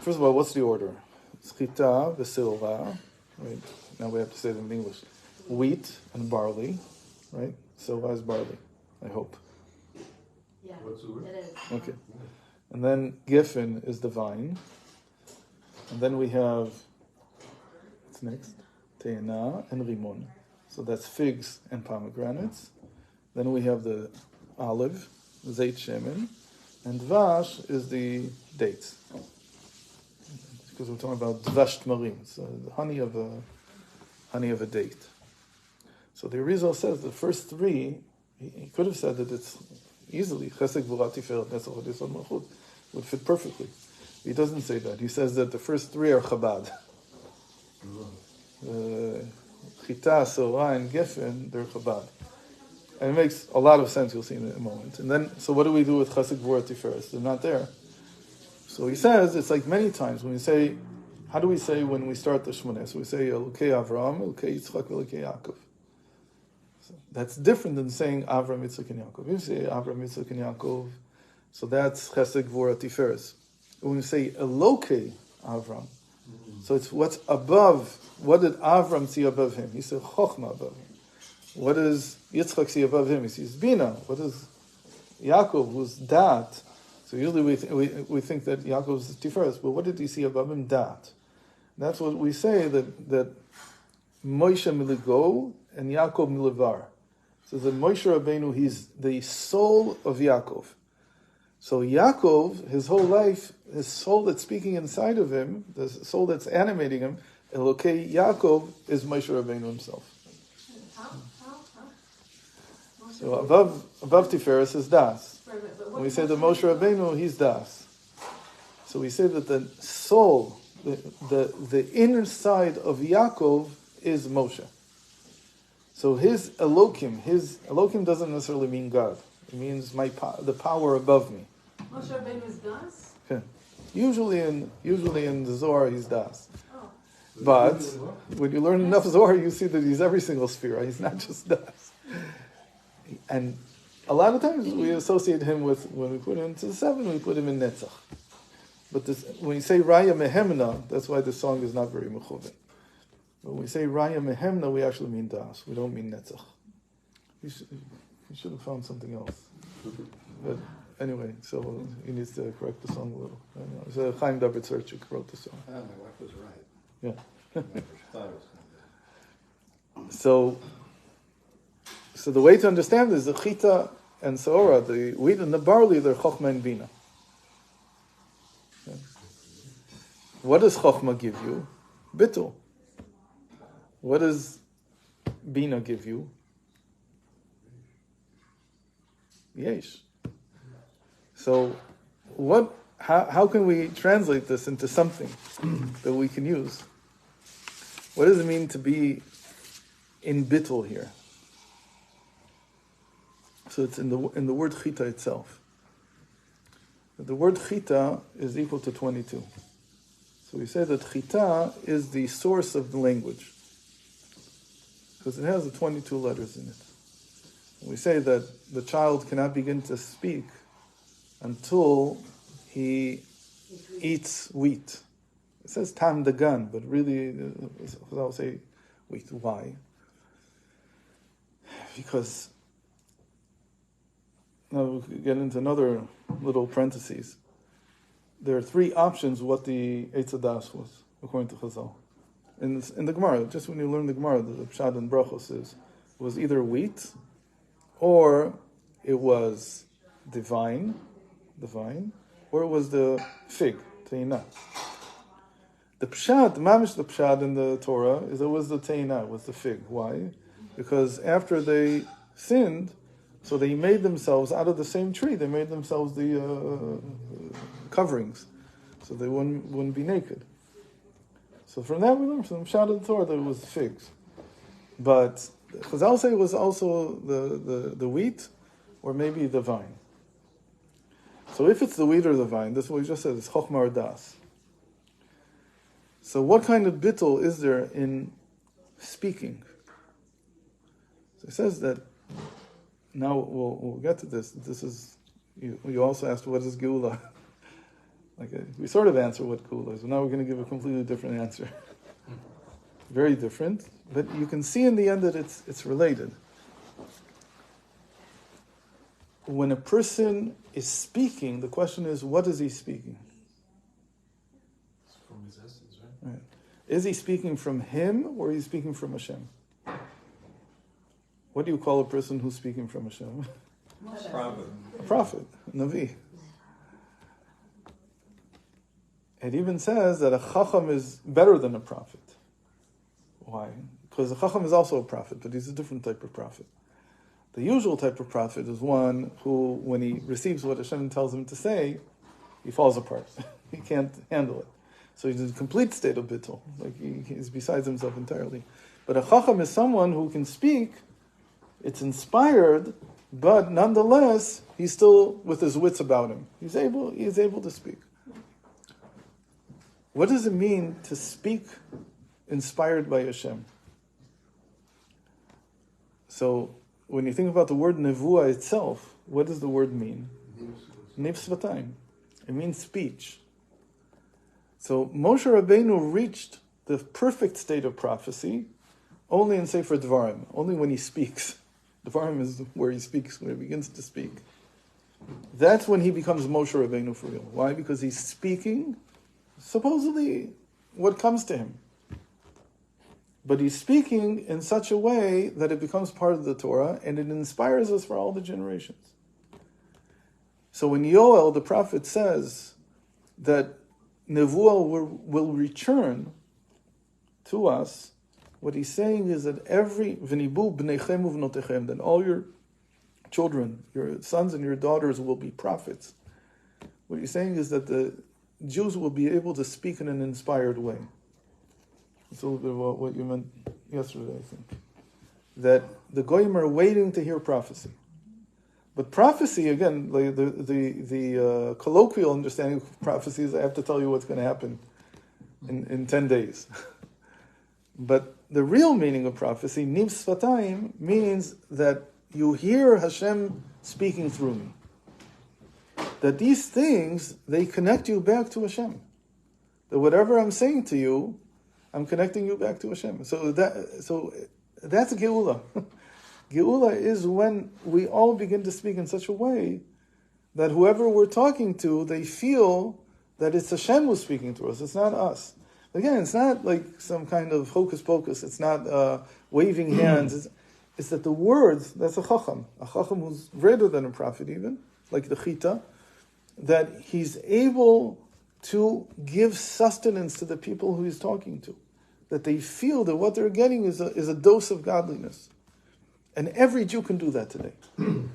first of all, what's the order? Schita, v'silva, right? Now we have to say them in English. Wheat and barley, right? Silva is barley, I hope. Yeah, What's the word? it is. Okay. And then Giffen is the vine. And then we have, what's next? Te'ena and Rimon. So that's figs and pomegranates. Then we have the olive, Zeit Shemen. And Dvash is the dates. Because we're talking about Dvash Tmarim, so the honey of a date. So the Arizal says the first 3, he could have said that it's easily. Chesed Gvura Tiferet Netzach Hod Yesod Malchut would fit perfectly. He doesn't say that. He says that the first three are Chabad. Chita, Sorah, and Geffen, they're Chabad. And it makes a lot of sense, you'll see in a moment. And then, so what do we do with Chesed Gvura Tiferet? They're not there. So he says, it's like many times when we say, how do we say when we start the Shmoneh? So we say, Elokei Avraham, Elokei Yitzchak, Elokei Yaakov. So that's different than saying Avram, Yitzchak, and Yaakov. If you say Avram, Yitzchak, and Yaakov, so that's Chesed Gvura Tiferet. When we say Elokei Avram, so it's what's above. What did Avram see above him? He said Chochmah above him. What does Yitzchak see above him? He sees Bina. What does Yaakov, who's Dat? So usually we think that Yaakov is Tiferes, but what did he see above him? Dat. That's what we say, that Moshe Miligo and Yaakov Milivar. So that Moshe Rabbeinu, he's the soul of Yaakov. So Yaakov, his whole life, his soul that's speaking inside of him, the soul that's animating him, Elokei Yaakov is Moshe Rabbeinu himself. So above Tiferes is Das. When we say the Moshe Rabbeinu, he's Das. So we say that the soul, the inner side of Yaakov is Moshe. So his Elokim doesn't necessarily mean God. It means the power above me. Moshe Rabbeinu is Das? Okay. Usually in the Zohar he's Das. Oh. But when you learn enough Zohar, you see that he's every single sphere. He's not just Das. And a lot of times we associate him with, when we put him into the seven, we put him in Netzach. But when you say Raya Mehemna, that's why the song is not very mechuven. When we say Raya Mehemna, we actually mean Das. We don't mean Netzach. You should have found something else. But anyway, so he needs to correct the song a little. So Chaim David Serchik wrote the song. My wife was right. Yeah. I thought it was So the way to understand is the Chita and Seorah, the wheat and the barley, they're Chochmah and Bina. Okay. What does Chochmah give you? Bittul. What does Bina give you? Yesh. So how can we translate this into something that we can use? What does it mean to be in Bittul here? So it's in the word chita itself. The word chita is equal to 22. So we say that chita is the source of the language, because it has the 22 letters in it. And we say that the child cannot begin to speak until he eats wheat. It says tam dagan, but really, I'll say wheat. Why? Because now we get into another little parentheses. There are three options what the Eitz Hadas was, according to Chazal. In the Gemara, just when you learn the Gemara, the Pshad and Brachos is, it was either wheat, or it was the vine, or it was the fig, teina. The Pshad, mamish the Pshad in the Torah, is it was the teina, was the fig. Why? Because after they sinned, so they made themselves, out of the same tree, they made themselves the coverings, so they wouldn't be naked. So from that we learned, from the Pshat of the Torah, that it was the figs. But Chazal say it was also the wheat, or maybe the vine. So if it's the wheat or the vine, that's what we just said, it's Chochmah or Das. So what kind of bittul is there in speaking? So it says that, now we'll get to this. This is, you also asked, what is Geula? We sort of answer what Geula is, but now we're going to give a completely different answer. Very different, but you can see in the end that it's related. When a person is speaking, the question is, what is he speaking? It's from his essence, right? Is he speaking from him, or is he speaking from Hashem? What do you call a person who's speaking from Hashem? Prophet. A prophet, a Navi. It even says that a Chacham is better than a prophet. Why? Because a Chacham is also a prophet, but he's a different type of prophet. The usual type of prophet is one who, when he receives what Hashem tells him to say, he falls apart. He can't handle it. So he's in a complete state of bittul, like he's besides himself entirely. But a chacham is someone who can speak, it's inspired, but nonetheless, he's still with his wits about him. He's able to speak. What does it mean to speak inspired by Hashem? So, when you think about the word nevuah itself, what does the word mean? Niv svatayim. It means speech. So Moshe Rabbeinu reached the perfect state of prophecy only in Sefer Dvarim, only when he speaks. Dvarim is where he speaks, when he begins to speak. That's when he becomes Moshe Rabbeinu for real. Why? Because he's speaking, supposedly, what comes to him. But he's speaking in such a way that it becomes part of the Torah and it inspires us for all the generations. So when Yoel, the prophet, says that Nevuah will return to us, what he's saying is that V'nibu b'neichem uvnotechem, that all your children, your sons and your daughters will be prophets. What he's saying is that the Jews will be able to speak in an inspired way. It's a little bit about what you meant yesterday, I think. That the Goyim are waiting to hear prophecy. But prophecy, again, the colloquial understanding of prophecy is I have to tell you what's going to happen in 10 days. But the real meaning of prophecy, niv svatayim, means that you hear Hashem speaking through me. That these things, they connect you back to Hashem. That whatever I'm saying to you, I'm connecting you back to Hashem. So that's Geula. Geula is when we all begin to speak in such a way that whoever we're talking to, they feel that it's Hashem who's speaking to us. It's not us. Again, it's not like some kind of hocus pocus. It's not waving hands. It's that the words, that's a chacham who's greater than a prophet even, like the chita, that he's able to give sustenance to the people who he's talking to. That they feel that what they're getting is a dose of godliness. And every Jew can do that today. And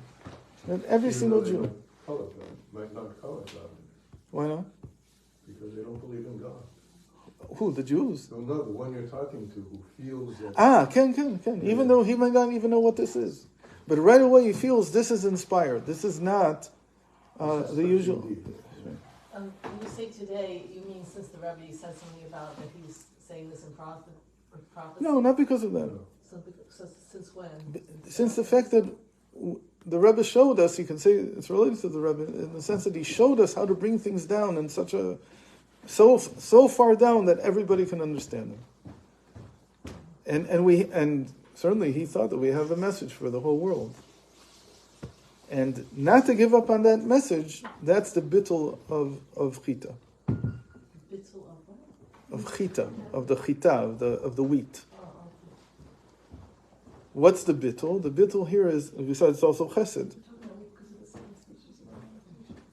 every single Jew. Might not call it God. Why not? Because they don't believe in God. Who, the Jews? No, the one you're talking to who feels that... Can. Even though he might not even know what this is. But right away he feels this is inspired. This is not the usual... When you say today, you mean since the Rebbe said something about that he's saying this in prophecy? No, not because of that. No. So since when? Since the fact that the Rebbe showed us, you can say it's related to the Rebbe, in the sense that he showed us how to bring things down in such a... So far down that everybody can understand them. And certainly he thought that we have a message for the whole world. And not to give up on that message, that's the bittul of chita. Bittul of what? Of chita, of the chita, of the wheat. What's the bittul? The bittul here is, besides also chesed,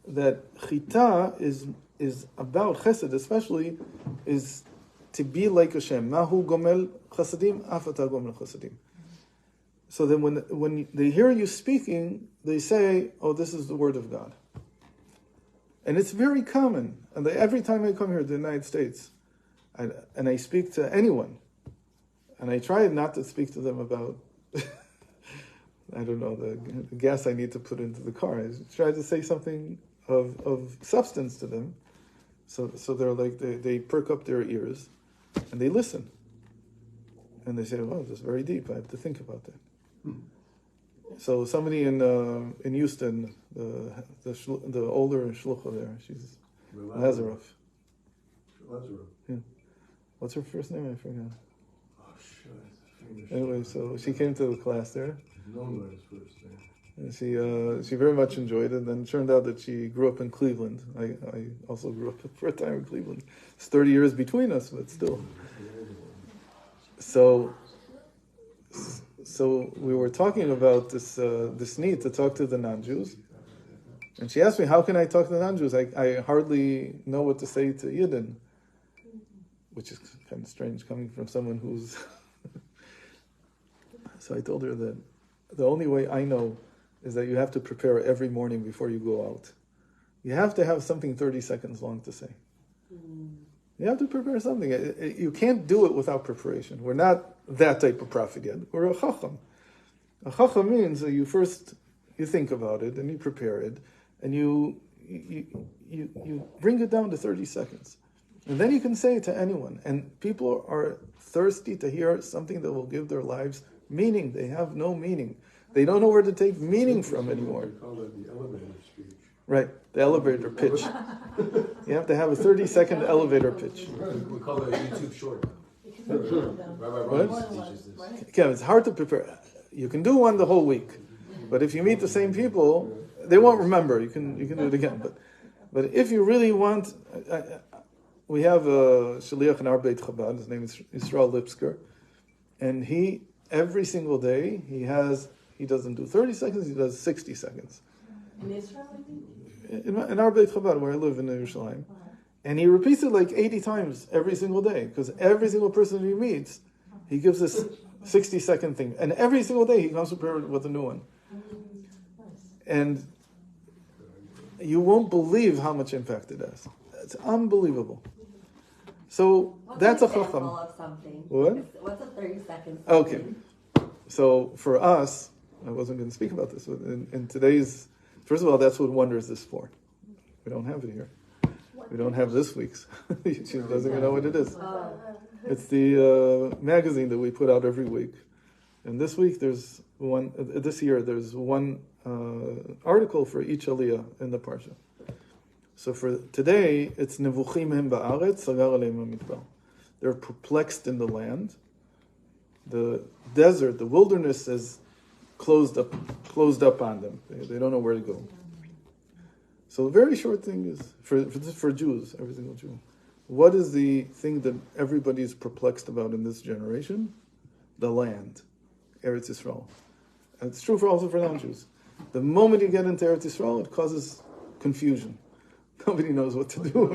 that chita is about chesed, especially, is to be like Hashem. Mahu gomel chasedim, afata gomel chasedim. So then when they hear you speaking, they say, oh, this is the word of God. And it's very common. And every time I come here to the United States, and I speak to anyone, and I try not to speak to them about, I don't know, the gas I need to put into the car. I try to say something of substance to them. So they're like, they perk up their ears, and they listen. And they say, well, this is very deep. I have to think about that. So somebody in Houston, the older shlucha there, she's Lazarov. Yeah. What's her first name? I forgot. Oh, shit. Anyway, so she came to the class there. No one knows his first name. And she very much enjoyed it. And then it turned out that she grew up in Cleveland. I also grew up for a time in Cleveland. It's 30 years between us, but still. So we were talking about this need to talk to the non-Jews. And she asked me, how can I talk to the non-Jews? I hardly know what to say to Yidden, which is kind of strange coming from someone who's... So I told her that the only way I know is that you have to prepare every morning before you go out. You have to have something 30 seconds long to say. You have to prepare something. You can't do it without preparation. We're not that type of prophet yet. We're a chacham. A chacham means that you think about it and you prepare it and you bring it down to 30 seconds. And then you can say it to anyone. And people are thirsty to hear something that will give their lives meaning. They have no meaning. They don't know where to take meaning from anymore. We call that the elevator speech. Right, the elevator pitch. You have to have a 30-second elevator pitch. We call it a YouTube short. Rabbi Ron teaches this. Kevin, it's hard to prepare. You can do one the whole week. But if you meet the same people, they won't remember. You can do it again. But if you really want... we have a shaliach in our Beit Chabad. His name is Yisrael Lipsker. And every single day, he doesn't do 30 seconds, he does 60 seconds. In Israel, I think? In our Beit Chabad, where I live in Yerushalayim. And he repeats it like 80 times every single day, because every single person he meets, he gives this 60-second thing. And every single day, he comes prepared with a new one. And you won't believe how much impact it has. It's unbelievable. So that's a chacham. Of something? What? What's a 30-second? Okay. So for us, I wasn't going to speak about this, but in today's, first of all, that's what Wonders is for. We don't have it here. We don't have this week's. She doesn't even know what it is. It's the magazine that we put out every week. And this week there's one, this year there's one article for each aliyah in the parsha. So for today, it's Nevuchim hem ba'aretz, sagar aleim ha'midbar. They're perplexed in the land. The desert, the wilderness is closed up on them. They don't know where to go. So a very short thing is, for Jews, every single Jew, what is the thing that everybody is perplexed about in this generation? The land, Eretz Yisrael. And it's true also for non-Jews. The moment you get into Eretz Yisrael, it causes confusion. Nobody knows what to do.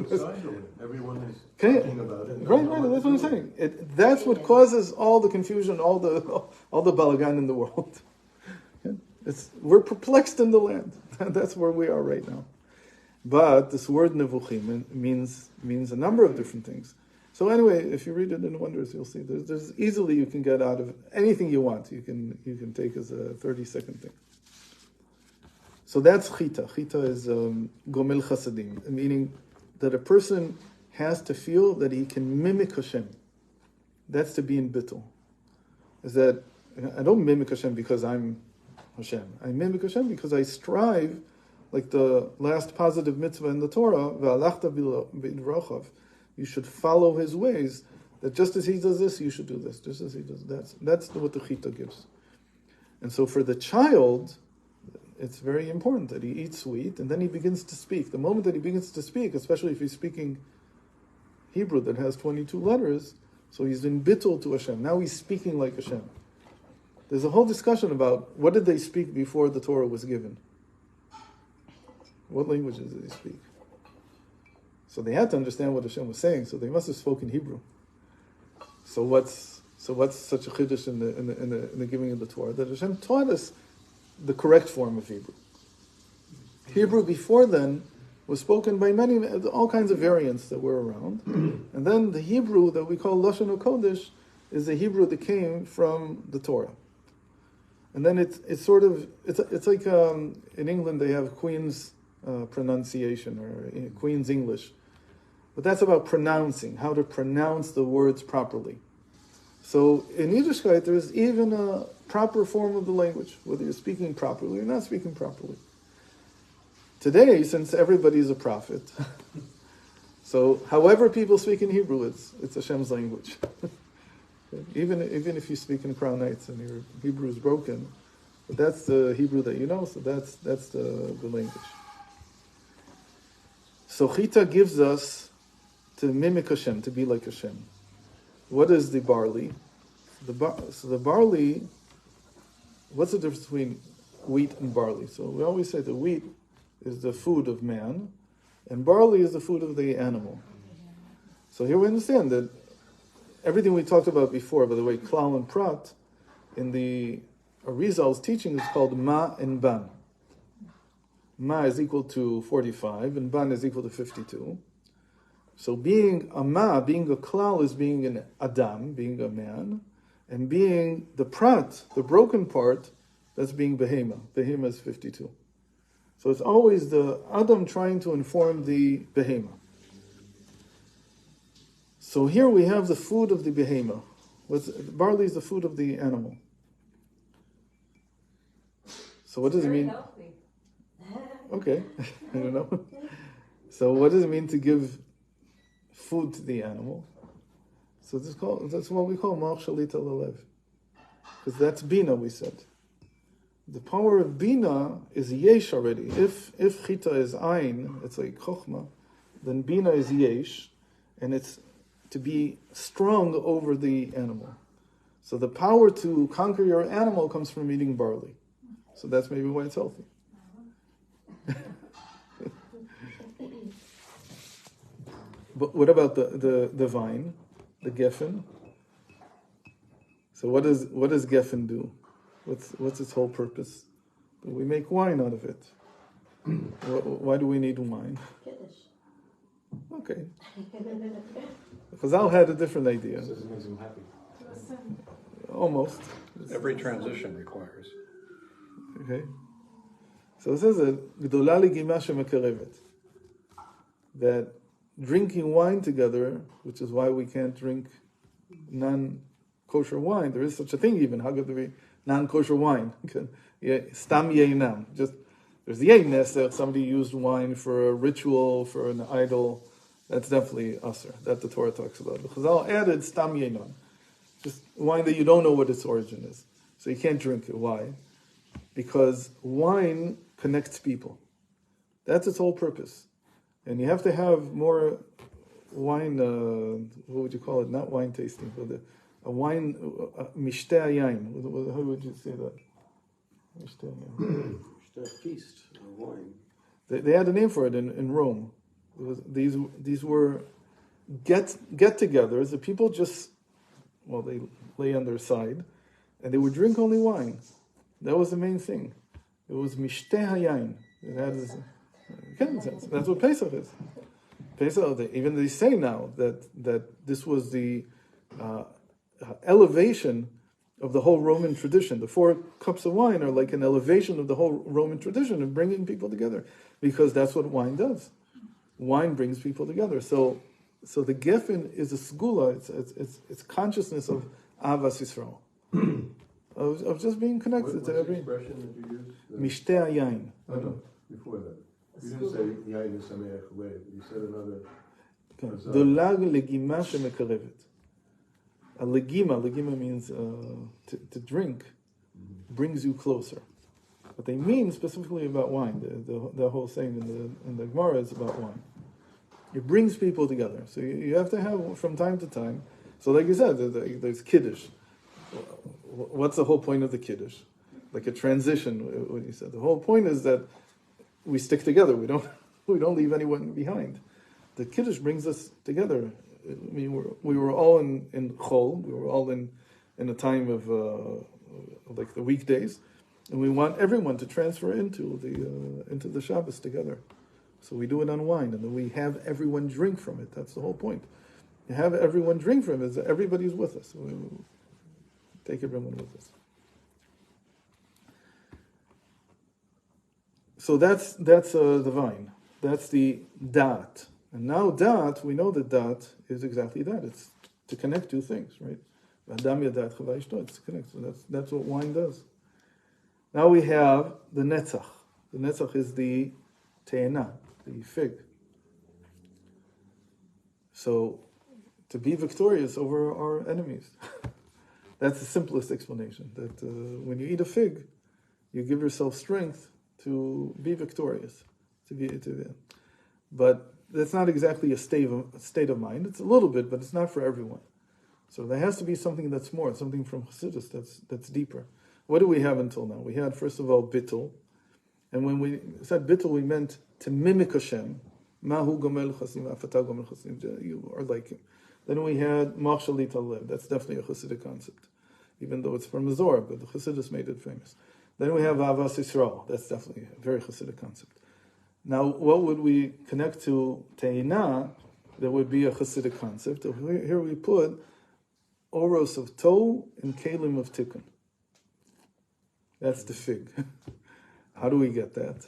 Everyone is talking about it. Right, that's what I'm saying. That's what causes all the confusion, all the balagan in the world. We're perplexed in the land. That's where we are right now. But this word nevuchim means a number of different things. So anyway, if you read it in Wonders, you'll see there's easily you can get out of anything you want. You can take as a 30-second thing. So that's chita. Chita is gomel chasadim, meaning that a person has to feel that he can mimic Hashem. That's to be in bittul. Is that I don't mimic Hashem because I'm Hashem. I mimic Hashem because I strive, like the last positive mitzvah in the Torah, ve'alachta b'idrochav. You should follow his ways. That just as he does this, you should do this. Just as he does that. That's what the chita gives. And so for the child, it's very important that he eats sweet, and then he begins to speak. The moment that he begins to speak, especially if he's speaking Hebrew that has 22 letters, so he's in bittul to Hashem. Now he's speaking like Hashem. There's a whole discussion about what did they speak before the Torah was given. What languages did they speak? So they had to understand what Hashem was saying, so they must have spoken Hebrew. So what's such a chiddush in the giving of the Torah? That Hashem taught us the correct form of Hebrew. Hebrew before then was spoken by all kinds of variants that were around. And then the Hebrew that we call Lashon HaKodesh is the Hebrew that came from the Torah. And then it's like in England they have Queen's pronunciation or Queen's English. But that's about pronouncing, how to pronounce the words properly. So in Yiddishkeit there's even a proper form of the language, whether you're speaking properly or not speaking properly. Today, since everybody is a prophet, so however people speak in Hebrew, it's Hashem's language. Even if you speak in Crown Heights and your Hebrew is broken, but that's the Hebrew that you know, so that's the language. So Chita gives us to mimic Hashem, to be like Hashem. What is the barley? So the barley, what's the difference between wheat and barley? So we always say the wheat is the food of man, and barley is the food of the animal. So here we understand that everything we talked about before, by the way, Clal and Prat, in the Arizal's teaching is called Ma and Ban. Ma is equal to 45, and Ban is equal to 52. So being a Ma, being a Clal, is being an Adam, being a man, and being the Prat, the broken part, that's being Behema. Behema is 52. So it's always the Adam trying to inform the Behema. So here we have the food of the Behema. Barley is the food of the animal. So what does it mean? Healthy. Okay, I don't know. So what does it mean to give food to the animal? So that's what we call Mach Shalita Lalev. Because that's Bina, we said. The power of Bina is Yesh already. If Chita is Ain, it's like Chochma, then Bina is Yesh, and it's to be strong over the animal. So the power to conquer your animal comes from eating barley. So that's maybe why it's healthy. But what about the vine, the geffen? So what does geffen do? What's its whole purpose? We make wine out of it. Why do we need wine? Okay. Chazal had a different idea. It makes him happy. Almost. Every transition requires. Okay. So it says that drinking wine together, which is why we can't drink non-kosher wine. There is such a thing even. How could there be non-kosher wine? Stam yeinam. Just there's the yeines that somebody used wine for a ritual, for an idol. That's definitely usher. That the Torah talks about. The Chazal added stam yeinam, just wine that you don't know what its origin is, so you can't drink it. Why? Because wine connects people. That's its whole purpose. And you have to have more wine, what would you call it? Not wine tasting, but a wine, mishteh yayin. How would you say that? Mishteh yayin. Feast of wine. They had a name for it in Rome. These were get-togethers. The people just, they lay on their side, and they would drink only wine. That was the main thing. It was mishteh yayin. It had this. That's what Pesach is. Pesach, even they say now that this was the elevation of the whole Roman tradition. The 4 cups of wine are like an elevation of the whole Roman tradition of bringing people together, because that's what wine does. Wine brings people together. So the geffen is a segula. It's consciousness of Avas Yisrael, of just being connected to every. What's the expression that you used? Mishteh yayin. No, before that. You didn't say yayin sameach lev. You said another. Dolag legima shemekarevet. A legima means to drink, brings you closer. But they mean specifically about wine. The whole saying in the Gemara is about wine. It brings people together. So you have to have from time to time. So like you said, there's kiddush. What's the whole point of the kiddush? Like a transition. What you said. The whole point is that we stick together. We don't leave anyone behind. The kiddush brings us together. I mean, we were all in chol. We were all in a time of like the weekdays, and we want everyone to transfer into the Shabbos together. So we do it on wine, and then we have everyone drink from it. That's the whole point. You have everyone drink from it. Is that everybody's with us. We take everyone with us. So that's the vine. That's the dat. And now dat, we know that dat is exactly that. It's to connect two things, right? It's to connect. So that's what wine does. Now we have the netzach. The netzach is the te'ena, the fig. So to be victorious over our enemies. That's the simplest explanation. That when you eat a fig, you give yourself strength to be victorious. But that's not exactly a state of mind. It's a little bit, but it's not for everyone. So there has to be something that's more, something from Chassidus that's deeper. What do we have until now? We had, first of all, bittul. And when we said bittul, we meant to mimic Hashem. Mahu gomel chasim, afatah gomel chasim. You are like him. Then we had mach shalit alev. That's definitely a Chassidic concept. even though it's from the Zohar, but the Chassidus made it famous. Then we have Avas Yisrael. That's definitely a very Chassidic concept. Now, what would we connect to Teina that would be a Chassidic concept? Here we put Oros of Tow and Kalim of Tikkun. That's the fig. How do we get that?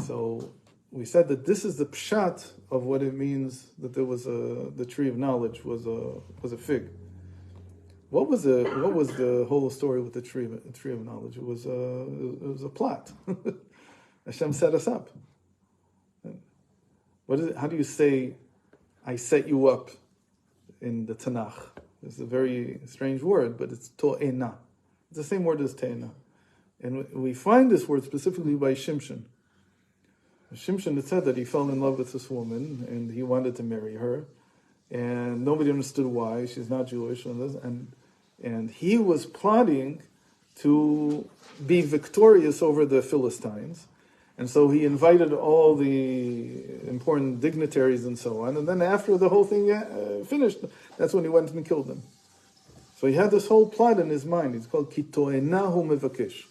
So we said that this is the pshat of what it means that there was the tree of knowledge was a fig. What was the whole story with the tree of knowledge? It was a plot. Hashem set us up. What is it? How do you say, "I set you up" in the Tanakh? It's a very strange word, but it's to'ena. It's the same word as te'ena. And we find this word specifically by Shimshon. Shimshon had said that he fell in love with this woman and he wanted to marry her, and nobody understood why. She's not Jewish, and he was plotting to be victorious over the Philistines, and so he invited all the important dignitaries and so on. And then after the whole thing finished, that's when he went and killed them. So he had this whole plot in his mind. It's called Kitoenahu Mevakesh.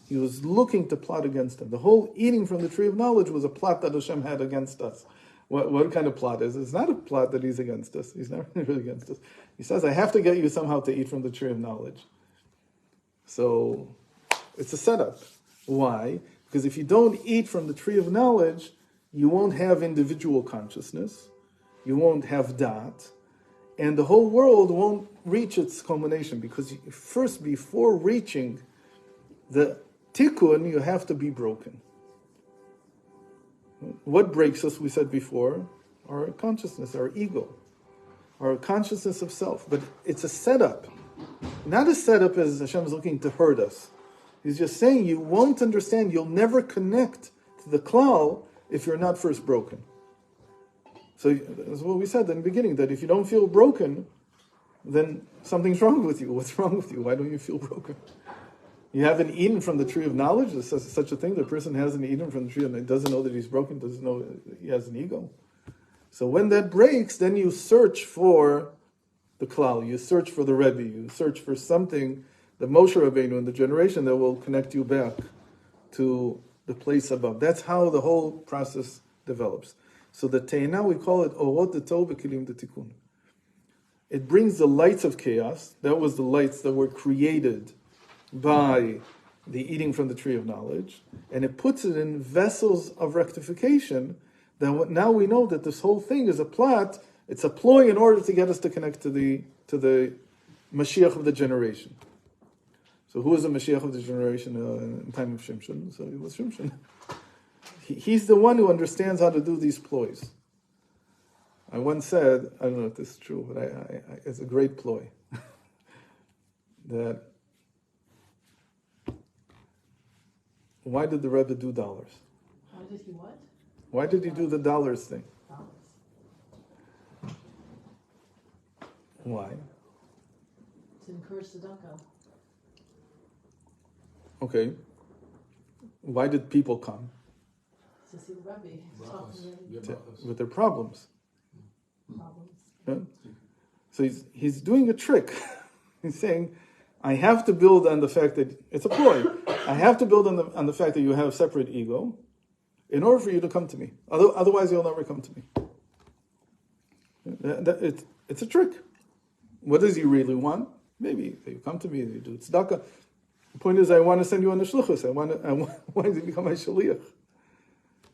He was looking to plot against them. The whole eating from the tree of knowledge was a plot that Hashem had against us. What kind of plot is it? It's not a plot that he's against us. He's not really against us. He says, I have to get you somehow to eat from the tree of knowledge. So it's a setup. Why? Because if you don't eat from the tree of knowledge, you won't have individual consciousness, you won't have dat, and the whole world won't reach its culmination, because first, before reaching the tikkun, you have to be broken. What breaks us, we said before? Our consciousness, our ego, our consciousness of self. But it's a setup. Not a setup as Hashem is looking to hurt us. He's just saying you won't understand, you'll never connect to the Clal if you're not first broken. So that's what we said in the beginning, that if you don't feel broken, then something's wrong with you. What's wrong with you? Why don't you feel broken? You haven't eaten from the tree of knowledge. There's such a thing. The person hasn't eaten from the tree and doesn't know that he's broken, doesn't know he has an ego. So when that breaks, then you search for the Clal, you search for the Rebbe, you search for something, the Moshe Rabbeinu in the generation that will connect you back to the place above. That's how the whole process develops. So the Teina, we call it Orot Tov V'Kilim Tikkun. It brings the lights of chaos. That was the lights that were created by the eating from the tree of knowledge, and it puts it in vessels of rectification. That now we know that this whole thing is a plot. It's a ploy in order to get us to connect to the Mashiach of the generation. So who was the Mashiach of the generation in time of Shimshon? So it was Shimshon. He's the one who understands how to do these ploys. I once said, I don't know if this is true, but it's a great ploy, that why did the Rebbe do dollars? Why did he what? Why did he do the dollars thing? Why? To encourage tzedakah. Okay. Why did people come? To see the Rebbe. With their problems. Yeah? So he's doing a trick. He's saying, I have to build on the fact that, it's a ploy, I have to build on the fact that you have separate ego in order for you to come to me. Otherwise you'll never come to me. It's a trick. What does he really want? Maybe you come to me and you do tzedakah. The point is, I want to send you on a shluchus. I want to become my shaliach.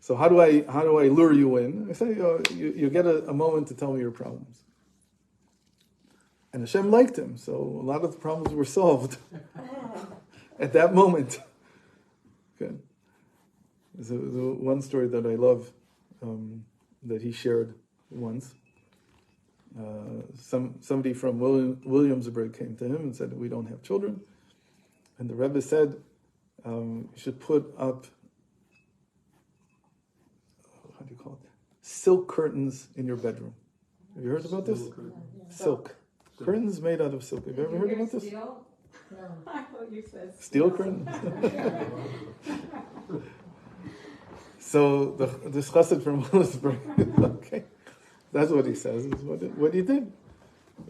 So how do I lure you in? I say, you get a moment to tell me your problems. And Hashem liked him, so a lot of the problems were solved at that moment. Good. There's one story that I love that he shared once. Somebody from Williamsburg came to him and said, we don't have children. And the Rebbe said, you should put up, how do you call it? Silk curtains in your bedroom. Have you heard about this? Silk. Curtains made out of silk. Have you ever heard about this? Steel? No. I thought you said Steel curtains? So this chassid from Williamsburg, okay, that's what he says, is what he did.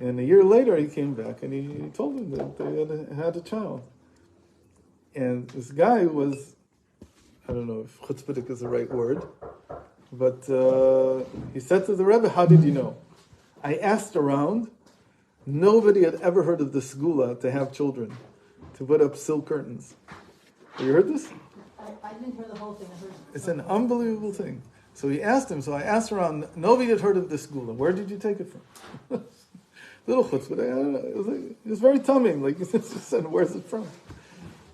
And a year later, he came back and he told him that they had a child. And this guy was, I don't know if chutzpahdik is the right word, but he said to the Rebbe, "How did you know?" I asked around. Nobody had ever heard of the segula to have children, to put up silk curtains. Have you heard this? I didn't hear the whole thing. I heard It's an unbelievable thing. So he asked him, so I asked around, nobody had heard of the segula. Where did you take it from? Little chutzpah, I don't know. It was very tumming, like, he just said, where's it from?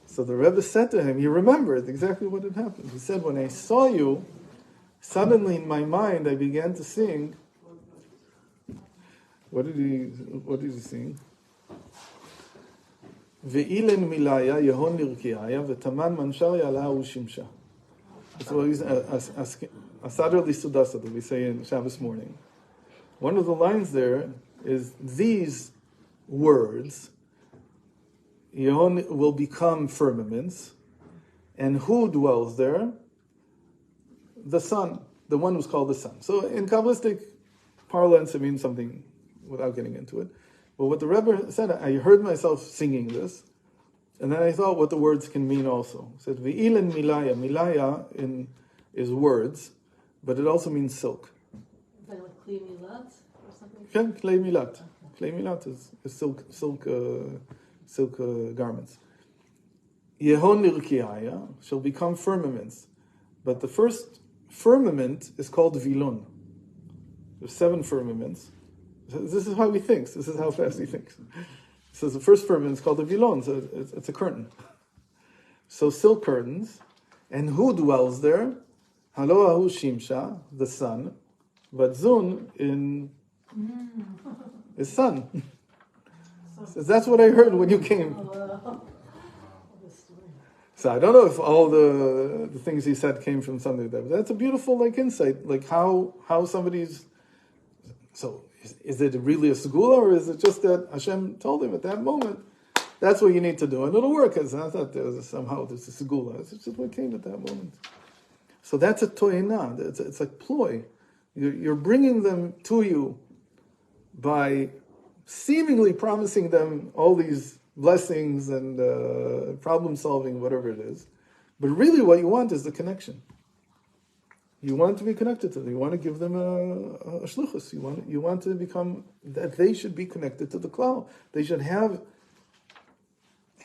So the Rebbe said to him, he remembered exactly what had happened. He said, when I saw you, suddenly in my mind I began to sing. What did he sing? Ve'ilen milaya yehon lirkiaya v'taman mansharya laha u'shimsha. That's what he's Asadr Lisudasa that we say in Shabbos morning. One of the lines there is these words, Yehon will become firmaments, and who dwells there? The sun, the one who's called the sun. So in Kabbalistic parlance, it means something without getting into it. But what the Rebbe said, I heard myself singing this, and then I thought what the words can mean also. He said, Ve'ilen milaya. Milaya is words, but it also means silk. Is that like Kli Milat or something? Yeah, Klei Milat. Klei Milat is silk garments. Yehon lirkiaya shall become firmaments. But the first firmament is called Vilon. There's 7 firmaments. This is how he thinks. This is how fast he thinks. So the first firmament is called a Vilon. So it's a curtain. So silk curtains. And who dwells there? Halo ahu shimsha, the sun. But zun is sun. So that's what I heard when you came. So I don't know if all the things he said came from something like that. But that's a beautiful insight, like how somebody's. So is it really a segula, or is it just that Hashem told him at that moment, that's what you need to do, and it'll work? It's not that there's a segula. It's just what came at that moment. So that's a to'ina. It's like ploy. You're bringing them to you by seemingly promising them all these blessings and problem solving, whatever it is. But really what you want is the connection. You want to be connected to them. You want to give them a shluchus. You want to become, that they should be connected to the Clal. They should have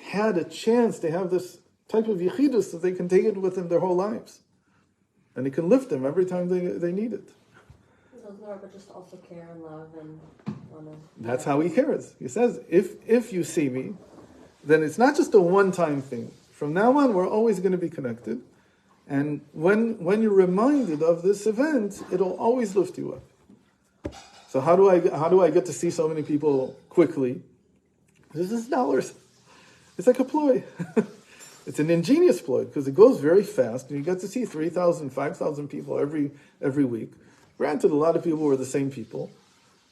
had a chance to have this type of yichidus that they can take it with them their whole lives. And it can lift them every time they need it. But just also care and love and want to... That's how he cares. He says, if you see me, then it's not just a one-time thing. From now on, we're always going to be connected. And when you're reminded of this event, it'll always lift you up. So how do I get to see so many people quickly? This is dollars. It's like a ploy. It's an ingenious ploy because it goes very fast, and you get to see 3,000, 5,000 people every week. Granted, a lot of people were the same people,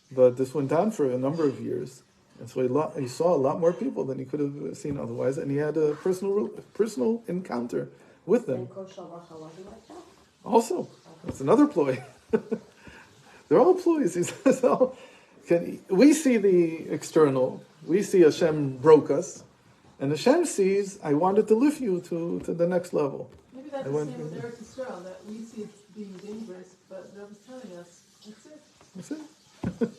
but this went on for a number of years, and so he saw a lot more people than he could have seen otherwise, and he had a personal encounter with them. Also, it's another ploy. They're all ploys. He says, we see the external. We see Hashem broke us. And Hashem sees, I wanted to lift you to the next level. Maybe that's the same with Eretz Yisrael, that we see it being dangerous, but the Rebbe's telling us, that's it. That's it.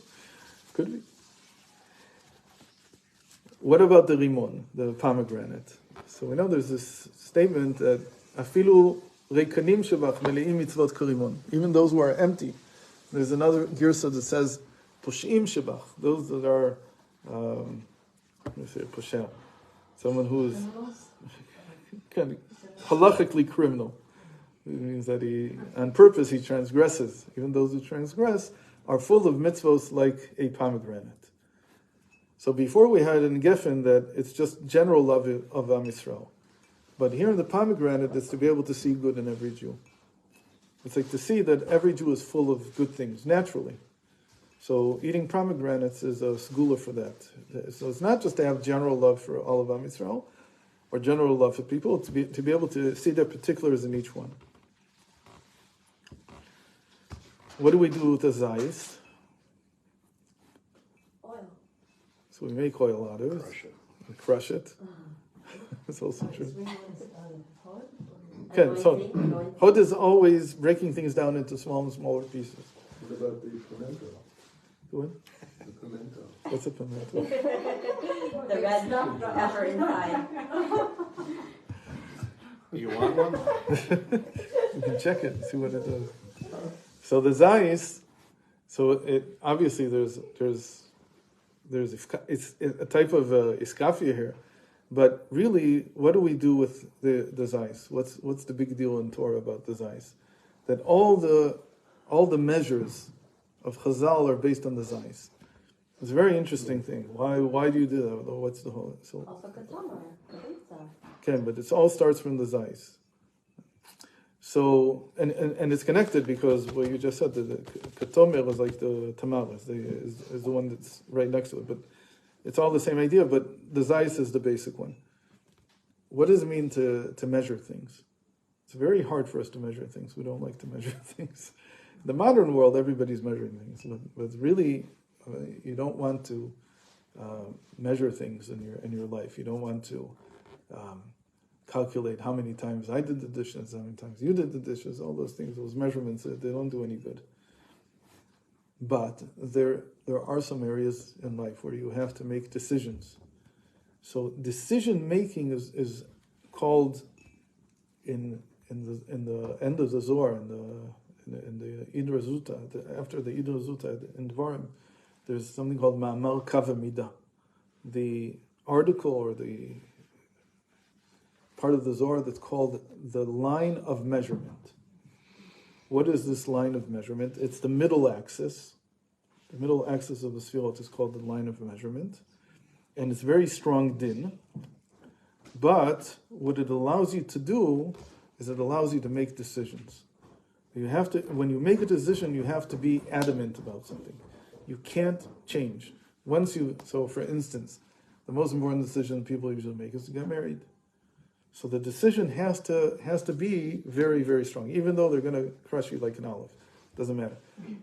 Could be. What about the rimon, the pomegranate? So we know there's this statement that afilu reikanim shebach meleim mitzvot karimon. Even those who are empty. There's another girsa that says pushim shebach. Those that are, let me say pushel. Someone who is kind of halachically criminal. It means that on purpose, he transgresses. Even those who transgress are full of mitzvos like a pomegranate. So before we had in Geffen that it's just general love of Am Yisrael. But here in the pomegranate, it's to be able to see good in every Jew. It's like to see that every Jew is full of good things, naturally. So eating pomegranates is a segula for that. So it's not just to have general love for all of Am Yisrael, or general love for people, to be able to see their particulars in each one. What do we do with the zayis? Oil. So we make oil out of it. We crush it. It's also true. Okay, so Hod is always breaking things down into smaller and smaller pieces. What about the pimento? What? The pimento. What's a pimento? The red pepper inside. You want one? You can check it and see what it does. So the zayis, so it obviously there's it's a type of iskafia here, but really, what do we do with the zayis? What's the big deal in Torah about the zayis? That all the measures of Chazal are based on the zayis. It's a very interesting thing. Why do you do that? What's the whole? So, Also katama, I think so. okay, but it all starts from the zayis. So, and it's connected because what you just said, the katomer is like the tamales, is the one that's right next to it. But it's all the same idea, but the zayis is the basic one. What does it mean to measure things? It's very hard for us to measure things. We don't like to measure things. In the modern world, everybody's measuring things, but really, you don't want to measure things in your life. You don't want to calculate how many times I did the dishes, how many times you did the dishes, all those things, those measurements, they don't do any good. But there are some areas in life where you have to make decisions. So decision making is called in the end of the Zohar, in the Idra Zuta, after the Idra Zuta in Dvarim, there's something called Ma'amar Kav Midah. The article or the part of the Zohar that's called the line of measurement. What is this line of measurement? It's the middle axis. The middle axis of the Sfirot is called the line of measurement. And it's very strong din. But what it allows you to do is it allows you to make decisions. You have to, when you make a decision, you have to be adamant about something. You can't change. So for instance, the most important decision people usually make is to get married. So the decision has to be very, very strong, even though they're going to crush you like an olive. Doesn't matter.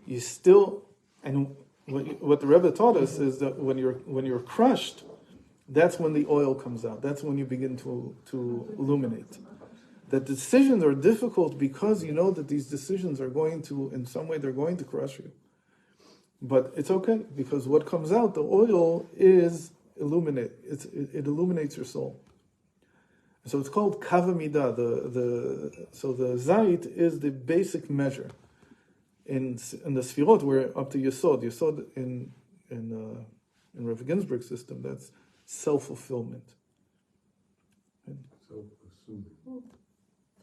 You still, and what the Rebbe taught us is that when you're crushed, that's when the oil comes out. That's when you begin to illuminate. That decisions are difficult because you know that these decisions are going to, in some way, they're going to crush you. But it's okay, because what comes out, the oil, is illuminate. It illuminates your soul. So it's called kavamidah. So the zayit is the basic measure. In the Sfirot, we're up to Yesod. Yesod in Rav Ginsburg's system, that's self-fulfillment.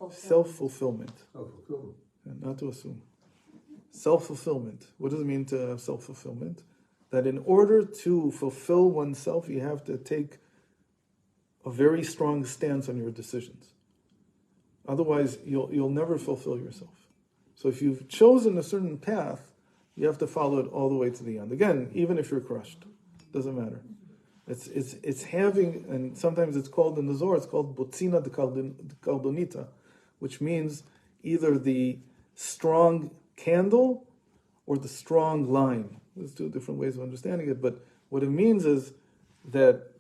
Self-fulfillment. Self-fulfillment. Not to assume. Self-fulfillment. What does it mean to have self-fulfillment? That in order to fulfill oneself, you have to take a very strong stance on your decisions. Otherwise, you'll never fulfill yourself. So if you've chosen a certain path, you have to follow it all the way to the end. Again, even if you're crushed, doesn't matter. It's having, and sometimes it's called in the Zohar, it's called botzina de kaldonita, which means either the strong candle or the strong line. There's two different ways of understanding it, but what it means is that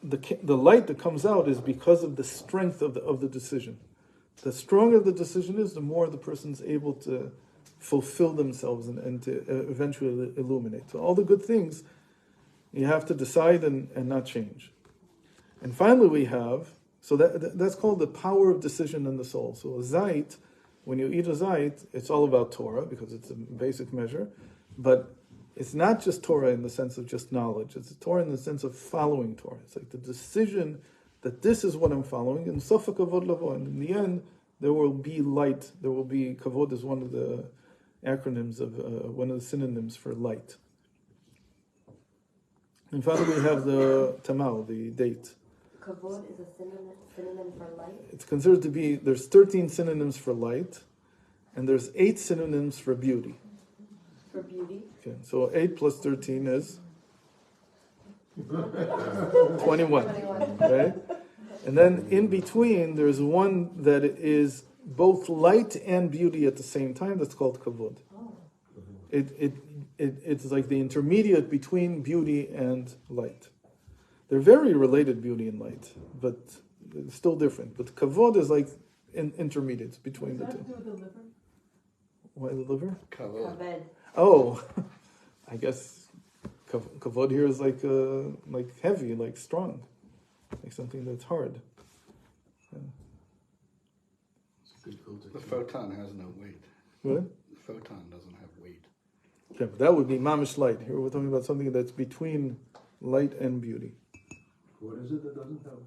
the light that comes out is because of the strength of the decision. The stronger the decision is, the more the person's able to fulfill themselves and to eventually illuminate. So all the good things, you have to decide and not change. And finally we have, so that's called the power of decision in the soul. So a zayit, when you eat a zayit, it's all about Torah, because it's a basic measure, but it's not just Torah in the sense of just knowledge. It's Torah in the sense of following Torah. It's like the decision that this is what I'm following, and sofa kavod lavo. And in the end, there will be light. There will be, kavod is one of the acronyms of, one of the synonyms for light. And finally, we have the tamal, the date. Kavod is a synonym for light? It's considered to be, there's 13 synonyms for light, and there's 8 synonyms for beauty. For beauty? Okay, so 8 plus 13 is 21, right? And then in between, there's one that is both light and beauty at the same time. That's called kavod. it's like the intermediate between beauty and light. They're very related, beauty and light, but it's still different. But kavod is like intermediate between the two. Does that do with the liver? Why the liver? Kavod. Oh, I guess kavod here is like heavy, like strong, like something that's hard. Yeah. The photon has no weight. What? The photon doesn't have weight. Yeah, but that would be mamish light. Here we're talking about something that's between light and beauty. What is it that doesn't have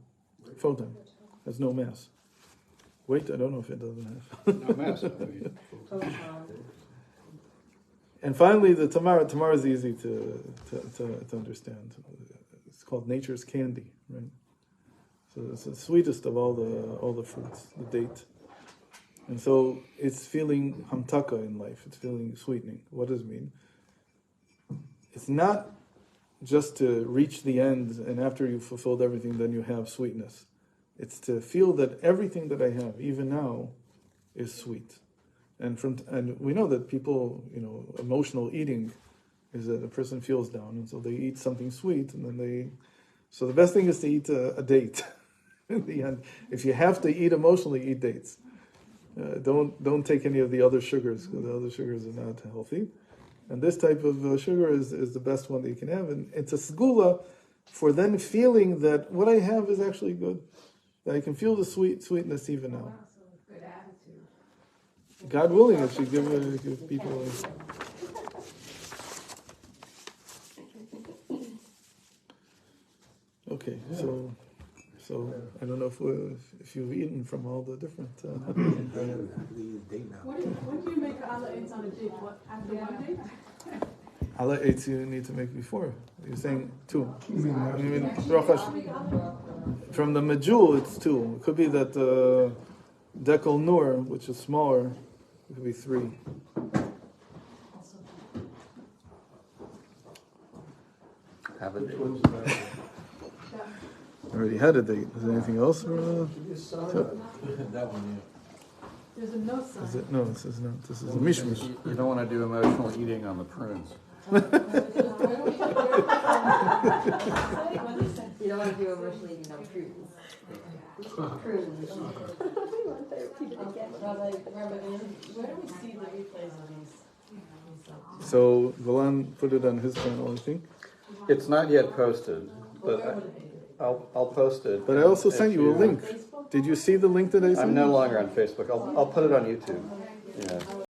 weight? Photon has no mass. Weight, I don't know if it doesn't have. No mass. No weight. And finally, the Tamara. Tamara is easy to understand. It's called nature's candy, right? So it's the sweetest of all the fruits, the date. And so it's feeling hamtaka in life. It's feeling sweetening. What does it mean? It's not just to reach the end, and after you've fulfilled everything, then you have sweetness. It's to feel that everything that I have, even now, is sweet. And we know that people, emotional eating is that a person feels down, and so they eat something sweet, and then so the best thing is to eat a date. In the end, if you have to eat emotionally, eat dates. Don't take any of the other sugars, because the other sugars are not healthy. And this type of sugar is the best one that you can have. And it's a segula for then feeling that what I have is actually good. That I can feel the sweetness even now. Good attitude. God willing, it should give people Okay, so I don't know if you've eaten from all the different. When do you make Allah eats on a date? What, after one date? Allah eats you need to make before. You're saying two. From the Majul, it's two. It could be that Dekel Nur, which is smaller, it could be three. Have a date. I already had a date. Is there anything else? That one, yeah. There's a no sign. Is it? No, this is not. This is a mishmash. You don't want to do emotional eating on the prunes. You don't want to do emotional eating on prunes. Prunes. Where do we see the replays of these? So Golan put it on his channel, I think. It's not yet posted, but I'll post it. But I also sent you a link. Did you see the link that I sent? I'm no longer on Facebook. I'll put it on YouTube. Yeah.